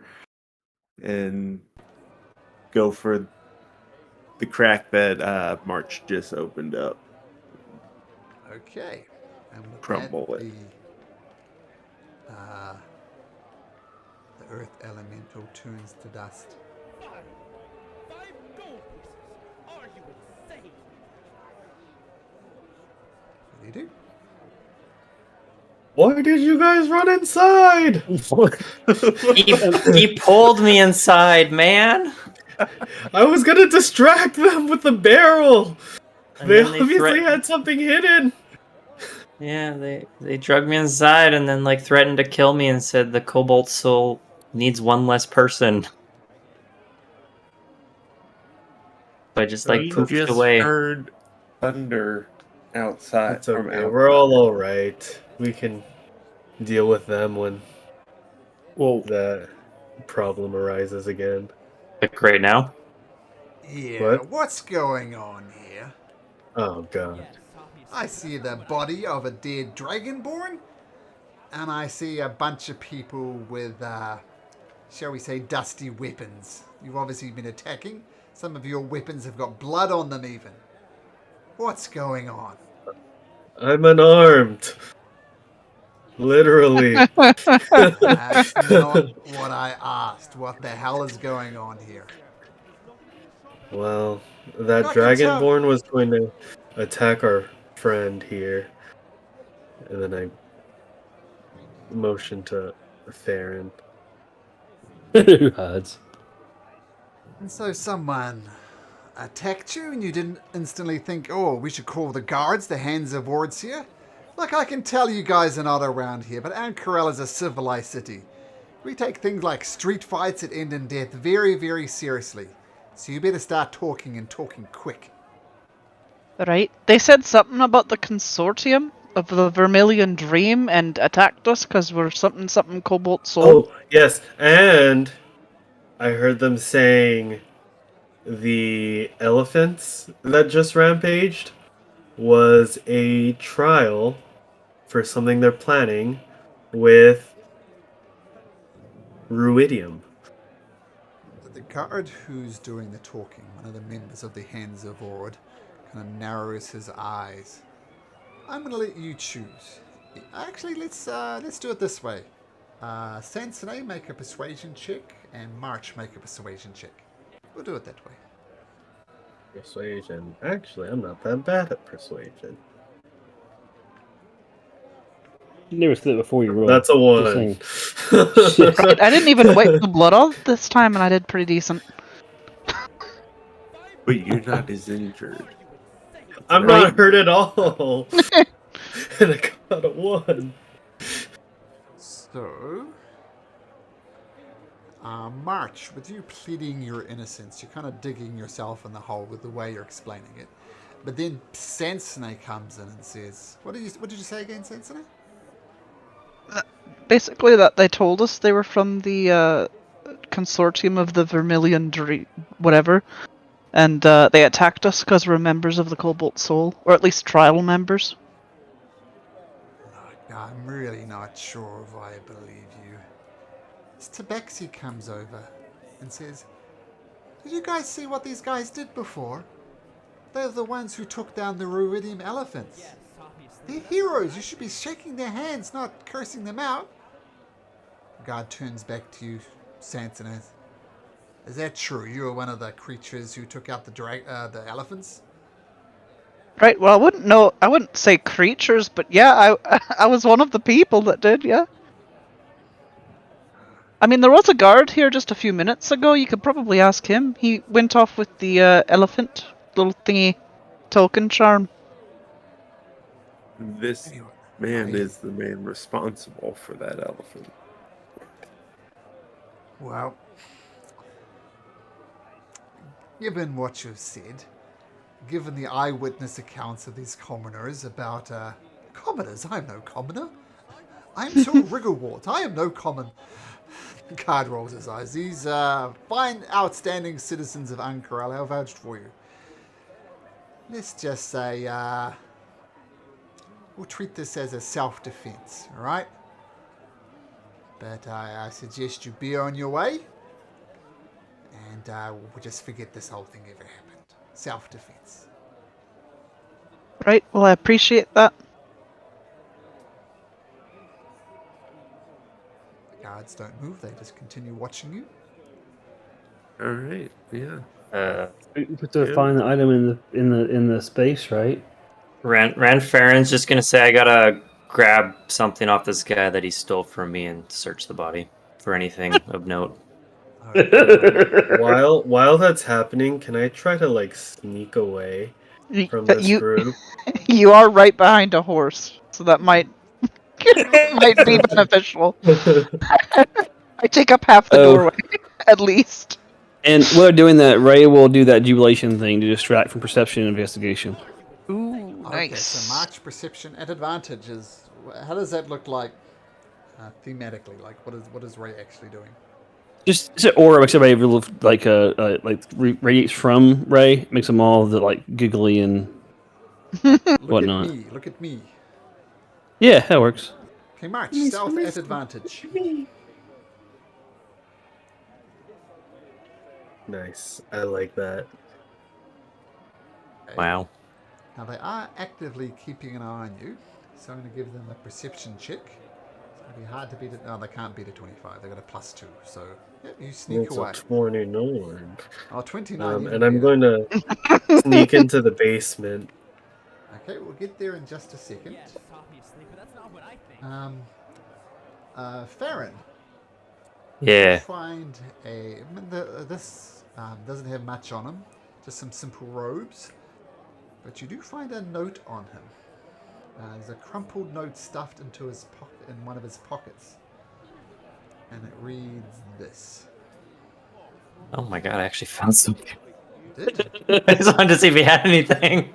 and go for the crack that March just opened up. Okay. And with Crumble that, it. The earth elemental turns to dust. What do you do? Why did you guys run inside? He pulled me inside, man. I was gonna distract them with the barrel. And They then obviously had something hidden. Yeah, they drugged me inside and then threatened to kill me and said the cobalt soul needs one less person. I just poofed away. Heard thunder outside. It's okay. We're all right. We can deal with them when the problem arises again. Like right now? Yeah, What? what's going on here? Oh god. I see the body of a dead dragonborn, and I see a bunch of people with, shall we say, dusty weapons. You've obviously been attacking. Some of your weapons have got blood on them even. What's going on? I'm unarmed. Literally. That's not what I asked. What the hell is going on here? Well, that I can tell. dragonborn was going to attack our friend here. And then I motioned to Theron. Who hides? And so someone attacked you and you didn't instantly think, oh, we should call the guards, the hands of wards here? Look, I can tell you guys are not around here, but Ank'Harel is a civilized city. We take things like street fights that end in death very, very seriously. So you better start talking and talking quick. Right. They said something about the consortium of the Vermilion Dream and attacked us because we're something Cobalt Soul. Oh, yes. And I heard them saying the elephants that just rampaged was a trial for something they're planning with Ruidium. The guard who's doing the talking, one of the members of the Hands of Ord, kind of narrows his eyes. I'm going to let you choose. Actually, let's do it this way. Sansone, make a persuasion check, and March, make a persuasion check. We'll do it that way. Persuasion. Actually, I'm not that bad at persuasion. You never said it before you rolled. That's a 1. Right, I didn't even wipe the blood off this time, and I did pretty decent. But you're not as injured. I'm not hurt at all. And I got a 1. So, March, with you pleading your innocence, you're kind of digging yourself in the hole with the way you're explaining it. But then Sansone comes in and says, what did you say again, Sansone? Basically, that they told us they were from the consortium of the Vermilion Dream, whatever, and they attacked us because we're members of the Cobalt Soul, or at least trial members. I'm really not sure if I believe you. This Tabaxi comes over and says, did you guys see what these guys did before? They're the ones who took down the Ruidium elephants. They're heroes. You should be shaking their hands, not cursing them out. The guard turns back to you, Sansone. Is that true? You were one of the creatures who took out the elephants? Right, well, I wouldn't say creatures, but yeah, I was one of the people that did, yeah. I mean, there was a guard here just a few minutes ago. You could probably ask him. He went off with the elephant little thingy token charm. This man is the man responsible for that elephant. Well, given what you've said, given the eyewitness accounts of these commoners about... commoners? I'm no commoner. I'm so Riggerwort. I am no common... The guard rolls his eyes. These fine, outstanding citizens of Ank'Harel have vouched for you. Let's just say... we'll treat this as a self-defense, alright? But I suggest you be on your way. And we'll just forget this whole thing ever happened. Self-defense. Right, well, I appreciate that. The guards don't move, they just continue watching you. Alright, yeah. We have to find the item in the space, right? Ranfaron's just gonna say, I gotta grab something off this guy that he stole from me and search the body for anything of note. While that's happening, can I try to sneak away from this group? You are right behind a horse, so that might be beneficial. I take up half the doorway, at least. And while doing that, Ray will do that jubilation thing to distract from perception and investigation. Ooh. Okay, Nice. so March perception at advantage is. How does that look like thematically? Like, what is Ray actually doing? Just it's an aura makes everybody radiates from Ray, makes them all giggly and whatnot. Look at me. Yeah, that works. Okay, March, stealth at advantage. Nice. I like that. Okay. Wow. Now they are actively keeping an eye on you, so I'm going to give them a perception check. It's going to be hard to beat it. No, they can't beat a 25. They got a +2, so yeah, you sneak It's away. a 29. 29. And I'm going to sneak into the basement. Okay, we'll get there in just a second. Farron. Yeah. You find this doesn't have much on him, just some simple robes, but you do find a note on him. There's a crumpled note stuffed into his pocket, in one of his pockets, and it reads this. Oh my god, I actually found something. You did? I just wanted to see if he had anything.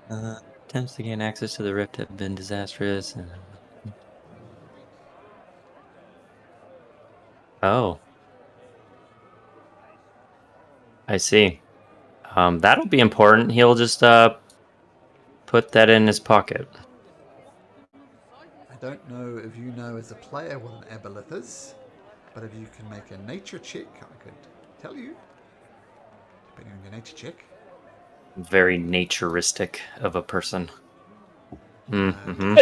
Attempts to gain access to the rift have been disastrous. Oh. I see. That'll be important. He'll just put that in his pocket. I don't know if you know as a player what an aboleth is, but if you can make a nature check, I could tell you, depending on your nature check. Very naturistic of a person. Mm-hmm.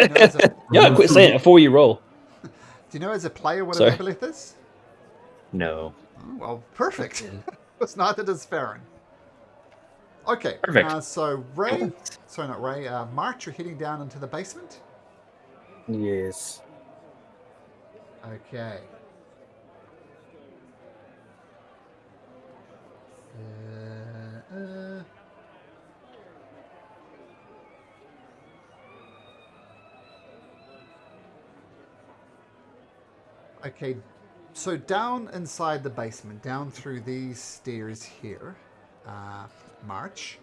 Yeah, quit saying it before you roll. Do you know as a player what Sorry. an aboleth is? No. Oh, well, perfect. It's neither does Farron. Okay, Perfect. so Ray, sorry, not Ray, March, you're heading down into the basement. Yes. Okay. Okay, so down inside the basement, down through these stairs here, March,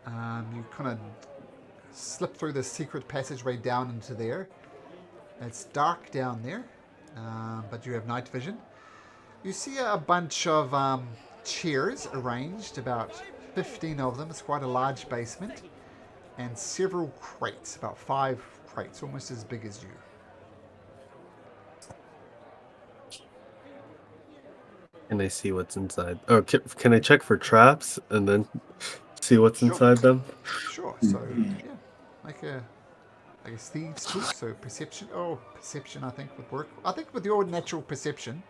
you kind of slip through this secret passageway down into there. It's dark down there, but you have night vision. You see a bunch of chairs arranged, about 15 of them. It's quite a large basement, and several crates, about 5 crates, almost as big as you. Can I see what's inside? Oh, can I check for traps and then see what's inside them? Sure. So yeah, make a thieves too. So perception. Oh, perception. I think would work. I think with your natural perception,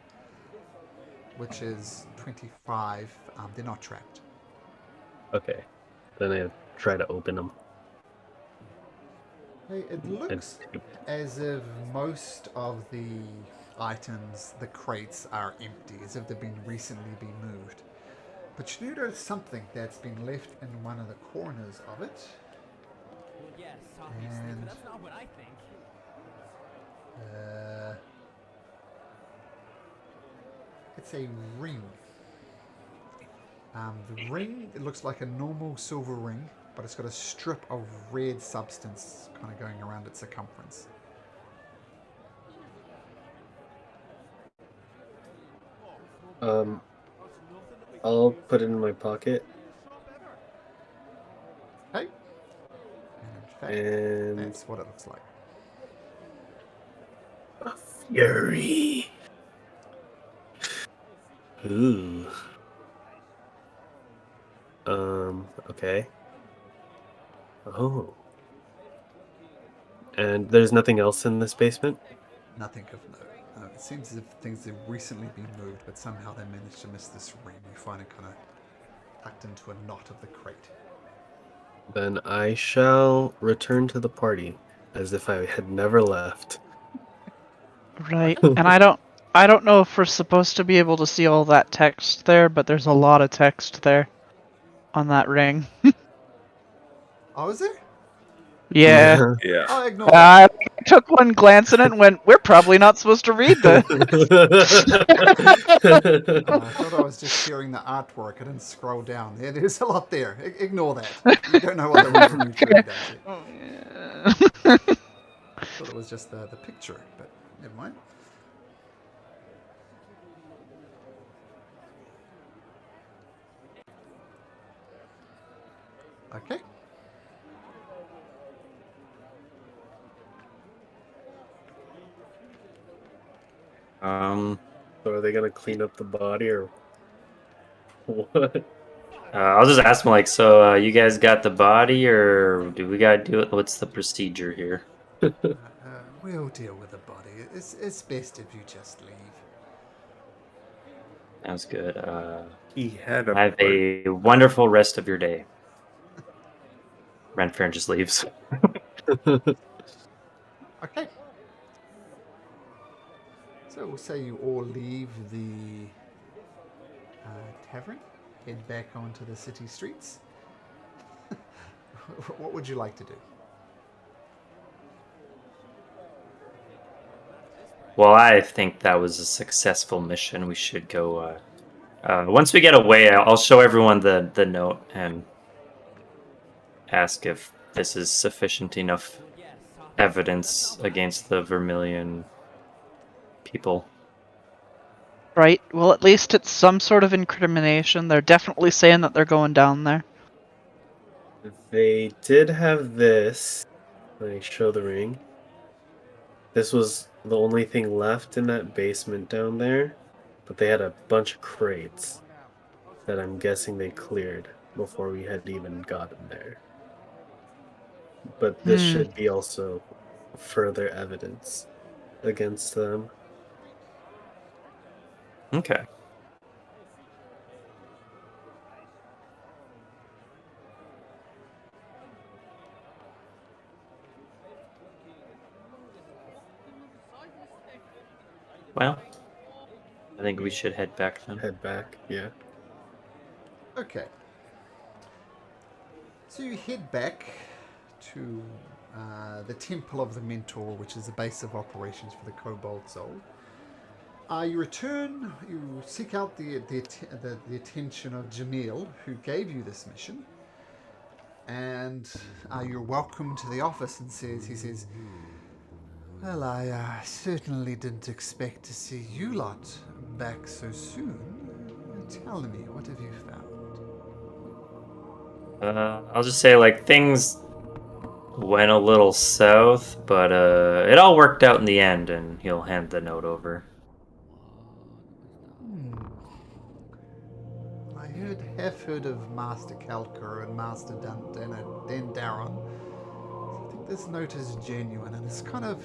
which is 25, they're not trapped. Okay. Then I try to open them. Hey, it looks as if most of the items, the crates, are empty, as if they've been recently moved. But you do notice something that's been left in one of the corners of it. And that's not what I think. It's a ring. The ring, it looks like a normal silver ring, but it's got a strip of red substance kind of going around its circumference. I'll put it in my pocket. Okay. And in fact, that's what it looks like. A fury. Ooh. Okay. Oh. And there's nothing else in this basement? Nothing of note. It seems as if things have recently been moved, but somehow they managed to miss this ring. You find it kind of tucked into a knot of the crate. Then I shall return to the party as if I had never left. Right. And I don't know if we're supposed to be able to see all that text there, but there's a lot of text there on that ring. Oh, is there? Yeah. Yeah. I'll ignore that. I took one glance at it and went, we're probably not supposed to read this. I thought I was just sharing the artwork. I didn't scroll down. There's a lot there. Ignore that. You don't know what they want from you to read, actually. I thought it was just the picture, but never mind. Okay. So are they gonna clean up the body or what? I'll just ask him like, so you guys got the body, or do we gotta do it? What's the procedure here? We'll deal with the body. It's best if you just leave. Sounds good. He had a Have a wonderful rest of your day. Renfair just leaves. Okay. So we'll say you all leave the tavern, head back onto the city streets. What would you like to do? Well, I think that was a successful mission. We should go. Once we get away, I'll show everyone the note and ask if this is sufficient enough evidence against the Vermilion people. Right. Well, at least it's some sort of incrimination. They're definitely saying that they're going down there. They did have this. Let me show the ring. This was the only thing left in that basement down there, but they had a bunch of crates that I'm guessing they cleared before we had even gotten there. But this should be also further evidence against them. Okay. Well, I think we should head back then. Head back, yeah. Okay. So you head back to the Temple of the Mentor, which is the base of operations for the Cobalt Soul. You return, you seek out the attention of Jamil, who gave you this mission. And you're welcomed to the office and he says, well, I certainly didn't expect to see you lot back so soon. Tell me, what have you found? I'll just say, like, things went a little south, but it all worked out in the end, and he'll hand the note over. I have heard of Master Kalker and Master Dendaron. I think this note is genuine, and it's kind of,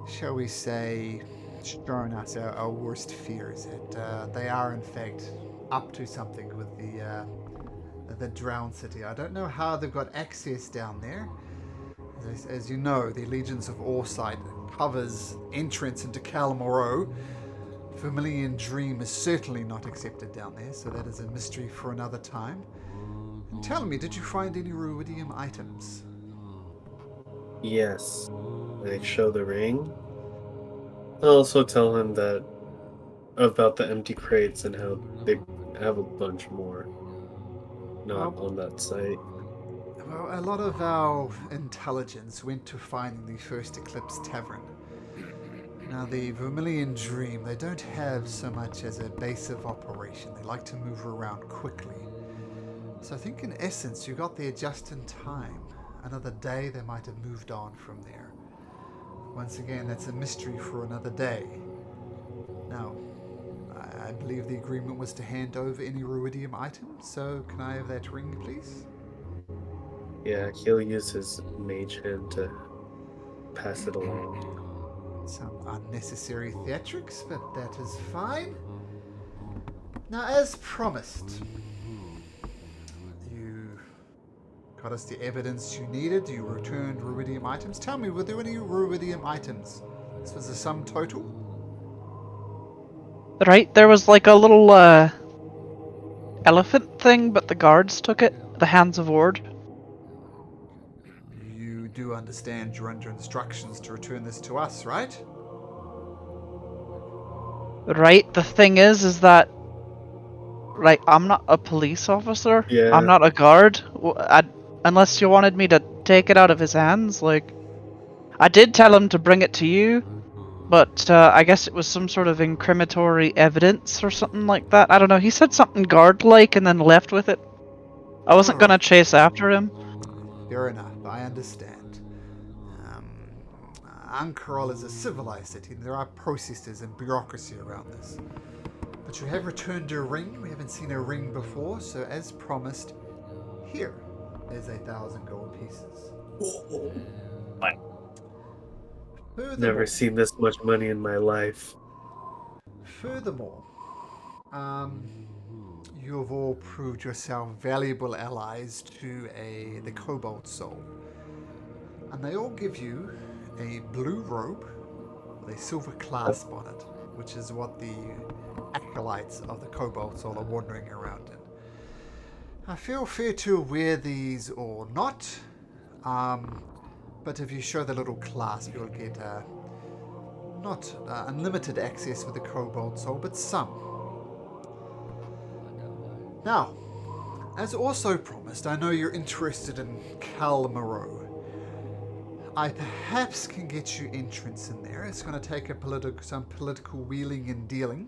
shall we say, shown us our worst fears that they are in fact up to something with the Drowned City. I don't know how they've got access down there. As you know, the Allegiance of Oresight covers entrance into Kalamoro. Vermilion Dream is certainly not accepted down there, so that is a mystery for another time. And tell me, did you find any ruidium items? Yes. They show the ring. I'll also tell him that about the empty crates and how they have a bunch more not on that site. Well, a lot of our intelligence went to finding the First Eclipse Tavern. Now, the Vermilion Dream, they don't have so much as a base of operation. They like to move around quickly. So I think in essence, you got there just in time. Another day, they might have moved on from there. Once again, that's a mystery for another day. Now, I believe the agreement was to hand over any ruidium items, so can I have that ring, please? Yeah, he'll use his mage hand to pass it along. Some unnecessary theatrics, but that is fine. Now, as promised, you got us the evidence you needed. You returned ruidium items. Tell me, were there any ruidium items? This was the sum total? Right, there was like a little elephant thing, but the guards took it. The Hands of Ord. do understand you're under instructions to return this to us, right? Right? The thing is that, like, I'm not a police officer. Yeah. I'm not a guard. Unless you wanted me to take it out of his hands, like... I did tell him to bring it to you, but I guess it was some sort of incriminatory evidence or something like that. I don't know. He said something guard-like and then left with it. I wasn't gonna chase after him. Fair enough, I understand. Ankara is a civilized city, and there are processes and bureaucracy around this. But you have returned a ring. We haven't seen a ring before, so as promised, here is 1,000 gold pieces. Fine. Never seen this much money in my life. Furthermore, you have all proved yourself valuable allies to the Cobalt Soul. And they all give you a blue robe with a silver clasp on it, which is what the acolytes of the Cobalt Soul are wandering around in. I feel free to wear these or not, but if you show the little clasp, you'll get not unlimited access with the Cobalt Soul, but some. Now, as also promised, I know you're interested in Calmaro. I perhaps can get you entrance in there. It's going to take some political wheeling and dealing.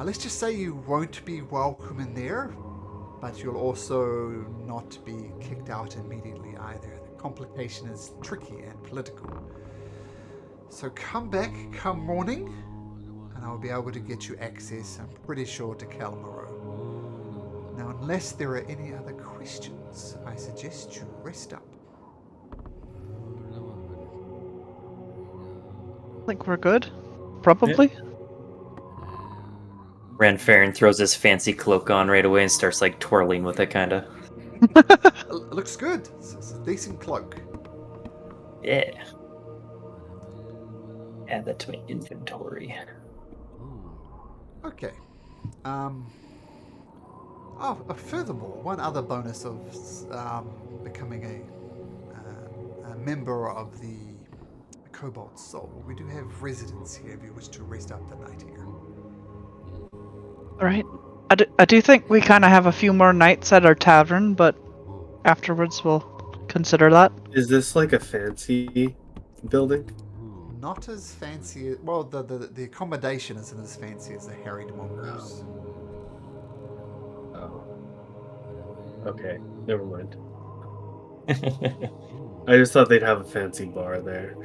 Let's just say you won't be welcome in there, but you'll also not be kicked out immediately either. The complication is tricky and political. So come back come morning, and I'll be able to get you access, I'm pretty sure, to Calmaro. Now, unless there are any other questions, I suggest you rest up. I think we're good. Probably. Ranfarin throws his fancy cloak on right away and starts like twirling with it, kind of. It looks good. It's a decent cloak. Yeah. Add that to my inventory. Okay. Furthermore, one other bonus of becoming a member of the Cobalt Soul, we do have residents here if you wish to rest up the night here. Right. I do think we kind of have a few more nights at our tavern, but afterwards we'll consider that. Is this like a fancy building? Not as fancy. Well, the accommodation isn't as fancy as the harried mongoose. Oh. Okay, never mind. I just thought they'd have a fancy bar there.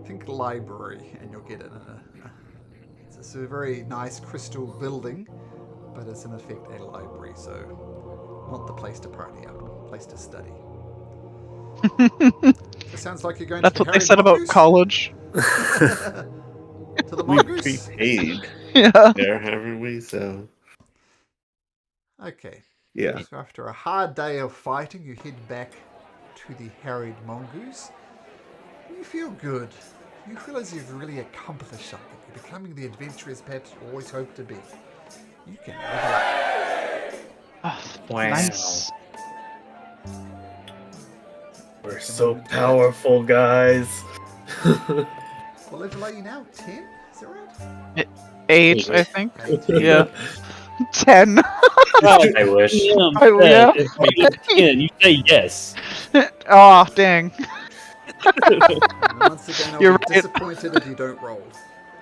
Think library, and you'll get it. It's a very nice crystal building, but it's in effect a library, so not the place to party up, place to study. It sounds like you're going That's to the what they said mongoose? about college. To the We mongoose? prepaid Yeah. there, haven't we? So Okay. yeah. So after a hard day of fighting, you head back to the harried mongoose. You feel good. You feel as you've really accomplished something. You're becoming the adventurers perhaps you always hoped to be. You can level up. Wow. Nice. We're so powerful, guys. What level are you now? 10? Is that right? 8, I think. 8. Yeah. 10. I wish. Yeah. You say yes. Oh, dang. And once again, I'll You're be right. disappointed if you don't roll.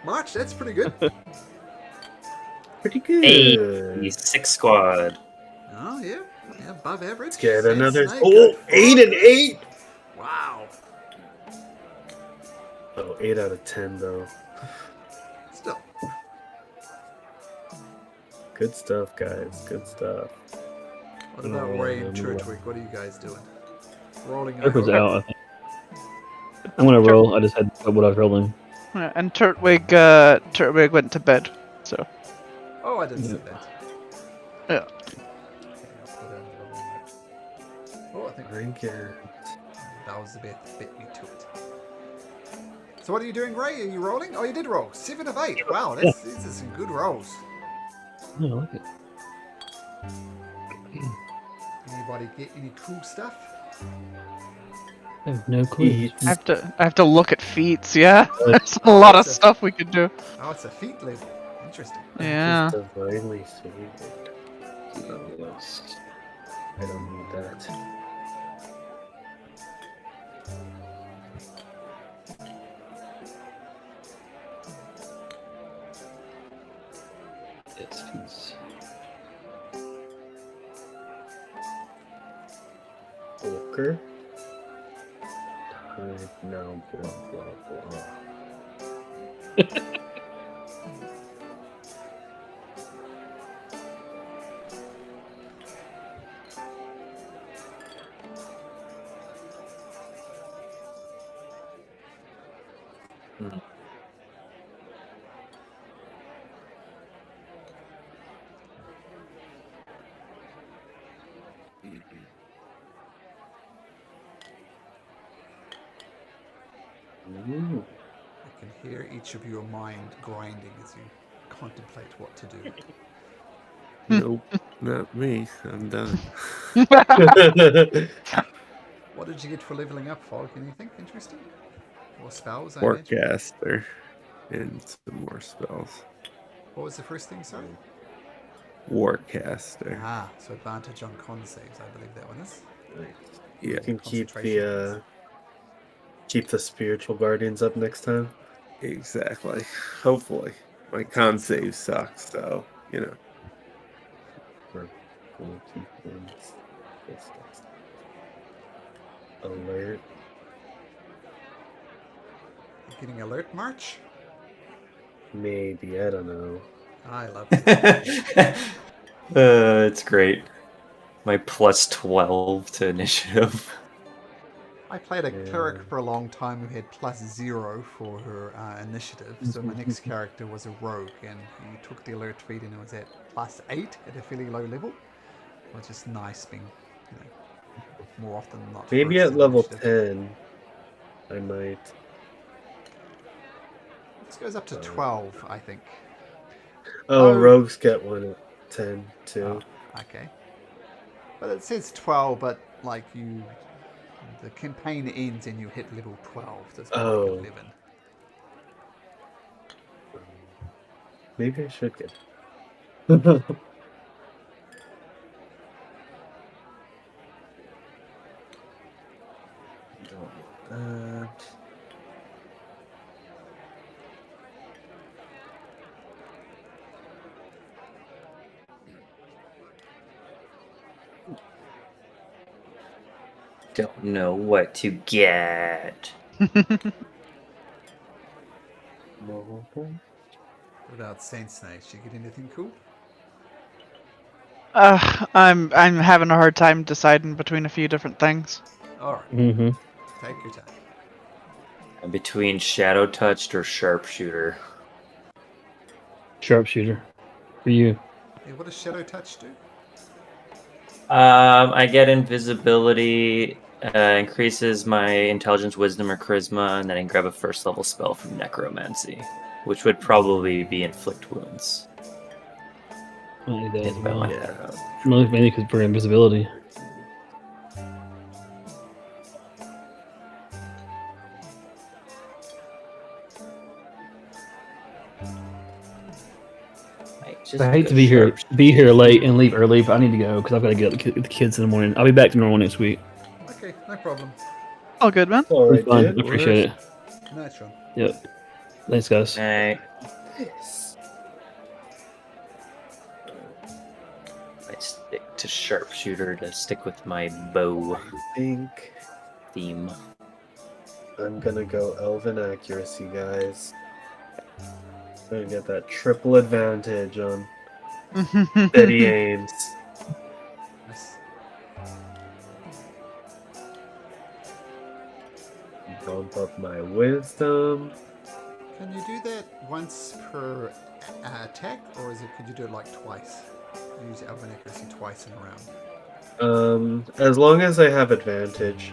March, that's pretty good. Pretty good. Hey, 6 squad. Oh, yeah. Above average. Let's get Sad another. snake, Oh, good 8 frog. and 8. Wow. Oh, 8 out of 10 though. Still. Good stuff, guys. Good stuff. What about Ray and Churchwick? What are you guys doing? Rolling Turtle's over. out, I think. I'm gonna roll. I just had what I was rolling. Yeah, and Turtwig went to bed. So Oh, I didn't see that. yeah. Oh, I think Drink it. that was the bit bit me to it. So what are you doing, Ray? Are you rolling? Oh, you did roll. 7 of 8. Wow, these are some good rolls. I like it. Anybody get any cool stuff? I have no clue. I have to look at feats. Yeah, there's a lot of stuff we could do. Oh, it's a feat level. Interesting. Yeah. Just divinely favored. Yes. I don't need that. Yes, he's Walker. Time now, blah, blah, blah. Ooh. I can hear each of your mind grinding as you contemplate what to do. Nope, not me. I'm done. What did you get for leveling up, Fog? Anything interesting? Or spells, I imagine? Forecaster and some more spells. What was the first thing, sorry? Warcaster. Ah, so advantage on con saves, I believe that one is. Yeah. You can keep Concentration the spiritual guardians up next time. Exactly. Hopefully. My con save sucks, so, you know. Alert. You're getting alert march? Maybe, I don't know. I love it. It's great. My plus 12 to initiative. I played a cleric for a long time who had +0 for her initiative, so my next character was a rogue, and he took the alert feat and it was at +8 at a fairly low level, which is nice being, more often than not. Maybe first at level initiative. 10, I might. This goes up to 12, I think. Oh, rogues get one at 10 too. Oh, okay. But it says 12, but the campaign ends and you hit level 12, so it's more like 11. Maybe I should get. Don't know what to get. What about Saints Knight? Did you get anything cool? I'm having a hard time deciding between a few different things. Alright. Take your time. I'm between Shadow Touched or Sharpshooter. Sharpshooter. For you. Hey, what does Shadow Touch do? I get invisibility, increases my intelligence, wisdom, or charisma, and then I can grab a first level spell from necromancy, which would probably be inflict wounds. I need that as If I well. went that route. Mainly because for invisibility. I hate to be here late and leave early, but I need to go because I've got to get the kids in the morning. I'll be back to normal next week. Okay, no problem. All good, man. All It's fun. I appreciate it. Nice one. Yep. Thanks, guys. I stick to Sharpshooter to stick with my bow think theme. I'm gonna go Elven Accuracy, guys. Gonna get that triple advantage on steady aims. Nice. Bump up my wisdom. Can you do that once per attack, or could you do it like twice? Use Elven Accuracy twice in a round. As long as I have advantage,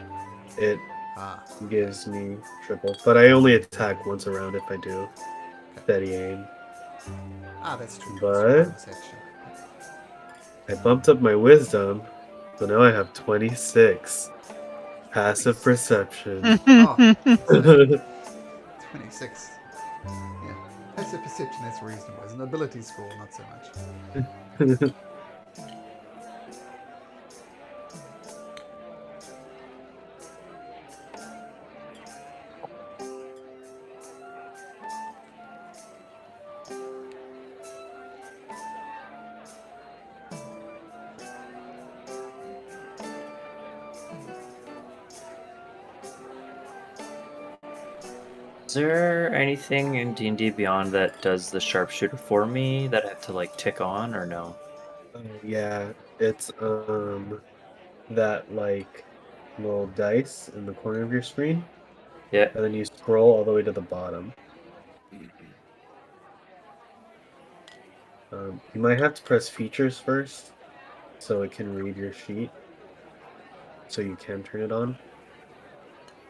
it gives me triple. But I only attack once a round if I do steady aim. That's true. But I bumped up my wisdom, So now I have 26. Passive perception. Oh, 26. Yeah. Passive perception, that's reasonable. As an ability score, not so much. Is there anything in D&D Beyond that does the sharpshooter for me that I have to like tick on or no? Yeah, it's that like little dice in the corner of your screen, Yeah. and then you scroll all the way to the bottom. You might have to press features first, so it can read your sheet, so you can turn it on.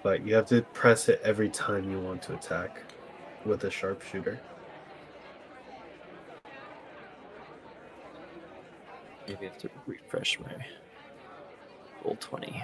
But you have to press it every time you want to attack with a sharpshooter. Maybe I have to refresh my roll 20.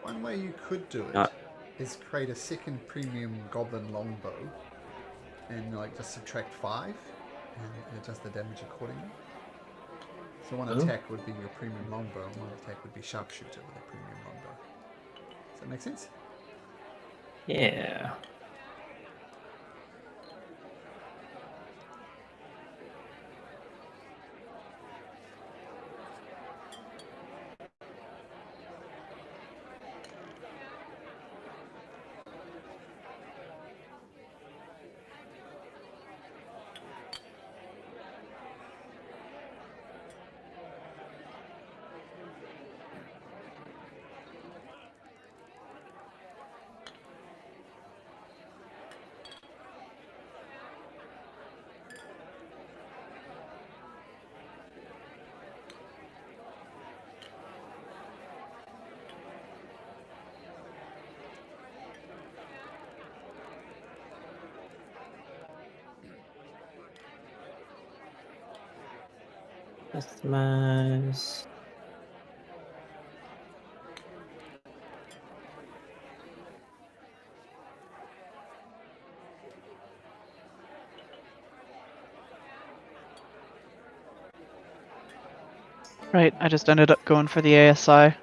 One way you could do it is create a second premium goblin longbow and like just subtract 5 and adjust the damage accordingly. So one attack would be your premium longbow and one attack would be sharpshooter with a premium longbow. Does that make sense? Yeah. Customize. Right, I just ended up going for the ASI. I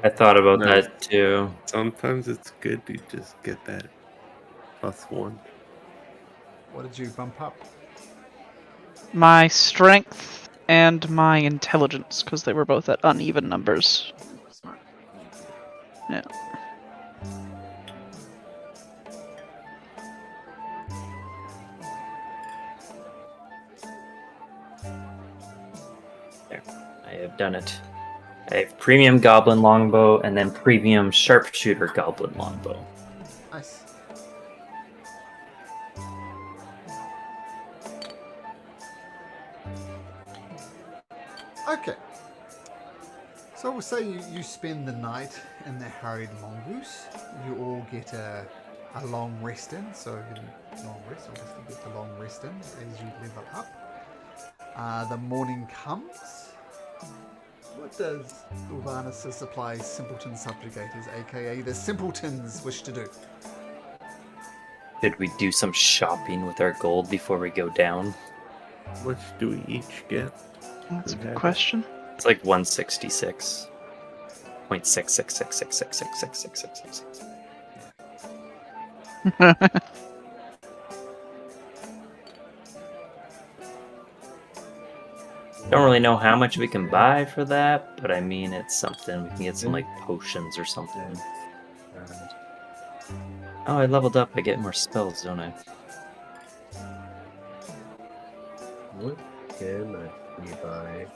thought about No. that too. Sometimes it's good to just get that +1. What did you bump up? My strength and my intelligence, because they were both at uneven numbers. Smart. Yeah. There, I have done it. I have premium goblin longbow and then premium sharpshooter goblin longbow. Nice. Okay. So we'll say you spend the night in the harried mongoose. You all get a long rest in. So long rest, obviously get the long rest in as you level up. The morning comes. What does Sylvanus supply Simpleton Subjugators, aka the Simpletons, wish to do? Did we do some shopping with our gold before we go down? How much do we each get? That's a good question. It's like 166. 0.66666666666. Don't really know how much we can buy for that, but I mean it's something. We can get some like potions or something. Oh, I leveled up. I get more spells, don't I? What can I buy?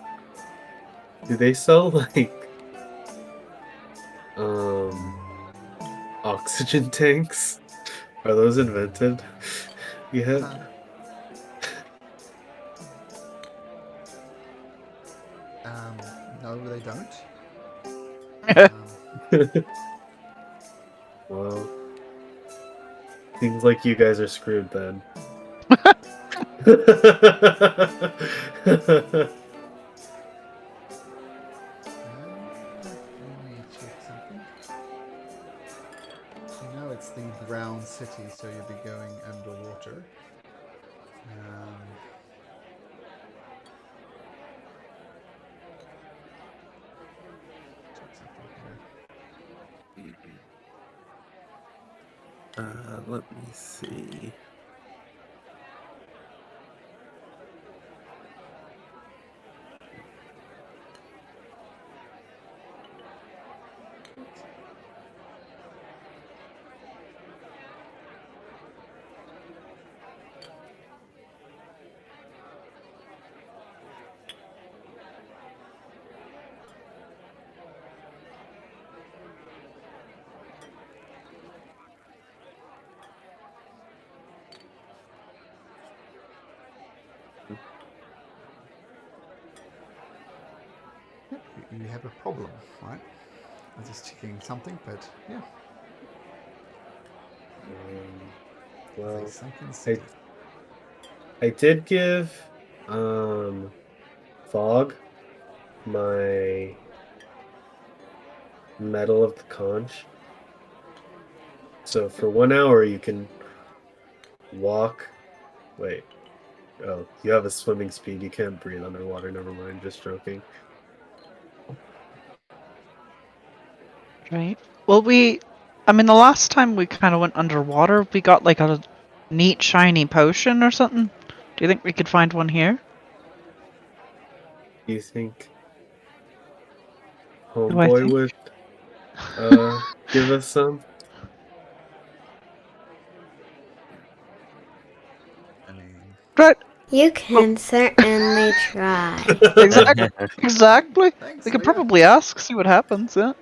Do they sell like oxygen tanks. Are those invented yet? No, they don't. Well, seems like you guys are screwed then. Let me check something. You know it's the brown city, so you'll be going underwater. Check something here. Let me see. Yep, you have a problem, right? I'm just checking something, but yeah. Well, It's a sunken city. I did give Fog my Medal of the Conch. So for 1 hour you can walk. Wait. Oh, you have a swimming speed. You can't breathe underwater. Never mind. Just joking. Right. Well, I mean, the last time we kind of went underwater, we got like a neat shiny potion or something. Do you think we could find one here? Do you think Do I Homeboy think? would give us some? I mean, Right. You can certainly try. Exactly. thanks, We could Leah. probably ask, see what happens. Yeah.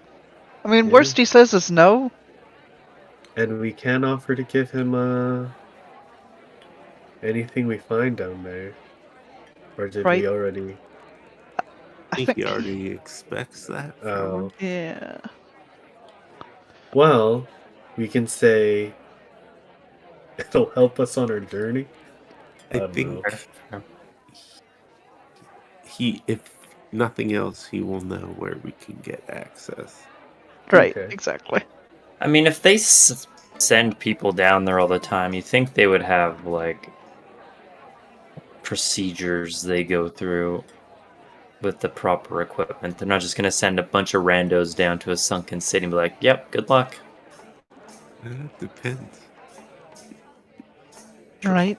I mean, Yeah. worst he says is no. And we can offer to give him anything we find down there. Or did Right. we already? I think he already expects that from Oh. him. Yeah. Well, we can say it'll help us on our journey. I think know. if nothing else, he will know where we can get access. Right. Okay. Exactly. I mean, if they send people down there all the time, you think they would have like procedures they go through with the proper equipment. They're not just going to send a bunch of randos down to a sunken city and be like, "Yep, good luck." It depends. Right.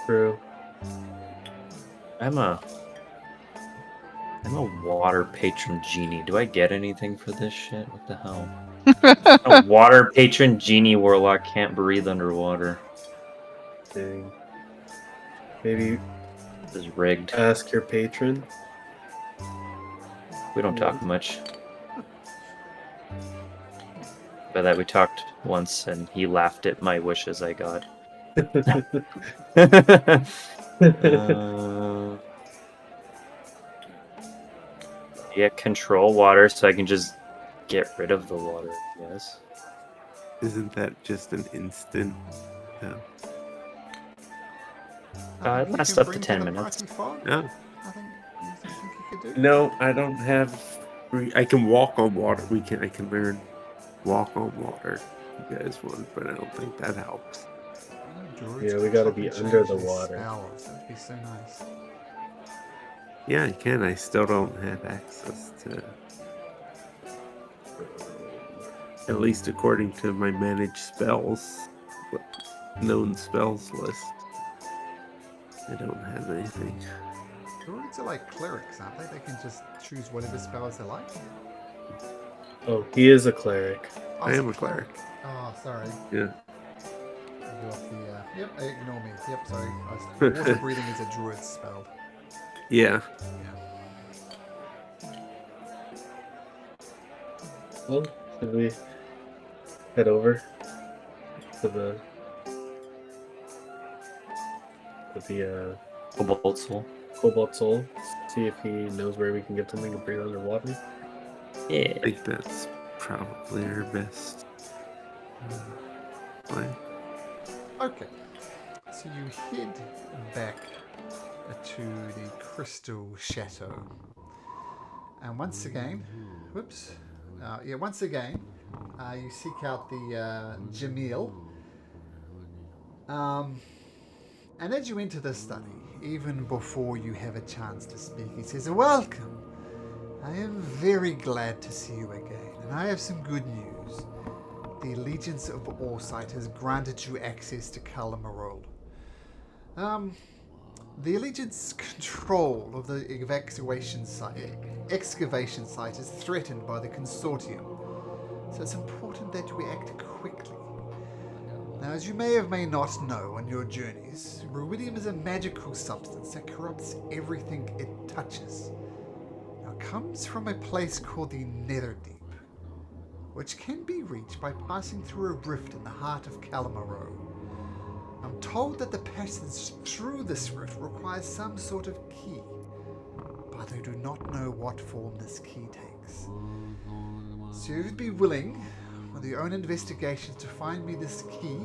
True. I'm a water patron genie. Do I get anything for this shit? What the hell? A water patron genie warlock can't breathe underwater. Dang. Maybe This is rigged. ask your patron. We don't talk much. By that we talked once, and he laughed at my wishes I got. Yeah, control water so I can just get rid of the water, yes. Isn't that just an instant? It lasts up to 10 minutes. No. Something you could do? No, I don't have. I can walk on water. I can learn walk on water. If you guys want, but I don't think that helps. Yeah, we gotta be under the water. That'd be so nice. Yeah, I can. I still don't have access to. At least according to my managed spells, known spells list. I don't have anything. Druids are like clerics, aren't they? They can just choose whatever spells they like. Oh, he is a cleric. I am a cleric. Oh, sorry. Yeah. Yep, ignore me. Yep, sorry. Water breathing is a druid spell. Yeah. Well, Should we head over to the Cobalt Soul. Cobalt Soul? See if he knows where we can get something to breathe underwater. Yeah. I think that's probably our best plan. Okay. So you head back to the Crystal Chateau. And once again, you seek out the Jamil. And as you enter the study, even before you have a chance to speak, he says, "Welcome. I am very glad to see you again, and I have some good news. The Allegiance of Allsight has granted you access to Calamarol. The Allegiance control of the excavation site is threatened by the Consortium, so it's important that we act quickly. Now, as you may or may not know on your journeys, ruidium is a magical substance that corrupts everything it touches. Now, it comes from a place called the Netherdeep, which can be reached by passing through a rift in the heart of Calamaro. I'm told that the passage through this rift requires some sort of key, but I do not know what form this key takes. So if you'd be willing, with your own investigations, to find me this key,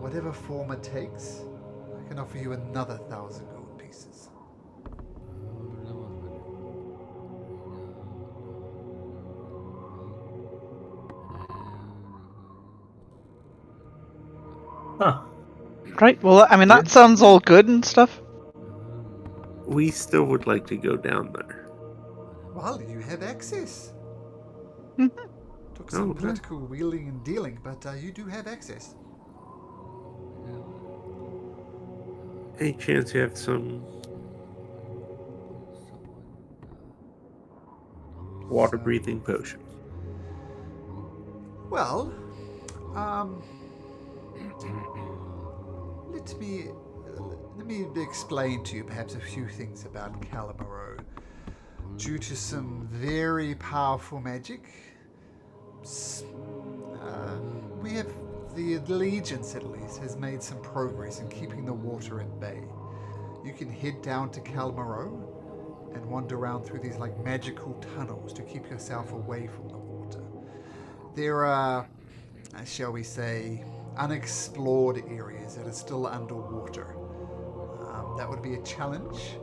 whatever form it takes, I can offer you another 1,000 gold pieces." Huh. Right, well, I mean, that sounds all good and stuff. We still would like to go down there. Well, you have access. Mhm. Took some Oh, political wheeling and dealing, but you do have access. Any chance you have some water-breathing potion? Well, let me explain to you perhaps a few things about Calamaro. Due to some very powerful magic, we have the Allegiance at least has made some progress in keeping the water at bay. You can head down to Calamaro and wander around through these like magical tunnels to keep yourself away from the water. There are, shall we say, unexplored areas that are still underwater. That would be a challenge,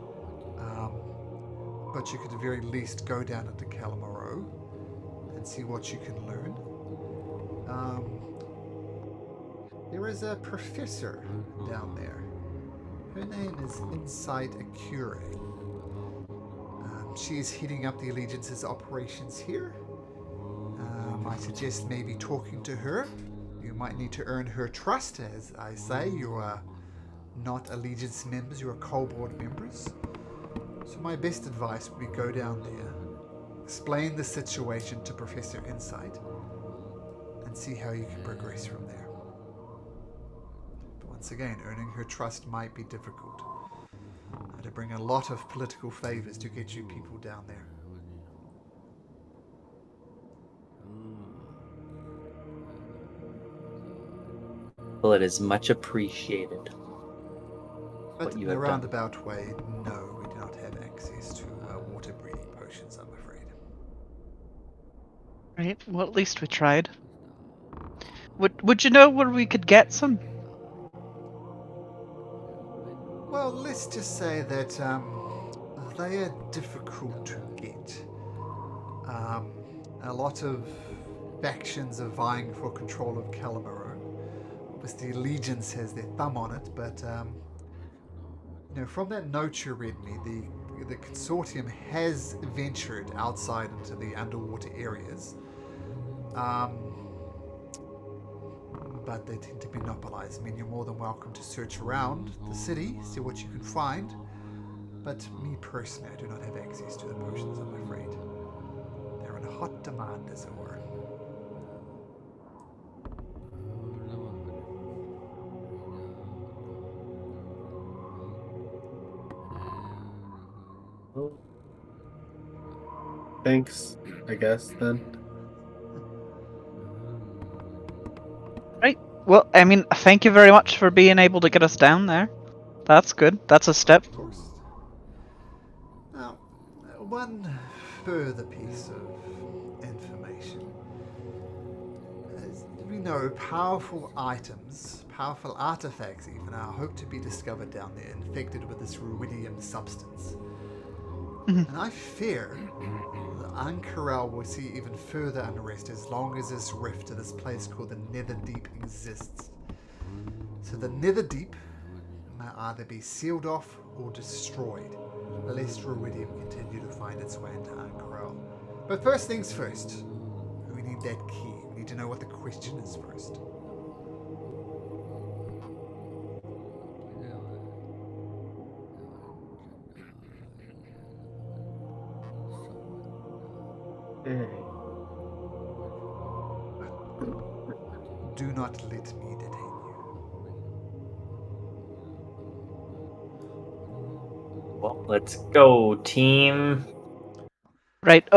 but you could at the very least go down into Calamaro and see what you can learn. There is a professor down there. Her name is Insight Acure. She is heading up the Allegiance's operations here. I suggest maybe talking to her. You might need to earn her trust. As I say, you are not Allegiance members, you are Kobold members. So my best advice would be go down there, explain the situation to Professor Insight, and see how you can progress from there. But once again, earning her trust might be difficult. I had to bring a lot of political favors to get you people down there. Well, it is much appreciated. But in you a have done. roundabout way, no, we do not have access to water breathing potions, I'm afraid. Right, well, at least we tried. Would you know where we could get some? Well, let's just say that they are difficult to get. A lot of factions are vying for control of Calamaro. Obviously, Allegiance has their thumb on it, but from that note you read me, the Consortium has ventured outside into the underwater areas. But they tend to monopolize. I mean, you're more than welcome to search around the city, see what you can find. But me personally, I do not have access to the potions, I'm afraid. They're in hot demand, as it were. Well, thanks, I guess, then. Well, I mean, thank you very much for being able to get us down there. That's good. That's a step. Of course. Now, one further piece of information. As we know, powerful items, powerful artifacts even, are hoped to be discovered down there, infected with this ruidium substance. And I fear that Ankarel will see even further unrest as long as this rift to this place called the Netherdeep exists. So the Netherdeep may either be sealed off or destroyed, lest ruidium continue to find its way into Ankarel. But first things first, we need that key. We need to know what the question is first. Do not let me detain you. Well, let's go, team. Right.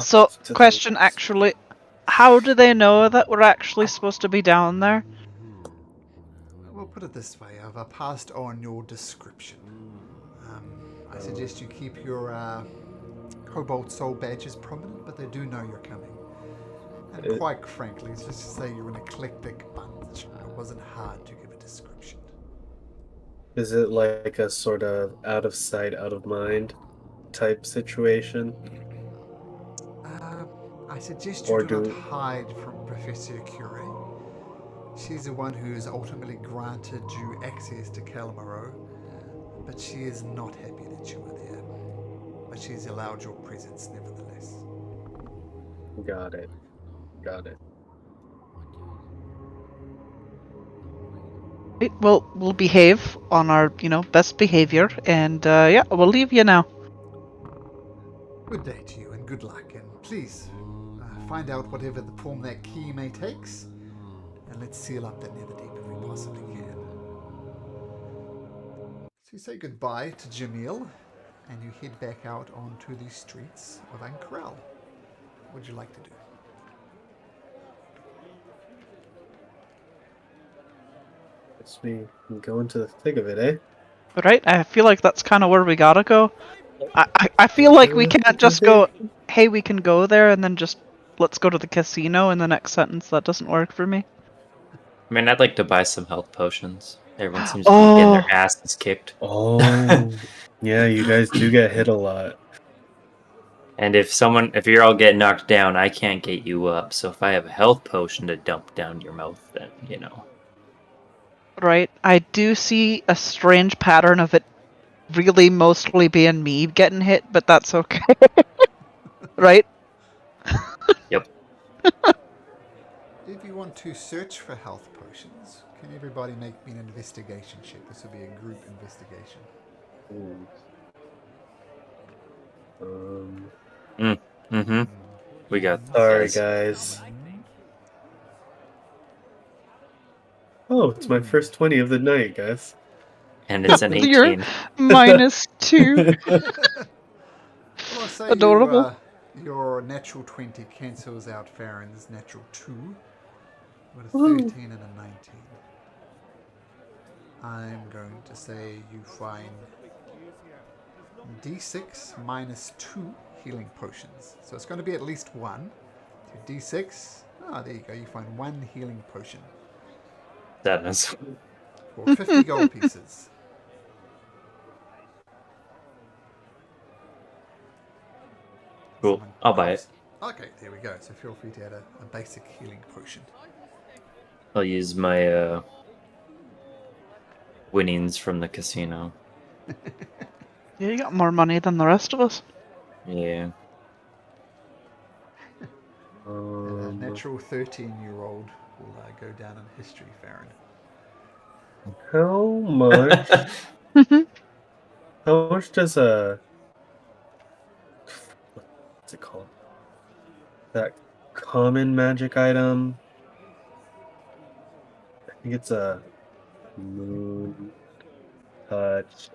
So, question actually, how do they know that we're actually supposed to be down there? We'll put it this way, I've passed on your description. I suggest you keep your Cobalt Soul badges prominent, but they do know you're coming. And quite frankly, let's just say you're an eclectic bunch. It wasn't hard to give a description. Is it like a sort of out of sight, out of mind type situation? I suggest you do not hide from Professor Curie. She's the one who has ultimately granted you access to Calamaro, but she is not happy that you were there. But she's allowed your presence nevertheless. Got it. Right, well, we'll behave on our, best behavior, and yeah, we'll leave you now. Good day to you and good luck, and please find out whatever the form that key may takes, and let's seal up the Netherdeep if we possibly can. So you say goodbye to Jamil, and you head back out onto the streets of Ankarel. What would you like to do? Guess we can go into the thick of it, eh? Right? I feel like that's kind of where we gotta go. I feel like we can't just go, hey, we can go there, and then just let's go to the casino in the next sentence. That doesn't work for me. I mean, I'd like to buy some health potions. Everyone seems to be getting their asses kicked. Oh, yeah, you guys do get hit a lot. And if you're all getting knocked down, I can't get you up. So if I have a health potion to dump down your mouth, then, Right? I do see a strange pattern of it really mostly being me getting hit, but that's okay. Right? Yep. If you want to search for health potions, can everybody make me an investigation check? This will be a group investigation. We got this, Sorry, guys. Oh, it's my first 20 of the night, guys. And it's an 18. You're -2. Well, I'll say Adorable. your natural 20 cancels out Farron's natural 2. With a 13 and a 19. I'm going to say you find D6 minus 2 healing potions. So it's going to be at least 1. So D6. There you go. You find 1 healing potion. Sadness. For 50 gold pieces. Cool. I'll buy it. Okay, there we go. So feel free to add a basic healing potion. I'll use my winnings from the casino. Yeah, you got more money than the rest of us. Yeah. A natural 13-year-old will go down in history, Farron. How much? How much does what's it called? That common magic item? I think it's a moon touched.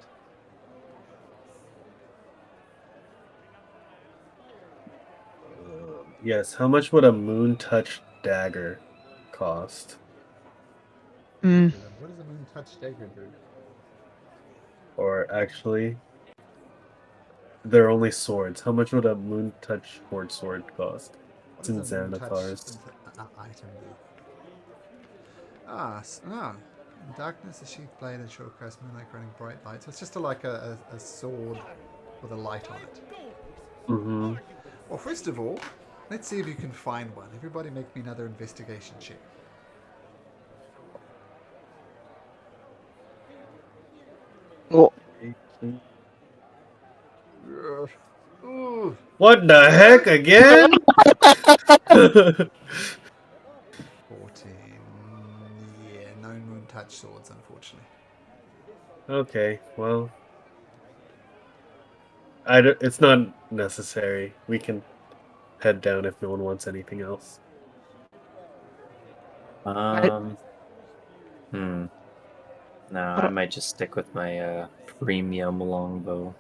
Yes, how much would a moon touched dagger cost? Mm. What does a moon touch dagger do? Or actually, they're only swords. How much would a moon touch sword cost? What It's in does a moon touch Xanathar's. item do? In darkness, a sheath blade and short crest moonlight running bright light. So it's just like a sword with a light on it. Mm-hmm. Well, first of all, let's see if you can find one. Everybody make me another investigation check. Well, Ooh. What the heck again? 14. Yeah, no moon touch swords, unfortunately. Okay, well, it's not necessary. We can head down if no one wants anything else. No, I might just stick with my premium longbow.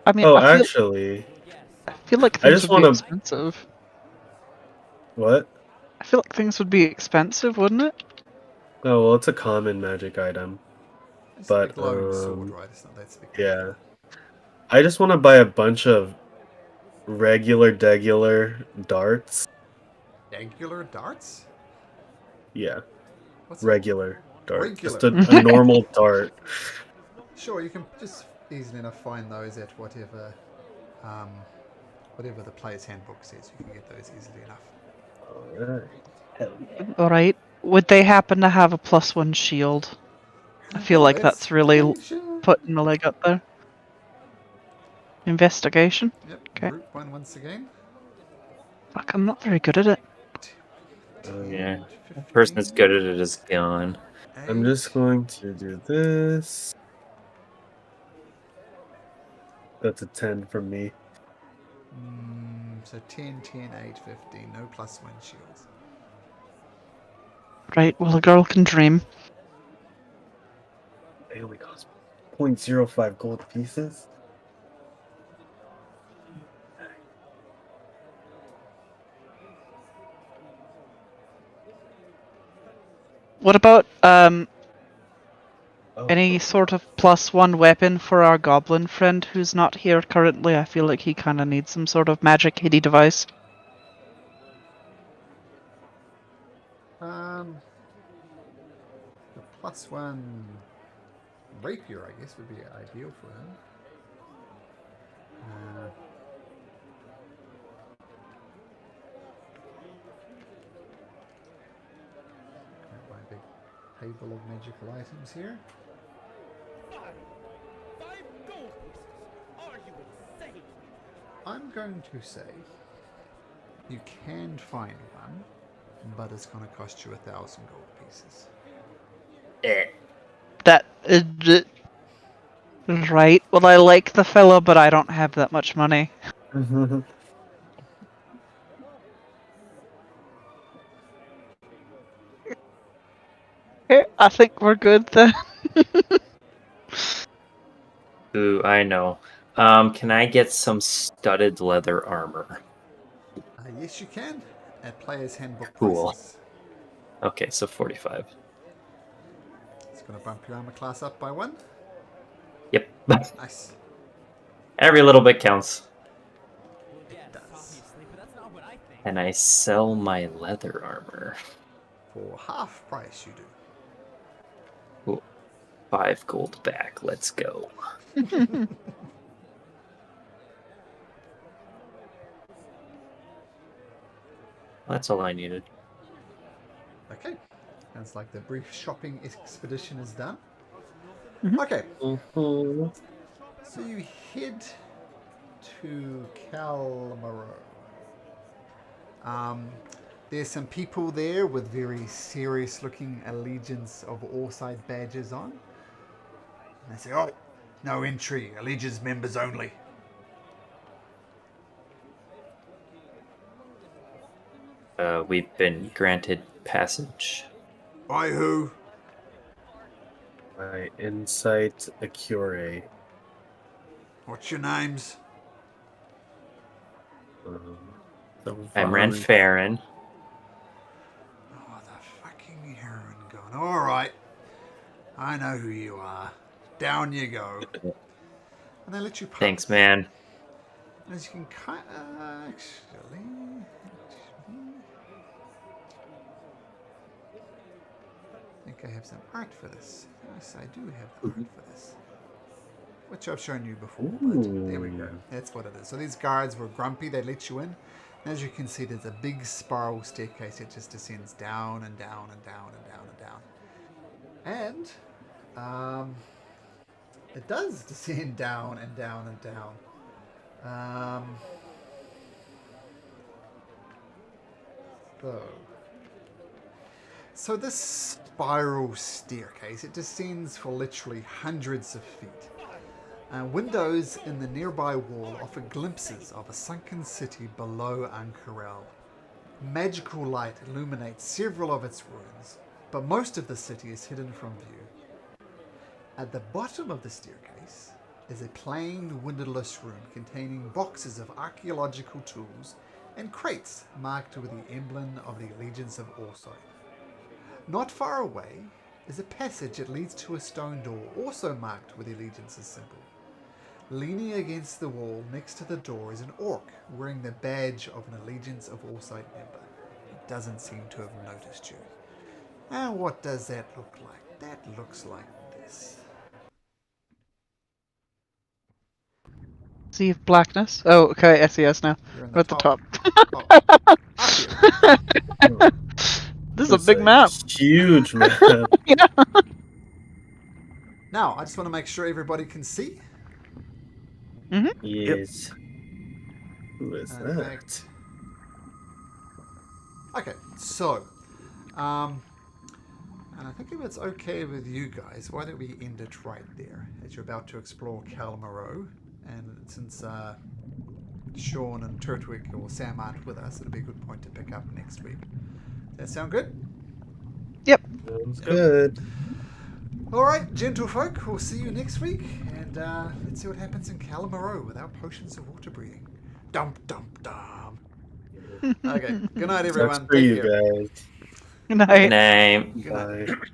I mean, Oh, I feel like I things just would be want to. expensive. What? I feel like things would be expensive, wouldn't it? Oh, well, it's a common magic item. It's But, a glowing sword, right? It's not that yeah. I just want to buy a bunch of regular darts. Regular darts? Yeah. What's regular dart. Regular. Just a normal dart. Sure, you can just easily enough find those at whatever the player's handbook says. You can get those easily enough. Alright. Hell yeah. Alright. Would they happen to have a +1 shield? I feel like that's really putting the leg up there. Investigation? Yep, Okay. group one once again. Fuck, I'm not very good at it. Yeah, the person that's good at it is gone. I'm just going to do this. That's a 10 from me. So 10, 10, 8, 15. No +1 shields. Right, well, a girl can dream. They only cost 0.05 gold pieces. What about any sort of +1 weapon for our goblin friend who's not here currently? I feel like he kind of needs some sort of magic hitty device. The +1 rapier, I guess, would be ideal for him. Quite a big table of magical items here. I'm going to say you can find one, but it's going to cost you 1,000 gold pieces. That is right. Well, I like the fella, but I don't have that much money. Okay, I think we're good then. Ooh, I know. Can I get some studded leather armor? Yes, you can. At player's handbook Cool. prices. Okay, so 45. It's going to bump your armor class up by 1. Yep. Nice. Every little bit counts. It does. And I sell my leather armor. For half price, you do. Ooh, 5 gold back. Let's go. That's all I needed. Okay. Sounds like the brief shopping expedition is done. Mm-hmm. Okay. So you head to Calmaro. There's some people there with very serious looking Allegiance of Allside badges on. And they say, "Oh, no entry. Allegiance members only." We've been granted passage. By who? My Insight Accure. What's your names? I'm Ranfarin. All right. I know who you are. Down you go. And they let you pass. Thanks, man. As you can kind of actually. I think I have some art for this. Yes, I do have the art for this. Which I've shown you before, but there we go. That's what it is. So these guards were grumpy, they let you in. And as you can see, there's a big spiral staircase that just descends down and down and down and down and down. And it does descend down and down and down. So this spiral staircase, it descends for literally hundreds of feet. Windows in the nearby wall offer glimpses of a sunken city below Ankarel. Magical light illuminates several of its ruins, but most of the city is hidden from view. At the bottom of the staircase is a plain, windowless room containing boxes of archaeological tools and crates marked with the emblem of the Allegiance of Orsight. Not far away is a passage that leads to a stone door also marked with the Allegiance's symbol. Leaning against the wall next to the door is an orc wearing the badge of an Allegiance of Orsight member. It doesn't seem to have noticed you. And what does that look like? That looks like this. See blackness. Oh, okay, SES now. You're in We're at the top. This is a big map. Huge map. Yeah. Now, I just want to make sure everybody can see. Yes. Who is that? Fact. Okay, so, and I think if it's okay with you guys, why don't we end it right there as you're about to explore Calmaro, and since Sean and Turtwig or Sam aren't with us, it'll be a good point to pick up next week. Does that sound good? Yep. Sounds good. Alright, gentlefolk, we'll see you next week, and let's see what happens in Calmaro without potions of water breathing. Dump, dump, dump. Okay, good night, everyone. That's for you guys. Good night. Good night. Good night. Bye.